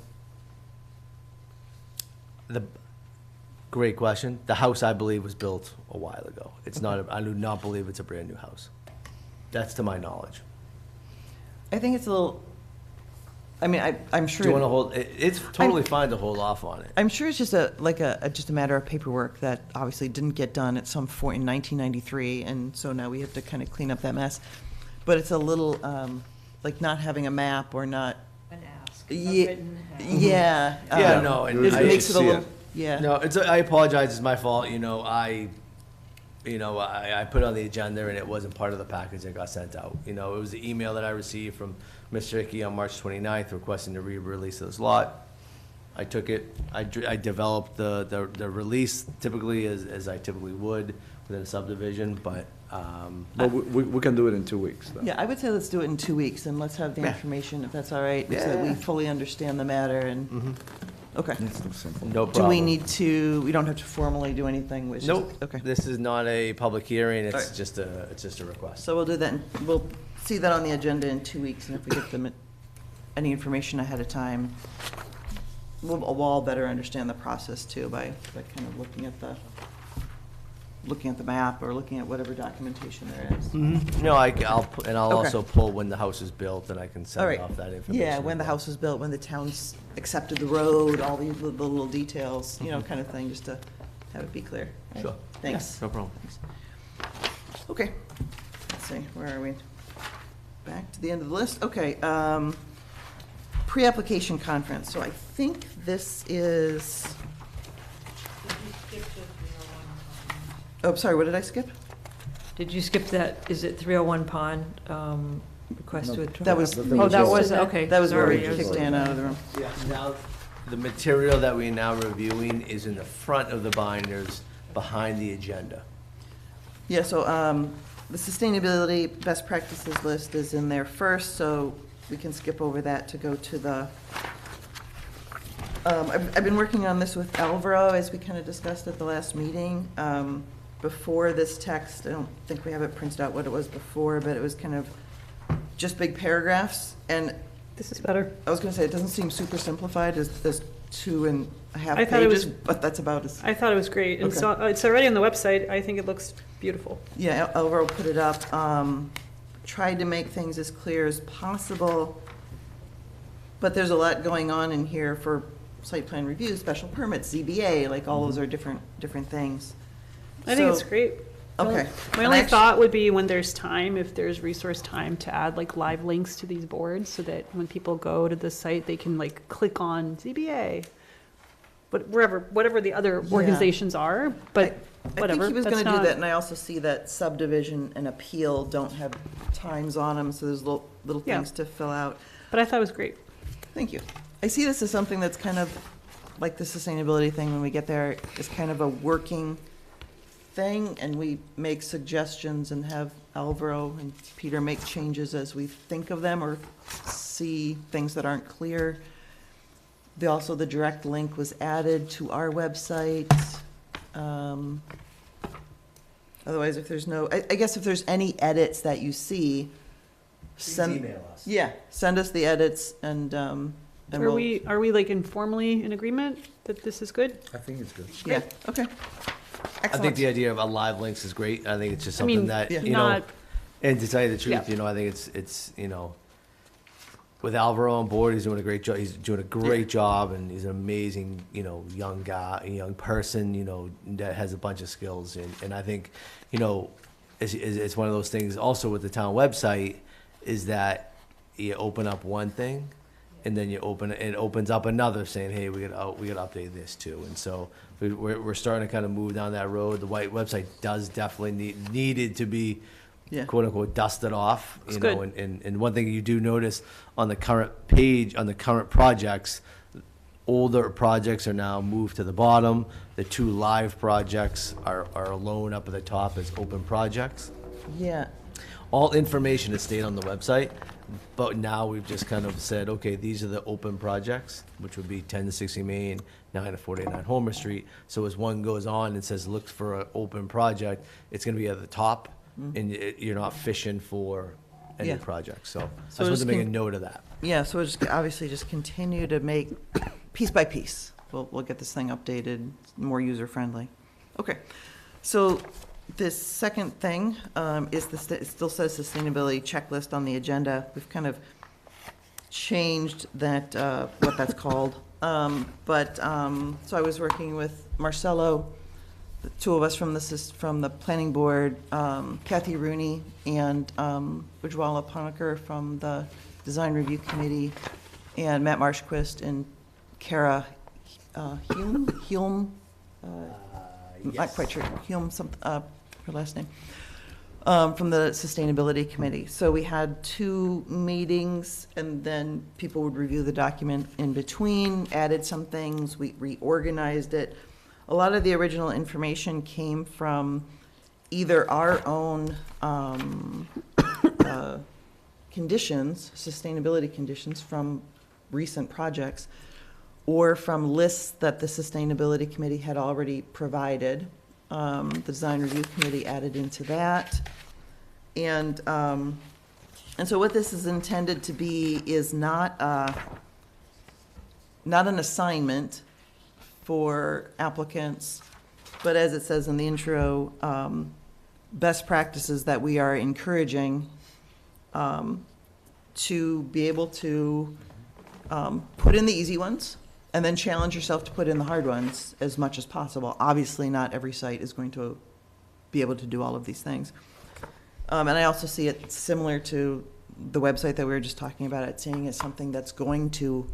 Great question. The house, I believe, was built a while ago. It's not, I do not believe it's a brand-new house. That's to my knowledge. I think it's a little, I mean, I'm sure. Do you want to hold, it's totally fine to hold off on it. I'm sure it's just just a matter of paperwork that obviously didn't get done at some point in 1993, and so now we have to kind of clean up that mess. But it's a little, like not having a map or not. An ask. Yeah. Yeah. Yeah, no, and It I makes it a see little, it. yeah. No, I apologize, it's my fault, I put it on the agenda and it wasn't part of the package that got sent out. It was the email that I received from Mr. Hickey on March 29th requesting the re-release of this lot. I took it, I developed the release typically as I typically would within a subdivision, but. But we can do it in 2 weeks, though. Yeah, I would say let's do it in 2 weeks, and let's have the information, if that's all right, so that we fully understand the matter, and, okay. It's so simple. No Do problem. we need to, we don't have to formally do anything? It's just- Nope. Okay. This is not a public hearing, it's Alright. just a request. So we'll do that, and we'll see that on the agenda in 2 weeks, and if we get them any information ahead of time, we'll all better understand the process too by kind of looking at the map or looking at whatever documentation there is. No, I'll Okay. also pull when the house is built and I can All send right. off that information. Yeah, when the house was built, when the town's accepted the road, all the little details, kind of thing, just to have it be clear. Right? Sure. Thanks. Yeah, no problem. Okay, let's see, where are we? Back to the end of the list, okay. Pre-application conference, so I think this is, oh, sorry, what did I skip? Did you skip that, is it 301 Pond, request to withdraw? That was. Oh, that was, okay. That was where we sorry. kicked Ann out of the room. Yeah, now, the material that we're now reviewing is in the front of the binders, behind the agenda. Yeah, so the sustainability best practices list is in there first, so we can skip over that to go to the, I've been working on this with Alvaro, as we kind of discussed at the last meeting. Before this text, I don't think we have it printed out what it was before, but it was kind of just big paragraphs, and This is better. I was gonna say, it doesn't seem super simplified as 2.5 I thought it was- pages, but that's about as. I thought it was great. And Okay. so it's already on the website. I think it looks beautiful. Yeah, Alvaro put it up, tried to make things as clear as possible, but there's a lot going on in here for site plan review, special permits, ZBA, like all those are different things. I think it's So- great. Okay. My And only actu- thought would be when there's time, if there's resource time, to add like live links to these boards so that when people go to the site, they can like click on ZBA. But whatever the other Yeah. organizations are, but I whatever. think he was that's gonna do not- that, and I also see that subdivision and appeal don't have times on them, so there's little Yeah. things to fill out. But I thought it was great. Thank you. I see this as something that's kind of like the sustainability thing when we get there, is kind of a working thing, and we make suggestions and have Alvaro and Peter make changes as we think of them or see things that aren't clear. Also, the direct link was added to our website. Otherwise, if there's no, I guess if there's any edits that you see, send. email us. Yeah, send us the edits and Are we'll. we like informally in agreement that this is good? I think it's good. Yeah, okay. I think Excellent. the idea of a live links is great. I think it's just I mean, something that, Yeah. not, and to tell you the truth, Yeah. I think it's, with Alvaro on board, he's doing a great job. He's doing a great job, and he's an amazing, young guy, a young person, that has a bunch of skills. And I think, it's one of those things also with the town website is that you open up one thing, and then it opens up another saying, hey, we gotta update this too. And so we're starting to kind of move down that road. The white website does definitely needed to be Yeah. quote unquote dusted off, It's you know, good. and one thing you do notice on the current page, on the current projects, older projects are now moved to the bottom. The 2 live projects are alone up at the top as open projects. Yeah, All information has stayed on the website, but now we've just kind of said, okay, these are the open projects, which would be 10 to 60 Main, 9 to 49 Homer Street. So as one goes on and says, look for an open project, it's gonna be at the top, and you're not fishing for any Yeah. project. So I So just wanted just to make a con- note of that. yeah, so we'll just, obviously just continue to make, piece by piece, we'll get this thing updated, more user-friendly. Okay, so this second thing is it still says sustainability checklist on the agenda. We've kind of changed that, what that's called. So I was working with Marcelo, the 2 of us from the planning board, Kathy Rooney and Ujwala Panaker from the design review committee, and Matt Marshquist and Kara Hume, not quite sure, Hume, her last name, from the Sustainability Committee. So we had 2 meetings, and then people would review the document in between, added some things, we reorganized it. A lot of the original information came from either our own conditions, sustainability conditions from recent projects, or from lists that the Sustainability Committee had already provided. The Design Review Committee added into that. And so what this is intended to be is not an assignment for applicants, but as it says in the intro, best practices that we are encouraging to be able to put in the easy ones and then challenge yourself to put in the hard ones as much as possible. Obviously, not every site is going to be able to do all of these things. And I also see it similar to the website that we were just talking about, it seeing as something that's going to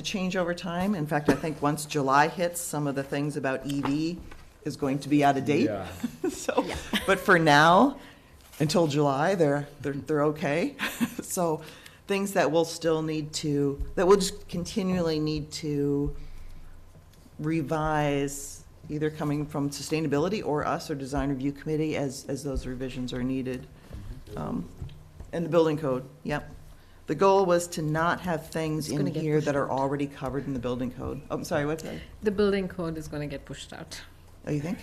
change over time. In fact, I think once July hits, some of the things about EV is going to be out of date. Yeah. So, but for now, until July, they're okay. So things that we'll still need to, that we'll just continually need to revise, either coming from sustainability or us or design review committee as those revisions are needed. And the building code, yep. The goal was to not have things in here that are already covered in the building code. Oh, I'm sorry, what's that? The building code is gonna get pushed out. Oh, you think?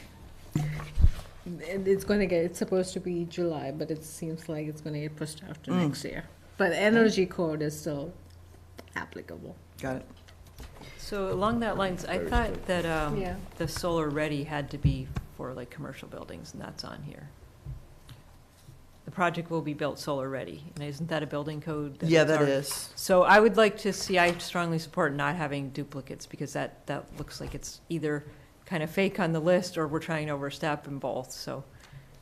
It's supposed to be July, but it seems like it's gonna get pushed out to next year. But energy code is still applicable. Got it. So along that lines, I thought that Yeah. the solar ready had to be for like commercial buildings, and that's on here. The project will be built solar ready, and isn't that a building code? Yeah, that already- is. So I would like to see, I strongly support not having duplicates, because that looks like it's either kind of fake on the list, or we're trying to overstep in both, so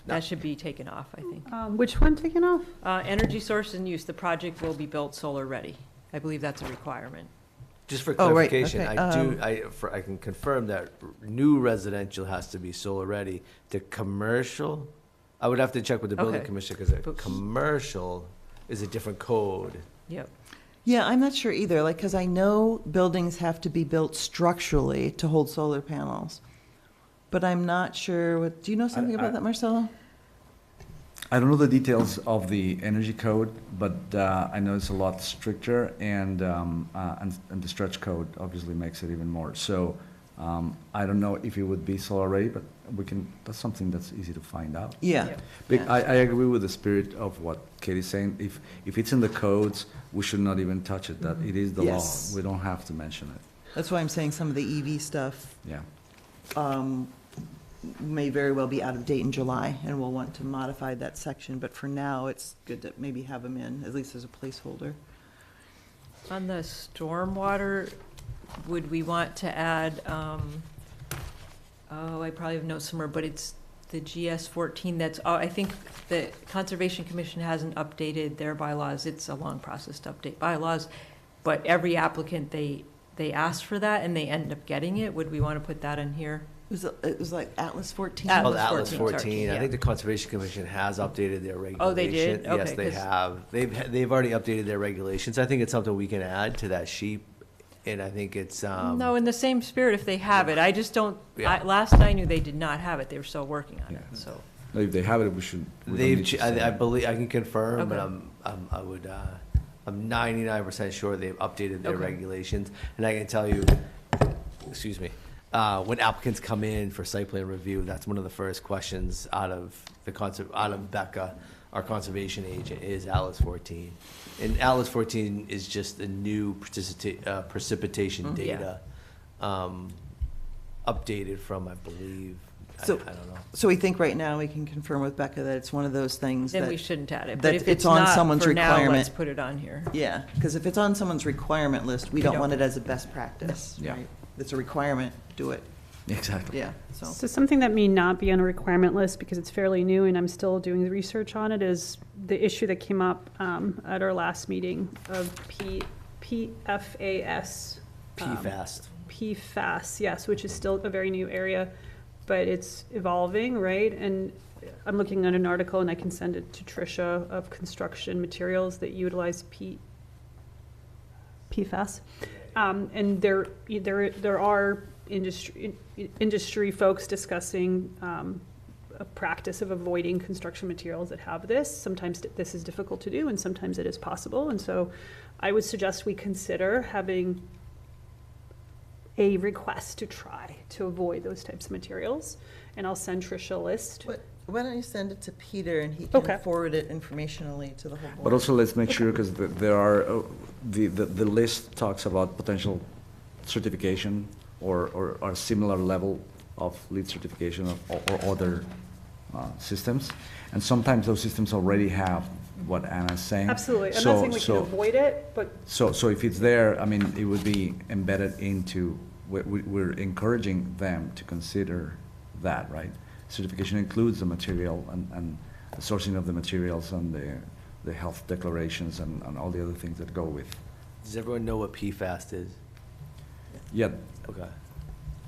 that should be taken off, I think. Which one taken off? Energy source and use, the project will be built solar ready. I believe that's a requirement. Just for Oh, right, clarification, okay, I can confirm that new residential has to be solar ready. The commercial, I would have to check with the building Okay. commissioner, because commercial is a different code. Yep. Yeah, I'm not sure either, like, because I know buildings have to be built structurally to hold solar panels. But I'm not sure, do you know something about that, Marcelo? I don't know the details of the energy code, but I know it's a lot stricter, and the stretch code obviously makes it even more. So I don't know if it would be solar ready, but that's something that's easy to find out. Yeah. I agree with the spirit of what Katie's saying. If it's in the codes, we should not even touch it. That it is the law. Yes. We don't have to mention it. That's why I'm saying some of the EV stuff Yeah. may very well be out of date in July, and we'll want to modify that section, but for now, it's good to maybe have them in, at least as a placeholder. On the stormwater, would we want to add, I probably have notes somewhere, but it's the GS 14, that's, I think the Conservation Commission hasn't updated their bylaws. It's a long process to update bylaws, but every applicant, they ask for that and they end up getting it. Would we want to put that in here? It was like Atlas 14? Atlas Oh, the Atlas 14, 14. sorry, I think yeah. the Conservation Commission has updated their regulation. Oh, they did? Yes, Okay, they 'cause- have. They've already updated their regulations. I think it's something we can add to that sheet And I think it's, No, in the same spirit, if they have it, I just don't, Yeah. last I knew, they did not have it, they were still working on it, so. If they have it, we should. we don't they've, need to I say. believe, I can confirm, but Okay. I would, I'm 99% sure they've updated their Okay. regulations. And I can tell you, excuse me, when applicants come in for site plan review, that's one of the first questions out of out of Becca, our conservation agent, is Alice 14. And Alice 14 is just the new precipitation Yeah. data, updated from, I believe, I So- don't know. So we think right now we can confirm with Becca that it's one of those things Then that. we shouldn't add it, that but if it's on not someone's for now, let's requirement. put it on here. Yeah, because if it's on someone's requirement list, we don't want it as a best practice, Yeah. right? It's a requirement, do it, Exactly. yeah, so. So something that may not be on a requirement list because it's fairly new and I'm still doing the research on it is the issue that came up at our last meeting of PFAS. PFAS. PFAS, yes, which is still a very new area, but it's evolving, right? And I'm looking at an article, and I can send it to Tricia, of construction materials that utilize PFAS. And there are industry folks discussing a practice of avoiding construction materials that have this. Sometimes this is difficult to do, and sometimes it is possible. And so I would suggest we consider having a request to try to avoid those types of materials. And I'll send Tricia a list. Why don't you send it to Peter and he Okay. can forward it informationally to the whole board? But also, let's make sure, because there are, the list talks about potential certification or similar level of LEED certification or other systems. And sometimes those systems already have what Anna's saying. Absolutely. I'm not So- saying we can so- avoid it, but So if it's there, I mean, it would be embedded into, we're encouraging them to consider that, right? Certification includes the material and the sourcing of the materials and the health declarations and all the other things that go with. Does everyone know what PFAS is? Yeah, Okay.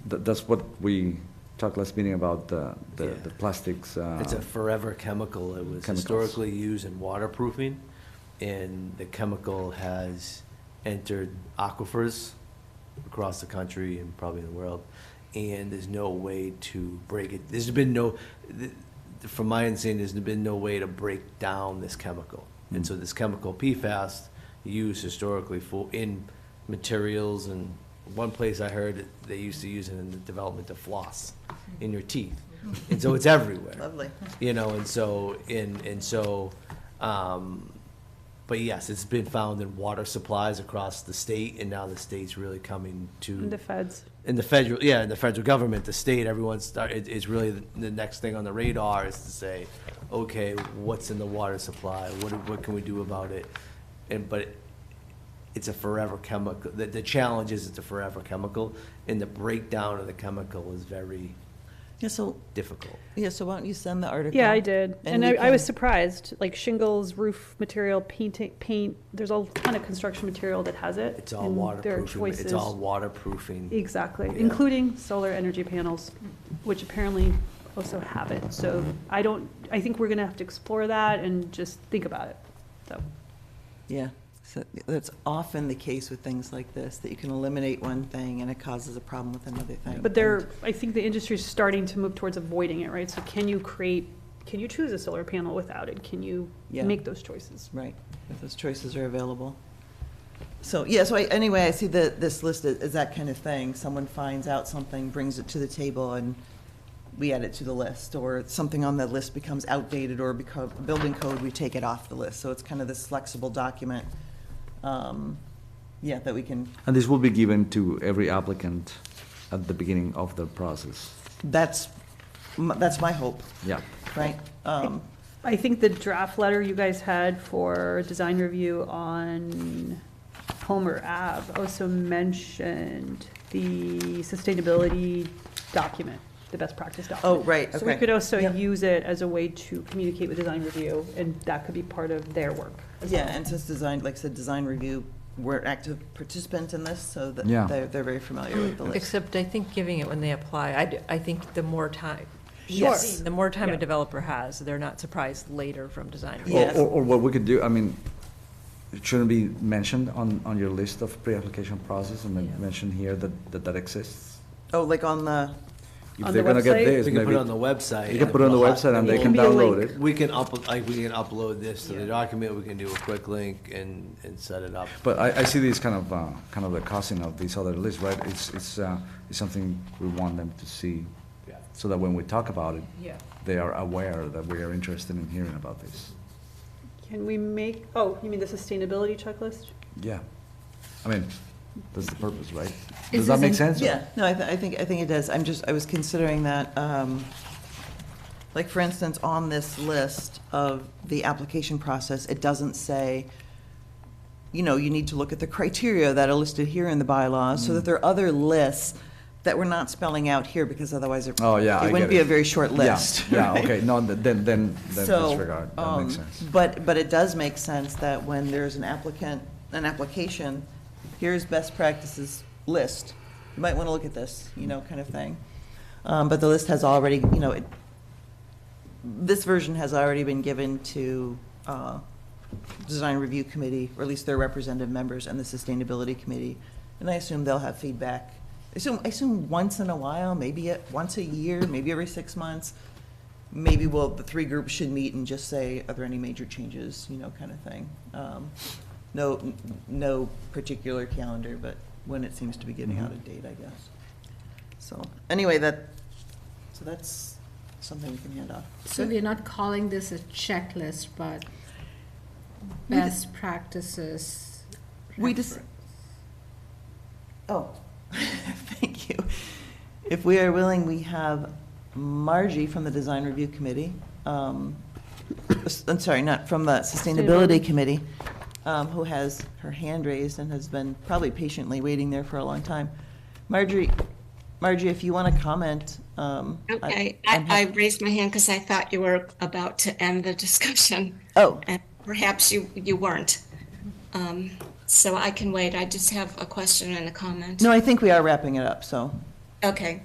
that's what we talked last meeting about, the Yeah. plastics. It's a forever chemical. It was Chemicals. historically used in waterproofing, and the chemical has entered aquifers across the country and probably in the world, and there's no way to break it. There's been no, from my understanding, there's been no way to break down this chemical. And so this chemical PFAS used historically in materials, and one place I heard they used to use it in the development of floss in your teeth. And so it's everywhere. Lovely. You know, and so, but yes, it's been found in water supplies across the state, and now the state's really coming to. the feds. In the federal government, the state, it's really the next thing on the radar is to say, okay, what's in the water supply? What can we do about it? But it's a forever chemical. The challenge is it's a forever chemical, and the breakdown of the chemical is very Yeah, so, difficult. yeah, so why don't you send the article? Yeah, I did. And we I was can- surprised, like shingles, roof material, paint, there's a ton of construction material that has it. It's all and there are waterproofing. It's choices. all waterproofing. Exactly, Yeah. including solar energy panels, which apparently also have it. So I think we're gonna have to explore that and just think about it, so. Yeah, so that's often the case with things like this, that you can eliminate one thing and it causes a problem with another thing. But I think the industry's starting to move towards avoiding it, right? So can you choose a solar panel without it? Can you Yeah. make those choices? Right, if those choices are available. So, yeah, so anyway, I see that this list is that kind of thing. Someone finds out something, brings it to the table, and we add it to the list, or something on the list becomes outdated or because building code, we take it off the list. So it's kind of this flexible document, yeah, that we can, And this will be given to every applicant at the beginning of the process. that's my hope, Yeah. right? I think the draft letter you guys had for design review on Homer Ave also mentioned the sustainability document, the best practice document. Oh, right, So we okay. could also Yep. use it as a way to communicate with design review, and that could be part of their work as well. Yeah, and since design, like I said, design review, we're active participants in this, so that Yeah. they're very familiar with the list. Except I think giving it when they apply, I think the more time, Yes. the more time Yeah. a developer has, they're not surprised later from design review. Yes. Or what we could do, I mean, it shouldn't be mentioned on your list of pre-application process, and then mention here that exists. Oh, like on the, If On they're the gonna get website? this, We can put maybe it on the website. you can put it on the website and they can Maybe a download link. it. We can upload this to the document, we can do a quick link and set it up. But I see this kind of the cousin of this other list, right? It's something we want them to see, Yeah. so that when we talk about it, Yeah. they are aware that we are interested in hearing about this. Can we make, oh, you mean the sustainability checklist? Yeah, I mean, that's the purpose, right? Is Does that this make in- sense? or- yeah, no, I think it does. I was considering that, like, for instance, on this list of the application process, it doesn't say, you know, you need to look at the criteria that are listed here in the bylaws, so that there are other lists that we're not spelling out here, because otherwise it Oh, yeah, I it wouldn't get be it. a very short Yeah, list. yeah, right? okay, no, then So, disregard, that makes sense. But it does make sense that when there's an application, here's best practices list. You might want to look at this, you know, kind of thing. But the list has already, you know, this version has already been given to Design Review Committee, or at least their representative members, and the Sustainability Committee. And I assume they'll have feedback. I assume once in a while, maybe once a year, maybe every 6 months. Maybe the three groups should meet and just say, are there any major changes, you know, kind of thing. No particular calendar, but when it seems to be getting out of date, I guess. So, anyway, that's something we can hand off. So we're not calling this a checklist, but best practices. We just, oh, thank you. If we are willing, we have Margie from the Design Review Committee. I'm sorry, not from the Sustainability Committee, who has her hand raised and has been probably patiently waiting there for a long time. Margie, if you want to comment. Okay, I raised my hand because I thought you were about to end the discussion. Oh. And perhaps you weren't. So I can wait. I just have a question and a comment. No, I think we are wrapping it up, so. Okay.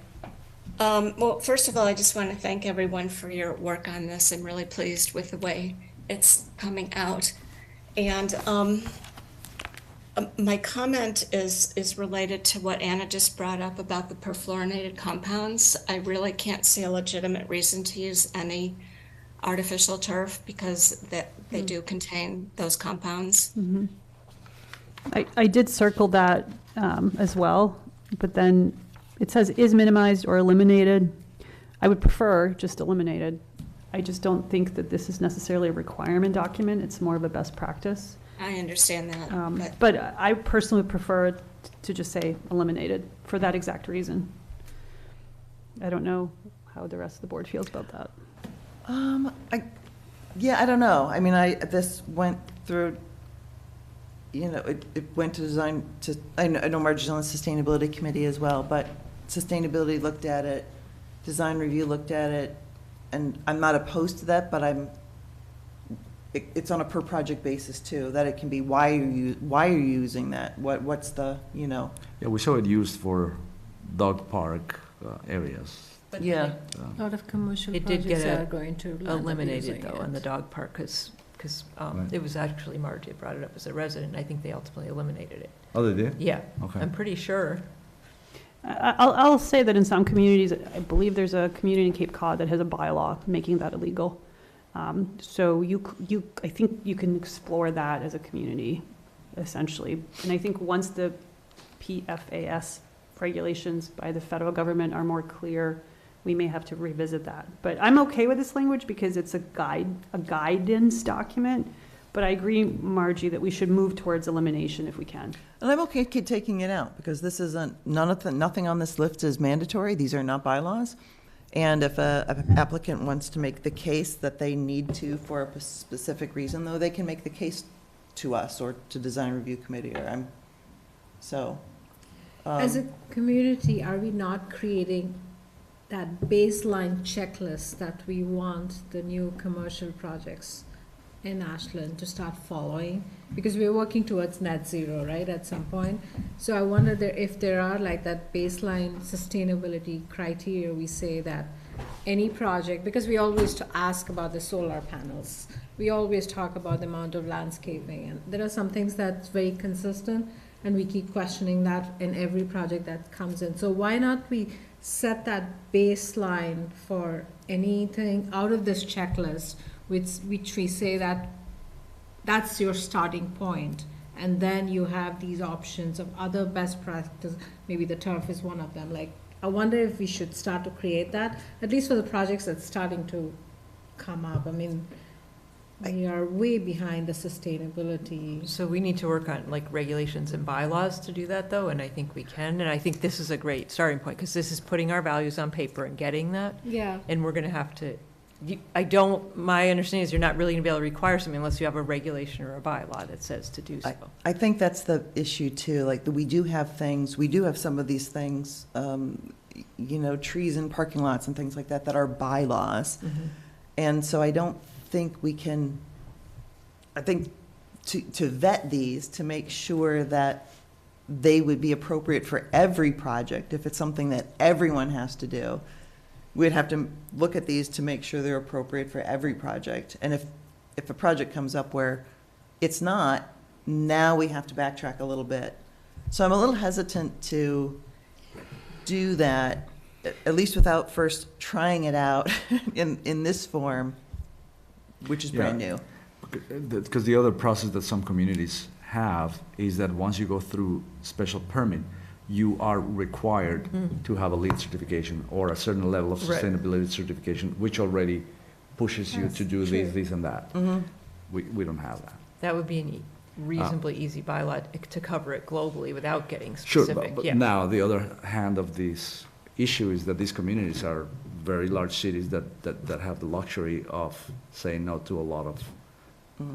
Well, first of all, I just want to thank everyone for your work on this. I'm really pleased with the way it's coming out. And my comment is related to what Anna just brought up about the perfluorinated compounds. I really can't see a legitimate reason to use any artificial turf because they do contain those compounds. Mm-hmm. I did circle that as well, but then it says is minimized or eliminated. I would prefer just eliminated. I just don't think that this is necessarily a requirement document. It's more of a best practice. I understand that. But I personally prefer to just say eliminated for that exact reason. I don't know how the rest of the board feels about that. I don't know. I mean, this went through, you know, it went to design, I know Margie's on the Sustainability Committee as well, but Sustainability looked at it, Design Review looked at it, and I'm not opposed to that, but it's on a per project basis too, that it can be, why are you using that? What's the, you know? Yeah, we saw it used for dog park areas. But Yeah. A lot of commercial It did projects get are going to land up eliminated using though it. on the dog park because Right. it was actually Margie that brought it up as a resident. I think they ultimately eliminated it. Oh, they did? Yeah, Okay. I'm pretty sure. I'll say that in some communities, I believe there's a community in Cape Cod that has a bylaw making that illegal. So I think you can explore that as a community, essentially. And I think once the PFAS regulations by the federal government are more clear, we may have to revisit that. But I'm okay with this language because it's a guidance document. But I agree, Margie, that we should move towards elimination if we can. And I'm okay taking it out, because this isn't, nothing on this list is mandatory, these are not bylaws. And if an applicant wants to make the case that they need to for a specific reason, though, they can make the case to us or to Design Review Committee, or As a community, are we not creating that baseline checklist that we want the new commercial projects in Ashland to start following? Because we're working towards net zero, right, at some point. So I wonder if there are like that baseline sustainability criteria. We say that any project, because we always to ask about the solar panels, we always talk about the amount of landscaping, and there are some things that's very consistent, and we keep questioning that in every project that comes in. So why not we set that baseline for anything out of this checklist, which we say that that's your starting point, and then you have these options of other best practice, maybe the turf is one of them. Like, I wonder if we should start to create that, at least for the projects that's starting to come up. I mean, we are way behind the sustainability. So we need to work on like regulations and bylaws to do that though, and I think we can, and I think this is a great starting point, because this is putting our values on paper and getting that. Yeah. And we're gonna have to, my understanding is you're not really gonna be able to require something unless you have a regulation or a bylaw that says to do so. I think that's the issue too, like, we do have some of these things, trees in parking lots and things like that, that are bylaws. Mm-hmm. And so I don't think we can, I think to vet these, to make sure that they would be appropriate for every project, if it's something that everyone has to do, we'd have to look at these to make sure they're appropriate for every project. And if a project comes up where it's not, now we have to backtrack a little bit. So I'm a little hesitant to do that, at least without first trying it out in this form, which is brand new. Because the other process that some communities have is that once you go through special permit, you are required to have a LEED certification or a certain level of Right. sustainability certification, which already pushes you to do this and that. We don't have that. That would be a reasonably easy bylaw to cover it globally without getting Sure, specific. but Yeah. now the other hand of this issue is that these communities are very large cities that have the luxury of saying no to a lot of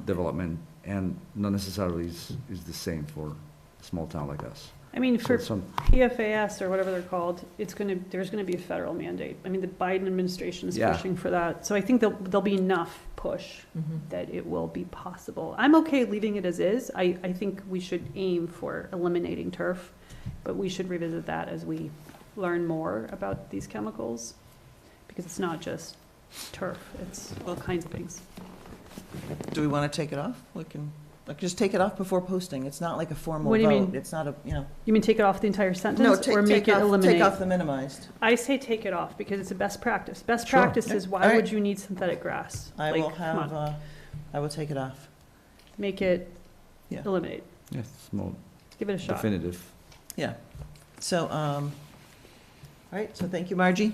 development, and not necessarily is the same for a small town like us. I mean, for some- PFAS or whatever they're called, there's gonna be a federal mandate. I mean, the Biden administration is Yeah. pushing for that. So I think there'll be enough push that it will be possible. I'm okay leaving it as is. I think we should aim for eliminating turf, but we should revisit that as we learn more about these chemicals, because it's not just turf, it's all kinds of things. Do we want to take it off? We can, just take it off before posting. It's not like a formal What do you vote. mean? It's not a, You mean take it off the entire No, sentence, or make it eliminate? take off the minimized. I say take it off, because it's a best practice. Best Sure. practice is, All why right. would you need synthetic grass? I Like, will come on. have, I will take it off. Make it Yeah. eliminate. Yes, more Give it a shot. definitive. Yeah. So, all right, so thank you, Margie.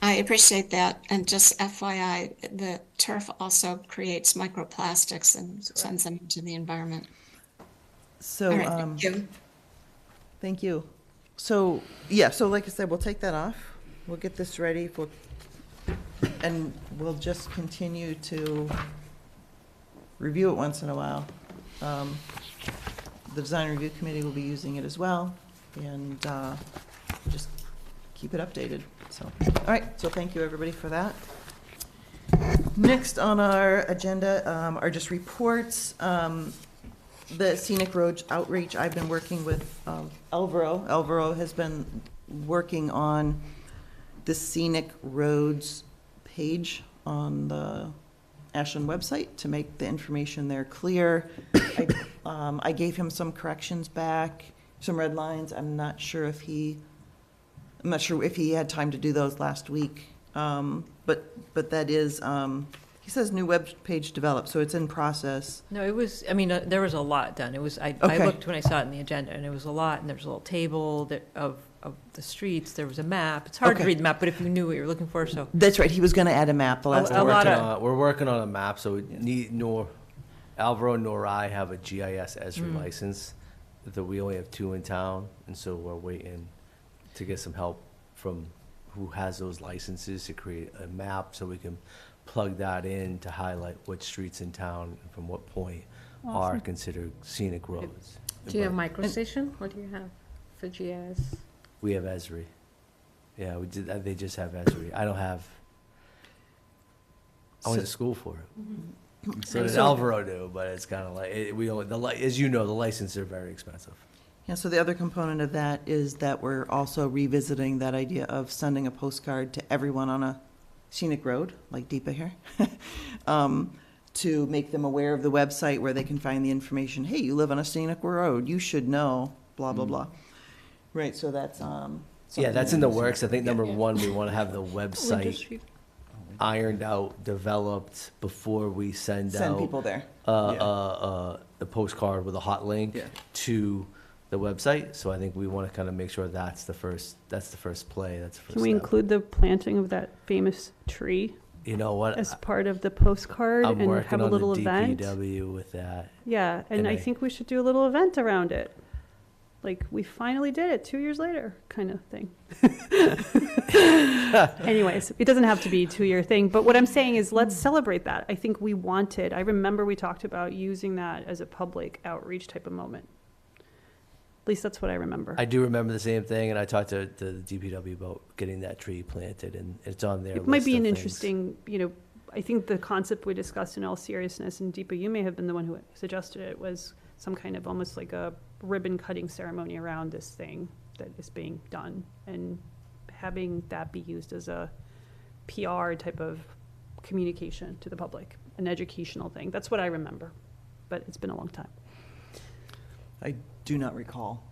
I appreciate that. And just FYI, the turf also creates microplastics and sends them into the environment. So, All right, thank you. thank you. So, yeah, so like I said, we'll take that off. We'll get this ready for, and we'll just continue to review it once in a while. The design review committee will be using it as well, and just keep it updated. So, all right, so thank you, everybody, for that. Next on our agenda are just reports. The scenic roads outreach, I've been working with Elvero. Elvero has been working on the scenic roads page on the Ashland website to make the information there clear. I gave him some corrections back, some red lines. I'm not sure if he had time to do those last week. But that is, he says new web page developed, so it's in process. No, it was, I mean, there was a lot done. It was, I Okay. looked when I saw it in the agenda, and it was a lot, and there was a little table of the streets, there was a map. It's hard to Okay. read the map, but if you knew what you were looking for, so. That's right, he was gonna add a map the last A time. lot of- We're working on a map, so Alvaro nor I have a GIS Esri license. We only have 2 in town, and so we're waiting to get some help from who has those licenses to create a map so we can plug that in to highlight which streets in town and from what point are Awesome. considered scenic roads. Do you have But microstation? What do you have for GIS? we have Esri. Yeah, we did. They just have Esri. I don't have. I went to school for it. So does Alvaro do, but it's kind of like we don't. As you know, the licenses are very expensive. Yeah, so the other component of that is that we're also revisiting that idea of sending a postcard to everyone on a scenic road, like Deepa here, to make them aware of the website where they can find the information. Hey, you live on a scenic road, you should know, blah, blah, blah. Right, so that's, Yeah, that's in the works. I think number Yeah. one, we want to have the website ironed out, developed before we send out people there. a postcard with a hot link Yeah. to the website. So I think we want to kind of make sure that's the first play. That's the first Can we step. include the planting of that famous tree You know what? as part of the postcard I'm and working have a on little the event? DPW with that. Yeah, and And I I- think we should do a little event around it. Like, we finally did it 2 years later, kind of thing. Anyways, it doesn't have to be a 2-year thing, but what I'm saying is let's celebrate that. I think we wanted, I remember we talked about using that as a public outreach type of moment. At least that's what I remember. I do remember the same thing, and I talked to the DPW about getting that tree planted, and it's on their It might list be of an things. interesting, I think the concept we discussed in all seriousness, and Deepa, you may have been the one who suggested it, was some kind of almost like a ribbon cutting ceremony around this thing that is being done, and having that be used as a PR type of communication to the public, an educational thing. That's what I remember, but it's been a long time. I do not recall.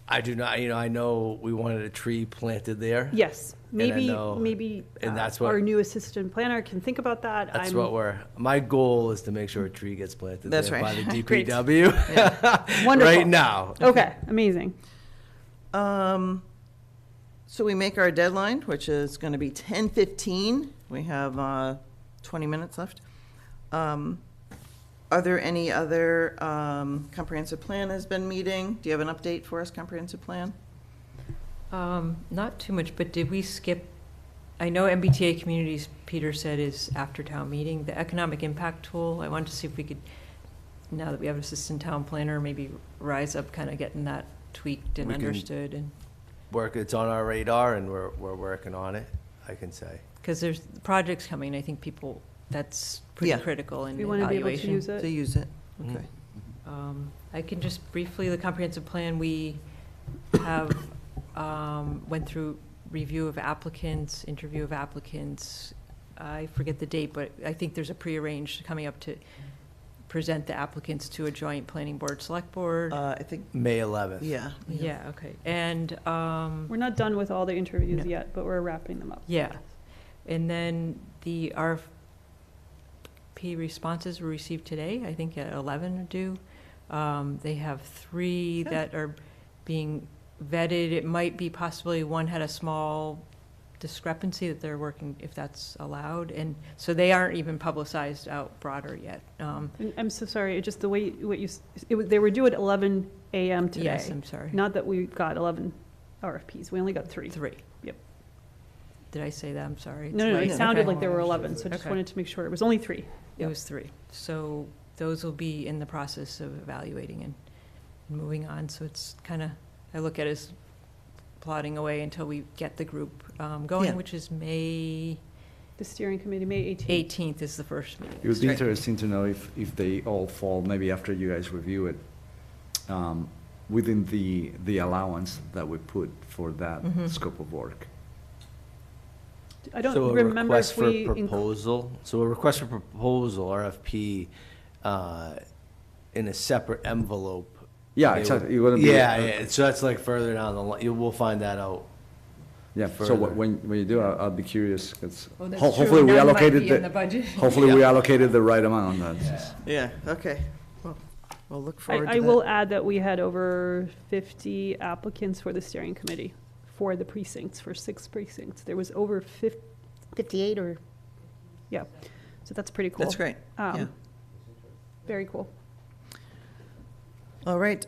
I do not, I know we wanted a tree planted there. Yes, And I maybe, know- maybe and that's what- our new assistant planner can think about that. That's what my goal is to make sure a tree gets planted That's there by right. the Great. DPW. Wonderful. Right now. Okay, amazing. So we make our deadline, which is going to be 10:15. We have 20 minutes left. Are there any other, comprehensive plan has been meeting? Do you have an update for us, comprehensive plan? Not too much, but did we skip, I know MBTA Communities, Peter said, is after town meeting. The economic impact tool, I wanted to see if we could, now that we have an assistant town planner, maybe rise up, kind of getting that tweaked and We can- understood, and, It's on our radar, and we're working on it, I can say. because there's projects coming, I think people, that's pretty Yeah. critical in We want to be able to evaluation. use it. To use it, Mm-hmm. okay. I can just briefly, the comprehensive plan, we have, went through review of applicants, interview of applicants. I forget the date, but I think there's a prearranged coming up to present the applicants to a joint planning board, select board. I think, May 11th. yeah. Yeah, okay. And, We're not done with all the interviews No. yet, but we're wrapping them up. yeah. And then the RFP responses were received today, I think at 11 are due. They have 3 that are being vetted. It might be possibly one had a small discrepancy that they're working, if that's allowed. And so they aren't even publicized out broader yet. And I'm so sorry, it just the way, they were due at 11 a.m. today. Yes, I'm sorry. Not that we got 11 RFPs, we only got 3. 3. Yep. Did I say that? I'm sorry. It's No, it late. sounded Okay. like there were 11, so I just Okay. wanted to make sure. It was only 3. It was 3. So those will be in the process of evaluating and moving on. So it's kind of, I look at it as plodding away until we get the group going, Yeah. which is May The steering committee, May 18th. 18th is the first meeting. It would be Right. interesting to know if they all fall, maybe after you guys review it, within the allowance that we put for that Mhm. scope of work. I don't So a remember request if for we. proposal, so a request for proposal, RFP, in a separate envelope. Yeah, It exactly. would- You're gonna be- Yeah, so that's like further down the line, we'll find that out. Yeah, so further. when you do, I'll be curious, because Oh, that's true. hopefully we None might allocated be in the budget. hopefully we allocated the right amount on that. Yeah, okay. Well, we'll look forward to that. I will add that we had over 50 applicants for the steering committee for the precincts, for 6 precincts. There was over 58 or, yeah, so that's pretty cool. That's great, yeah. Very cool. All right,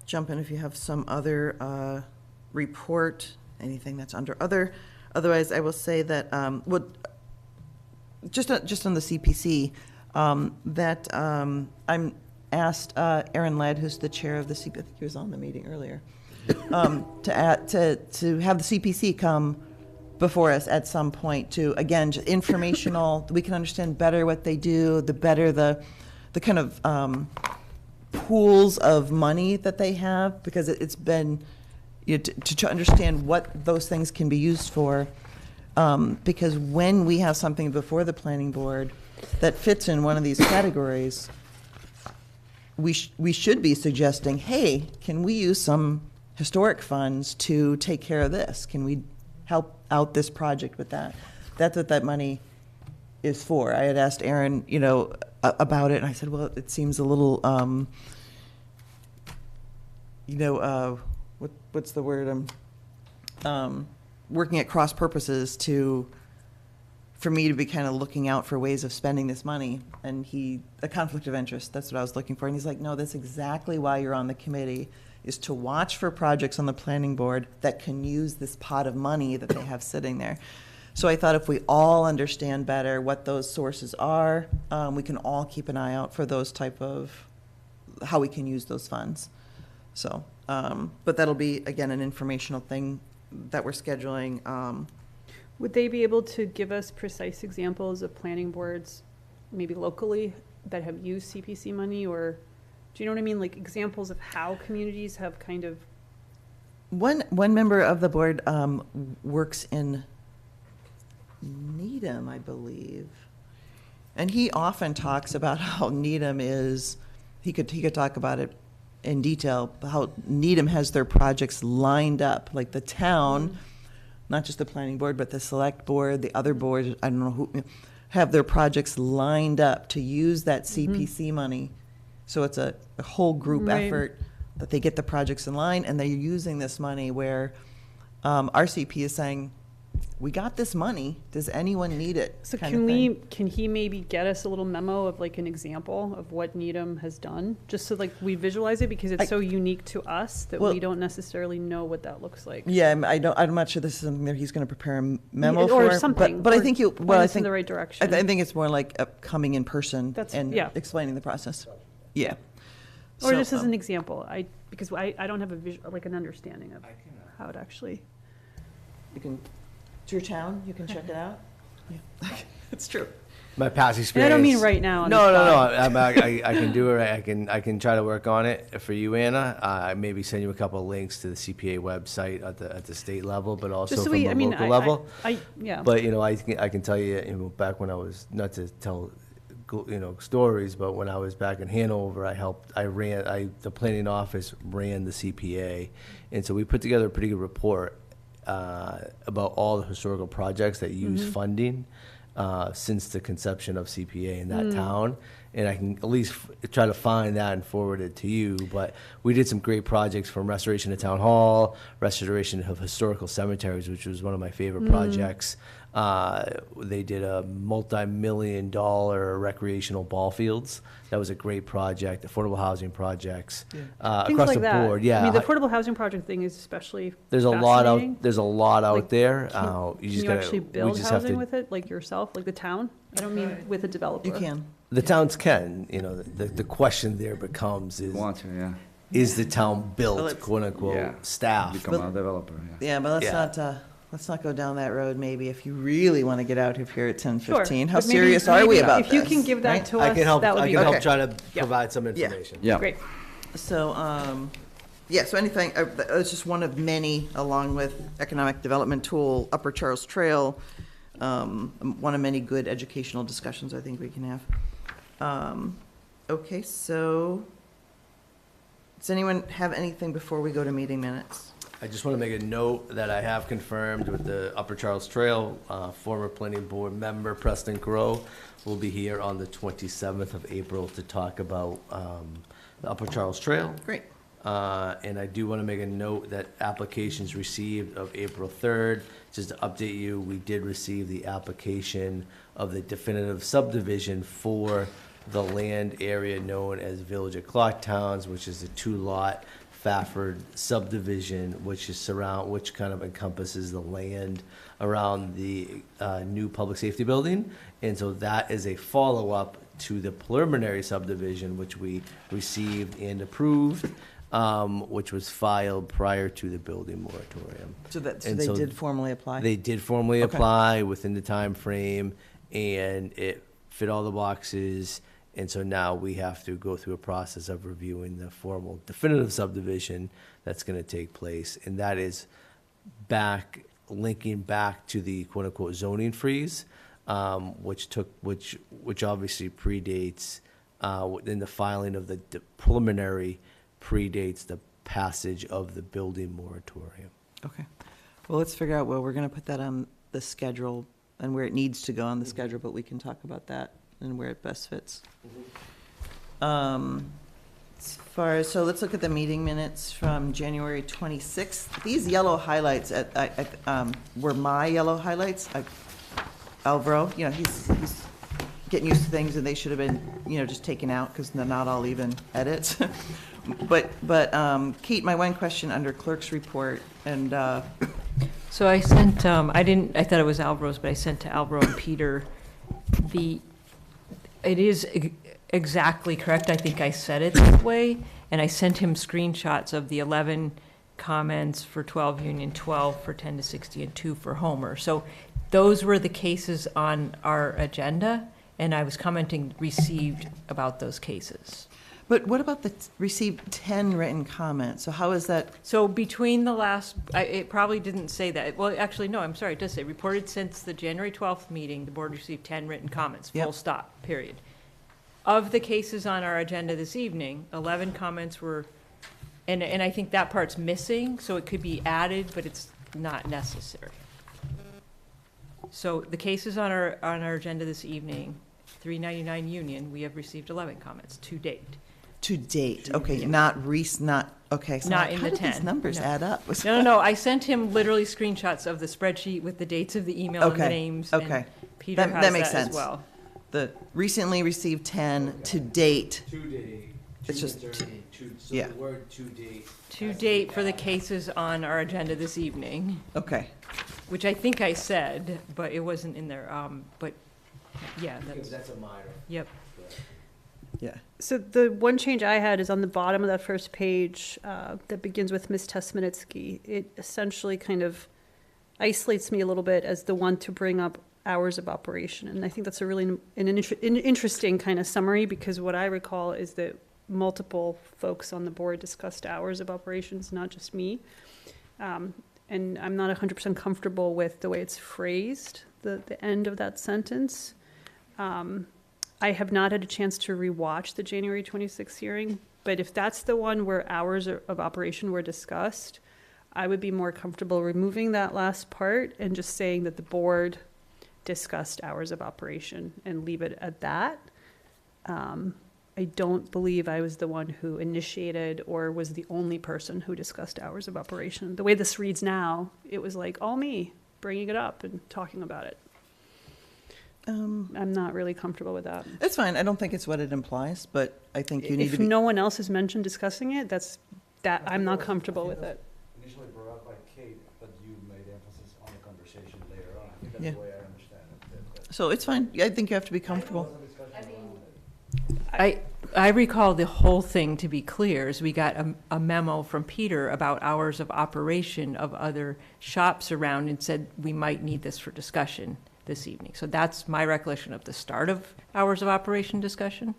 jump in if you have some other report, anything that's under other. Otherwise, I will say that, just on the CPC, that I'm asked Aaron Ladd, who's the chair of the CPC, I think he was on the meeting earlier, to have the CPC come before us at some point to, again, just informational, we can understand better what they do, the better the kind of pools of money that they have, because it's been, to understand what those things can be used for. Because when we have something before the planning board that fits in one of these categories, we should be suggesting, hey, can we use some historic funds to take care of this? Can we help out this project with that? That's what that money is for. I had asked Aaron, about it, and I said, well, it seems a little, what's the word? Working at cross purposes for me to be kind of looking out for ways of spending this money. And a conflict of interest, that's what I was looking for. And he's like, no, that's exactly why you're on the committee, is to watch for projects on the planning board that can use this pot of money that they have sitting there. So I thought if we all understand better what those sources are, we can all keep an eye out for those type of, how we can use those funds. So, but that'll be, again, an informational thing that we're scheduling. Would they be able to give us precise examples of planning boards, maybe locally, that have used CPC money, or, do you know what I mean? Like examples of how communities have kind of. One member of the board works in Needham, I believe, and he often talks about how Needham is. He could talk about it in detail. How Needham has their projects lined up, like the town, not just the planning board, but the select board, the other boards. I don't know who have their projects lined up to use that CPC money. So it's a whole group effort that they get the projects in line, and they're using this money where RCP is saying, we got this money, does anyone need it? So can he maybe get us a little memo of like an example of what Needham has done? Just so like we visualize it, because it's so unique to us that we don't necessarily know what that looks like. Yeah, I'm not sure this is something that he's going to prepare a memo or for. Something. But I think I think in the right direction. I think it's more like coming in person and explaining the process. Yeah. Or just as an example, because I don't have an understanding of how it actually. You can. It's your town. You can check it out. Yeah, it's true. My past experience. And I don't mean right now. No. I can do it. I can try to work on it for you, Anna. I maybe send you a couple of links to the CPA website at the state level, but also from the local level. Yeah. But I can tell you, back when I was, not to tell stories, but when I was back in Hanover, the planning office ran the CPA, and so we put together a pretty good report about all the historical projects that use funding since the conception of CPA in that town. And I can at least try to find that and forward it to you. But we did some great projects, from restoration of town hall, restoration of historical cemeteries, which was one of my favorite projects. They did a multi-million-dollar recreational ball fields. That was a great project. Affordable housing projects across the board. Yeah, I mean, the affordable housing project thing is especially. There's a lot out there. Can you actually build housing with it, like yourself, like the town? I don't mean with a developer. You can. The towns can. The question there becomes is the town built, quote unquote, staff? Become a developer. Yeah, but let's not go down that road. Maybe if you really want to get out of here at 10:15. How serious are we about this? If you can give that to us, that would be great. I can help try to provide some information. Yeah. Great. So, so anything, it's just one of many, along with economic development tool, Upper Charles Trail, one of many good educational discussions I think we can have. Okay, so does anyone have anything before we go to meeting minutes? I just want to make a note that I have confirmed with the Upper Charles Trail, former planning board member Preston Crow will be here on the 27th of April to talk about the Upper Charles Trail. Great. And I do want to make a note that applications received of April 3rd, just to update you, we did receive the application of the definitive subdivision for the land area known as Village of Clocktowns, which is a 2-lot Fafford subdivision, which kind of encompasses the land around the new public safety building. And so that is a follow-up to the preliminary subdivision, which we received and approved, which was filed prior to the building moratorium. So they did formally apply? They did formally apply within the time frame, and it fit all the boxes. And so now we have to go through a process of reviewing the formal definitive subdivision that's going to take place. And that is back linking back to the quote-unquote zoning freeze, which obviously predates, in the filing of the preliminary predates the passage of the building moratorium. Okay. Well, let's figure out where we're going to put that on the schedule and where it needs to go on the schedule, but we can talk about that and where it best fits. As far as, so let's look at the meeting minutes from January 26th. These yellow highlights were my yellow highlights. Alvaro, he's getting used to things and they should have been, just taken out because they're not all even edits. But Kate, my one question under clerk's report and, So I sent, I thought it was Alvaro's, but I sent to Alvaro and Peter it is exactly correct. I think I said it that way. And I sent him screenshots of the 11 comments for 12 Union, 12 for 10 to 60, and 2 for Homer. So those were the cases on our agenda, and I was commenting received about those cases. but what about the received 10 written comments? So how is that? So between the last, it probably didn't say that. Well, actually, no, I'm sorry, it does say, reported since the January 12th meeting, the board received 10 written comments, full Yep. stop, period. Of the cases on our agenda this evening, 11 comments were, and I think that part's missing, so it could be added, but it's not necessary. So the cases on our agenda this evening, 399 Union, we have received 11 comments to date. To date, okay, not okay. So Not how in the did 10. these numbers no. add up? No, I sent him literally screenshots of the spreadsheet with the dates of the email and the Okay, names. okay. And Peter has That makes that as sense. well. The recently received 10 to date. To date, It's just- so yeah. the word to date. To date for the cases on our agenda this evening, Okay, which I think I said, but it wasn't in there. But yeah, That's a minor. yep. yeah. So the one change I had is on the bottom of that first page that begins with Ms. Tesmanitsky. It essentially kind of isolates me a little bit as the one to bring up hours of operation. And I think that's a really an interesting kind of summary, because what I recall is that multiple folks on the board discussed hours of operations, not just me. And I'm not 100% comfortable with the way it's phrased, the end of that sentence. I have not had a chance to rewatch the January 26th hearing, but if that's the one where hours of operation were discussed, I would be more comfortable removing that last part and just saying that the board discussed hours of operation and leave it at that. I don't believe I was the one who initiated or was the only person who discussed hours of operation. The way this reads now, it was like all me bringing it up and talking about it. I'm not really comfortable with that. It's fine. I don't think it's what it implies, but I think you need If to be. no one else has mentioned discussing it, I'm not comfortable with it. Initially brought up by Kate, but you made emphasis on the conversation later on. I think Yeah. that's the way I understand it. So it's fine. I think you have to be comfortable. I recall the whole thing, to be clear, is we got a memo from Peter about hours of operation of other shops around and said we might need this for discussion this evening. So that's my recollection of the start of hours of operation discussion.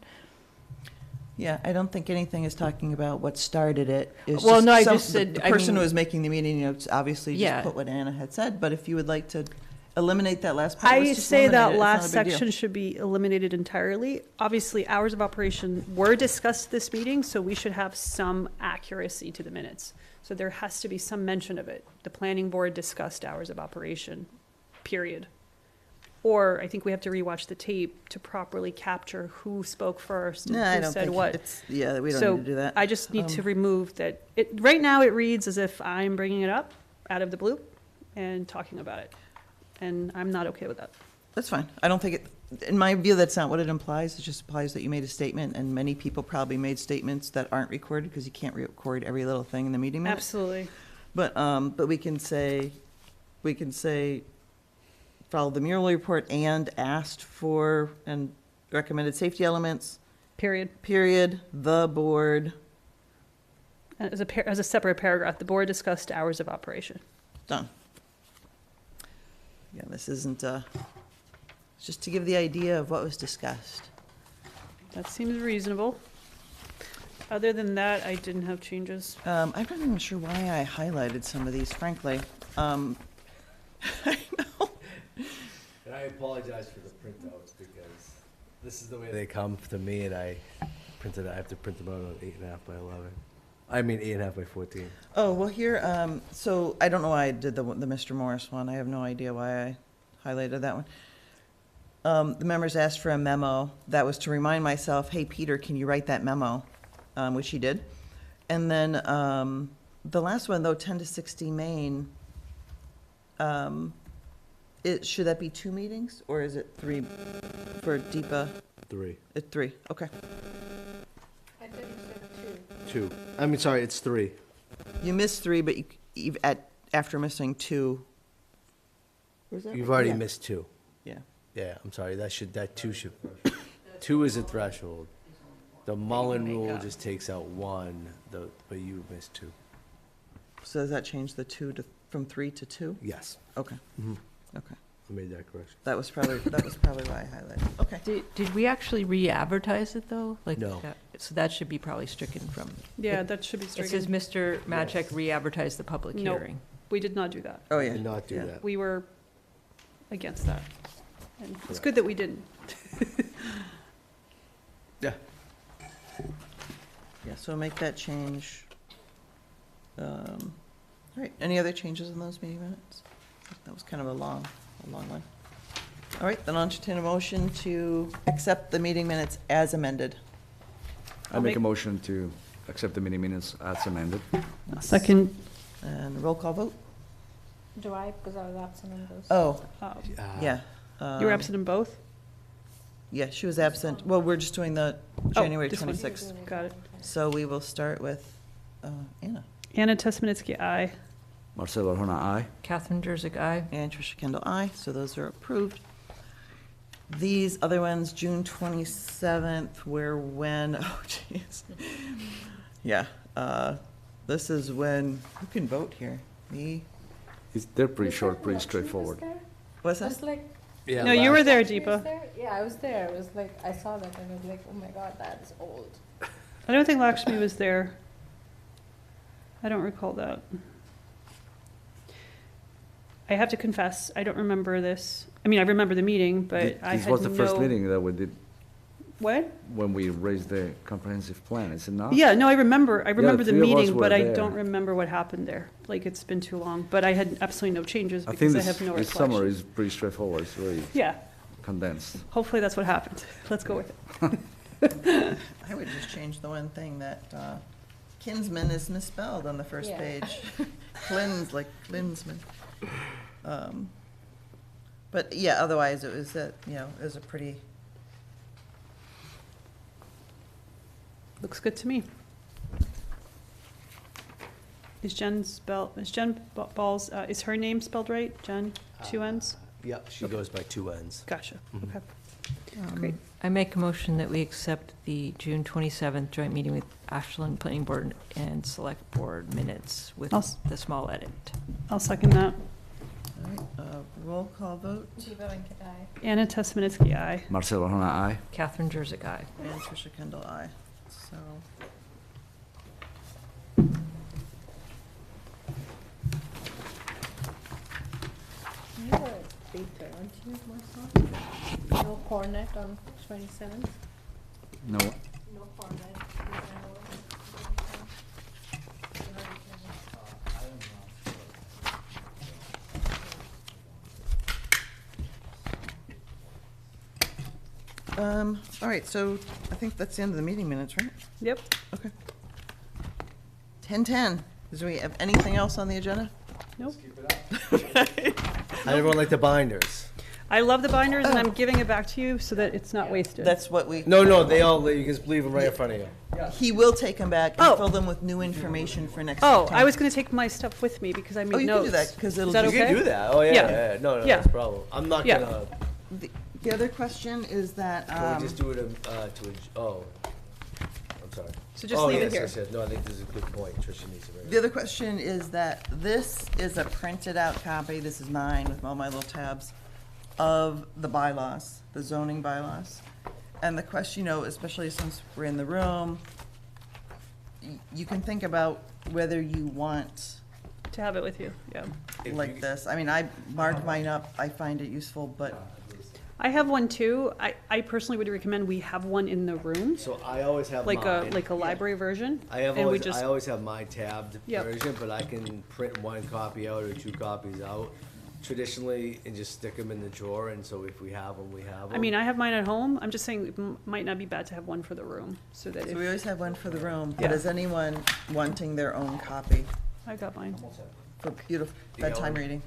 Yeah, I don't think anything is talking about what started it. It's Well, no, I some- just said, The I person mean- who was making the meeting, obviously Yeah. just put what Anna had said, but if you would like to eliminate that last part. I let's just say eliminate that it. It's last not a big deal. section should be eliminated entirely. Obviously, hours of operation were discussed this meeting, so we should have some accuracy to the minutes. So there has to be some mention of it. The planning board discussed hours of operation, period. Or I think we have to rewatch the tape to properly capture who spoke first and No, I who don't said think what. it's, yeah, we don't So need to do that. I just need to remove that. Right now, it reads as if I'm bringing it up out of the blue and talking about it. And I'm not okay with that. That's fine. I don't think it, in my view, that's not what it implies. It just implies that you made a statement, and many people probably made statements that aren't recorded, because you can't record every little thing in the meeting minutes. Absolutely. But we can say, followed the mural report and asked for and recommended safety elements. Period. The board. As a separate paragraph, the board discussed hours of operation. Done. Yeah, this isn't, it's just to give the idea of what was discussed. That seems reasonable. Other than that, I didn't have changes. I'm not even sure why I highlighted some of these, frankly. And I apologize for the printouts because this is the way they come to me, and I have to print them out on 8.5 by 11. I mean 8.5 by 14. Oh, well, here, so I don't know why I did the Mr. Morris one. I have no idea why I highlighted that one. The members asked for a memo. That was to remind myself, hey, Peter, can you write that memo? Which he did. And then the last one, though, 10 to 60 Main, should that be 2 meetings, or is it 3 for DEPA? 3. It's 3, okay. I thought you said 2. I mean, sorry, it's 3. You missed 3, but after missing 2. Was that You've right? already Yeah. missed 2. Yeah. Yeah, I'm sorry, that 2 should, 2 is a threshold. The Mullen make rule up. just takes out 1, but you missed 2. So does that change the 2 from 3 to 2? Yes. Okay. Mhm. Okay. I made that correction. That was probably why I highlighted. Okay. Did we actually re-advertise it, though? Like, No. so that should be probably stricken from. Yeah, that should be It stricken. says Mr. Matchek re-advertised the public Nope. hearing. We did not do that. Oh, yeah. Did not do Yeah. that. We were against that. And it's good that we didn't. Yeah. Yeah, so make that change. All right, any other changes in those meeting minutes? That was kind of a long one. All right, then I'll entertain a motion to accept the meeting minutes as amended. I make a motion to accept the meeting minutes as amended. Second. And roll call vote? Do I, because I was absent on those? Oh, yeah. You were absent in both? Yeah, she was absent. Well, we're just doing the January this one. 26th. Got it. So we will start with Anna. Anna Tesmanitsky, aye. Marcelo Arjona, aye. Catherine Jersey, aye. And Tricia Kendall, aye. So those are approved. These other ones, June 27th, oh, jeez. Yeah, this is when, who can vote here? Me? They're pretty short, pretty straightforward. What's that? Just like, Yeah. No, you were there, she was Deepa. there? Yeah, I was there. It was like, I saw that and I was like, oh my God, that is old. I don't think Lakshmi was there. I don't recall that. I have to confess, I don't remember this. I mean, I remember the meeting, but I had no... This was the first meeting that we did What? when we raised the comprehensive plan, is it not? Yeah, no, I remember the three of us meeting, were but I there. don't remember what happened there. Like, it's been too long, but I had absolutely no changes I think because I this, have no this summary recollection. is pretty straightforward, it's really Yeah, condensed. hopefully that's what happened. Let's go with it. I would just change the one thing that kinsman is misspelled on the first Yeah. page. Clins, like Klinsman. But yeah, otherwise it was it was a pretty, Looks good to me. Is Jen Ball's, is her name spelled right? Jen, 2 N's? Yep, she goes by 2 N's. Gotcha, Mhm. okay. Um, Great. I make a motion that we accept the June 27th joint meeting with Ashland Planning Board and Select Board minutes with I'll s- the small edit. I'll second that. all right, roll call vote. Deepa Venkat, aye. Anna Tesmanitsky, aye. Marcelo Arjona, aye. Catherine Jersey, aye. And Tricia Kendall, aye. So, You were Peter, aren't you, Marcel? No cornet on 27th? No, No cornet. all right, so I think that's the end of the meeting minutes, right? Yep. Okay. 10:10. Do we have anything else on the agenda? Nope. How everyone like the binders? I love the binders, and I'm giving it back to you so that it's not wasted. That's what we. No, you can just leave them right in front of you. He will take them back Oh. and fill them with new information for next Oh, time. I was gonna take my stuff with me because I made Oh, you can notes. do that, 'cause it'll Is that just- You okay? can do that. Oh, yeah, Yeah. yeah. No, Yeah. that's a problem. I'm not Yeah. gonna, The other question is that, can we just do it oh, I'm sorry. So just Oh, leave yes, it here. yes, yes. No, I think this is a good point. Tricia needs to bring it. the other question is that this is a printed out copy, this is mine with all my little tabs, of the bylaws, the zoning bylaws. And the question, especially since we're in the room, you can think about whether you want to have it with you, yeah. like this. I mean, I marked mine up. I find it useful, but I have one too. I personally would recommend we have one in the room, So I always have like mine. a library version. I have and we always, just- I always have my tabbed Yep. version, but I can print one copy out or 2 copies out traditionally and just stick them in the drawer, and so if we have them, we have them. I mean, I have mine at home. I'm just saying it might not be bad to have one for the room, so that so if, we always have one for the room. But Yeah. is anyone wanting their own copy I got mine. for beautiful bedtime reading?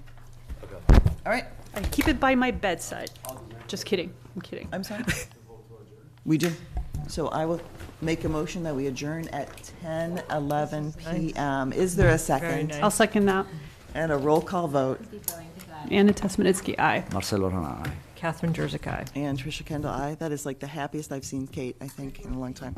Okay. All right. I keep it by my bedside. Just kidding, I'm kidding. I'm sorry. We do. So I will make a motion that we adjourn at 10:11 PM. Is there a Very second? nice. I'll second that. And a roll call vote. Anna Tesmanitsky, aye. Marcelo Rana, aye. Catherine Jersey, aye. And Tricia Kendall, aye. That is like the happiest I've seen Kate, I think, in a long time.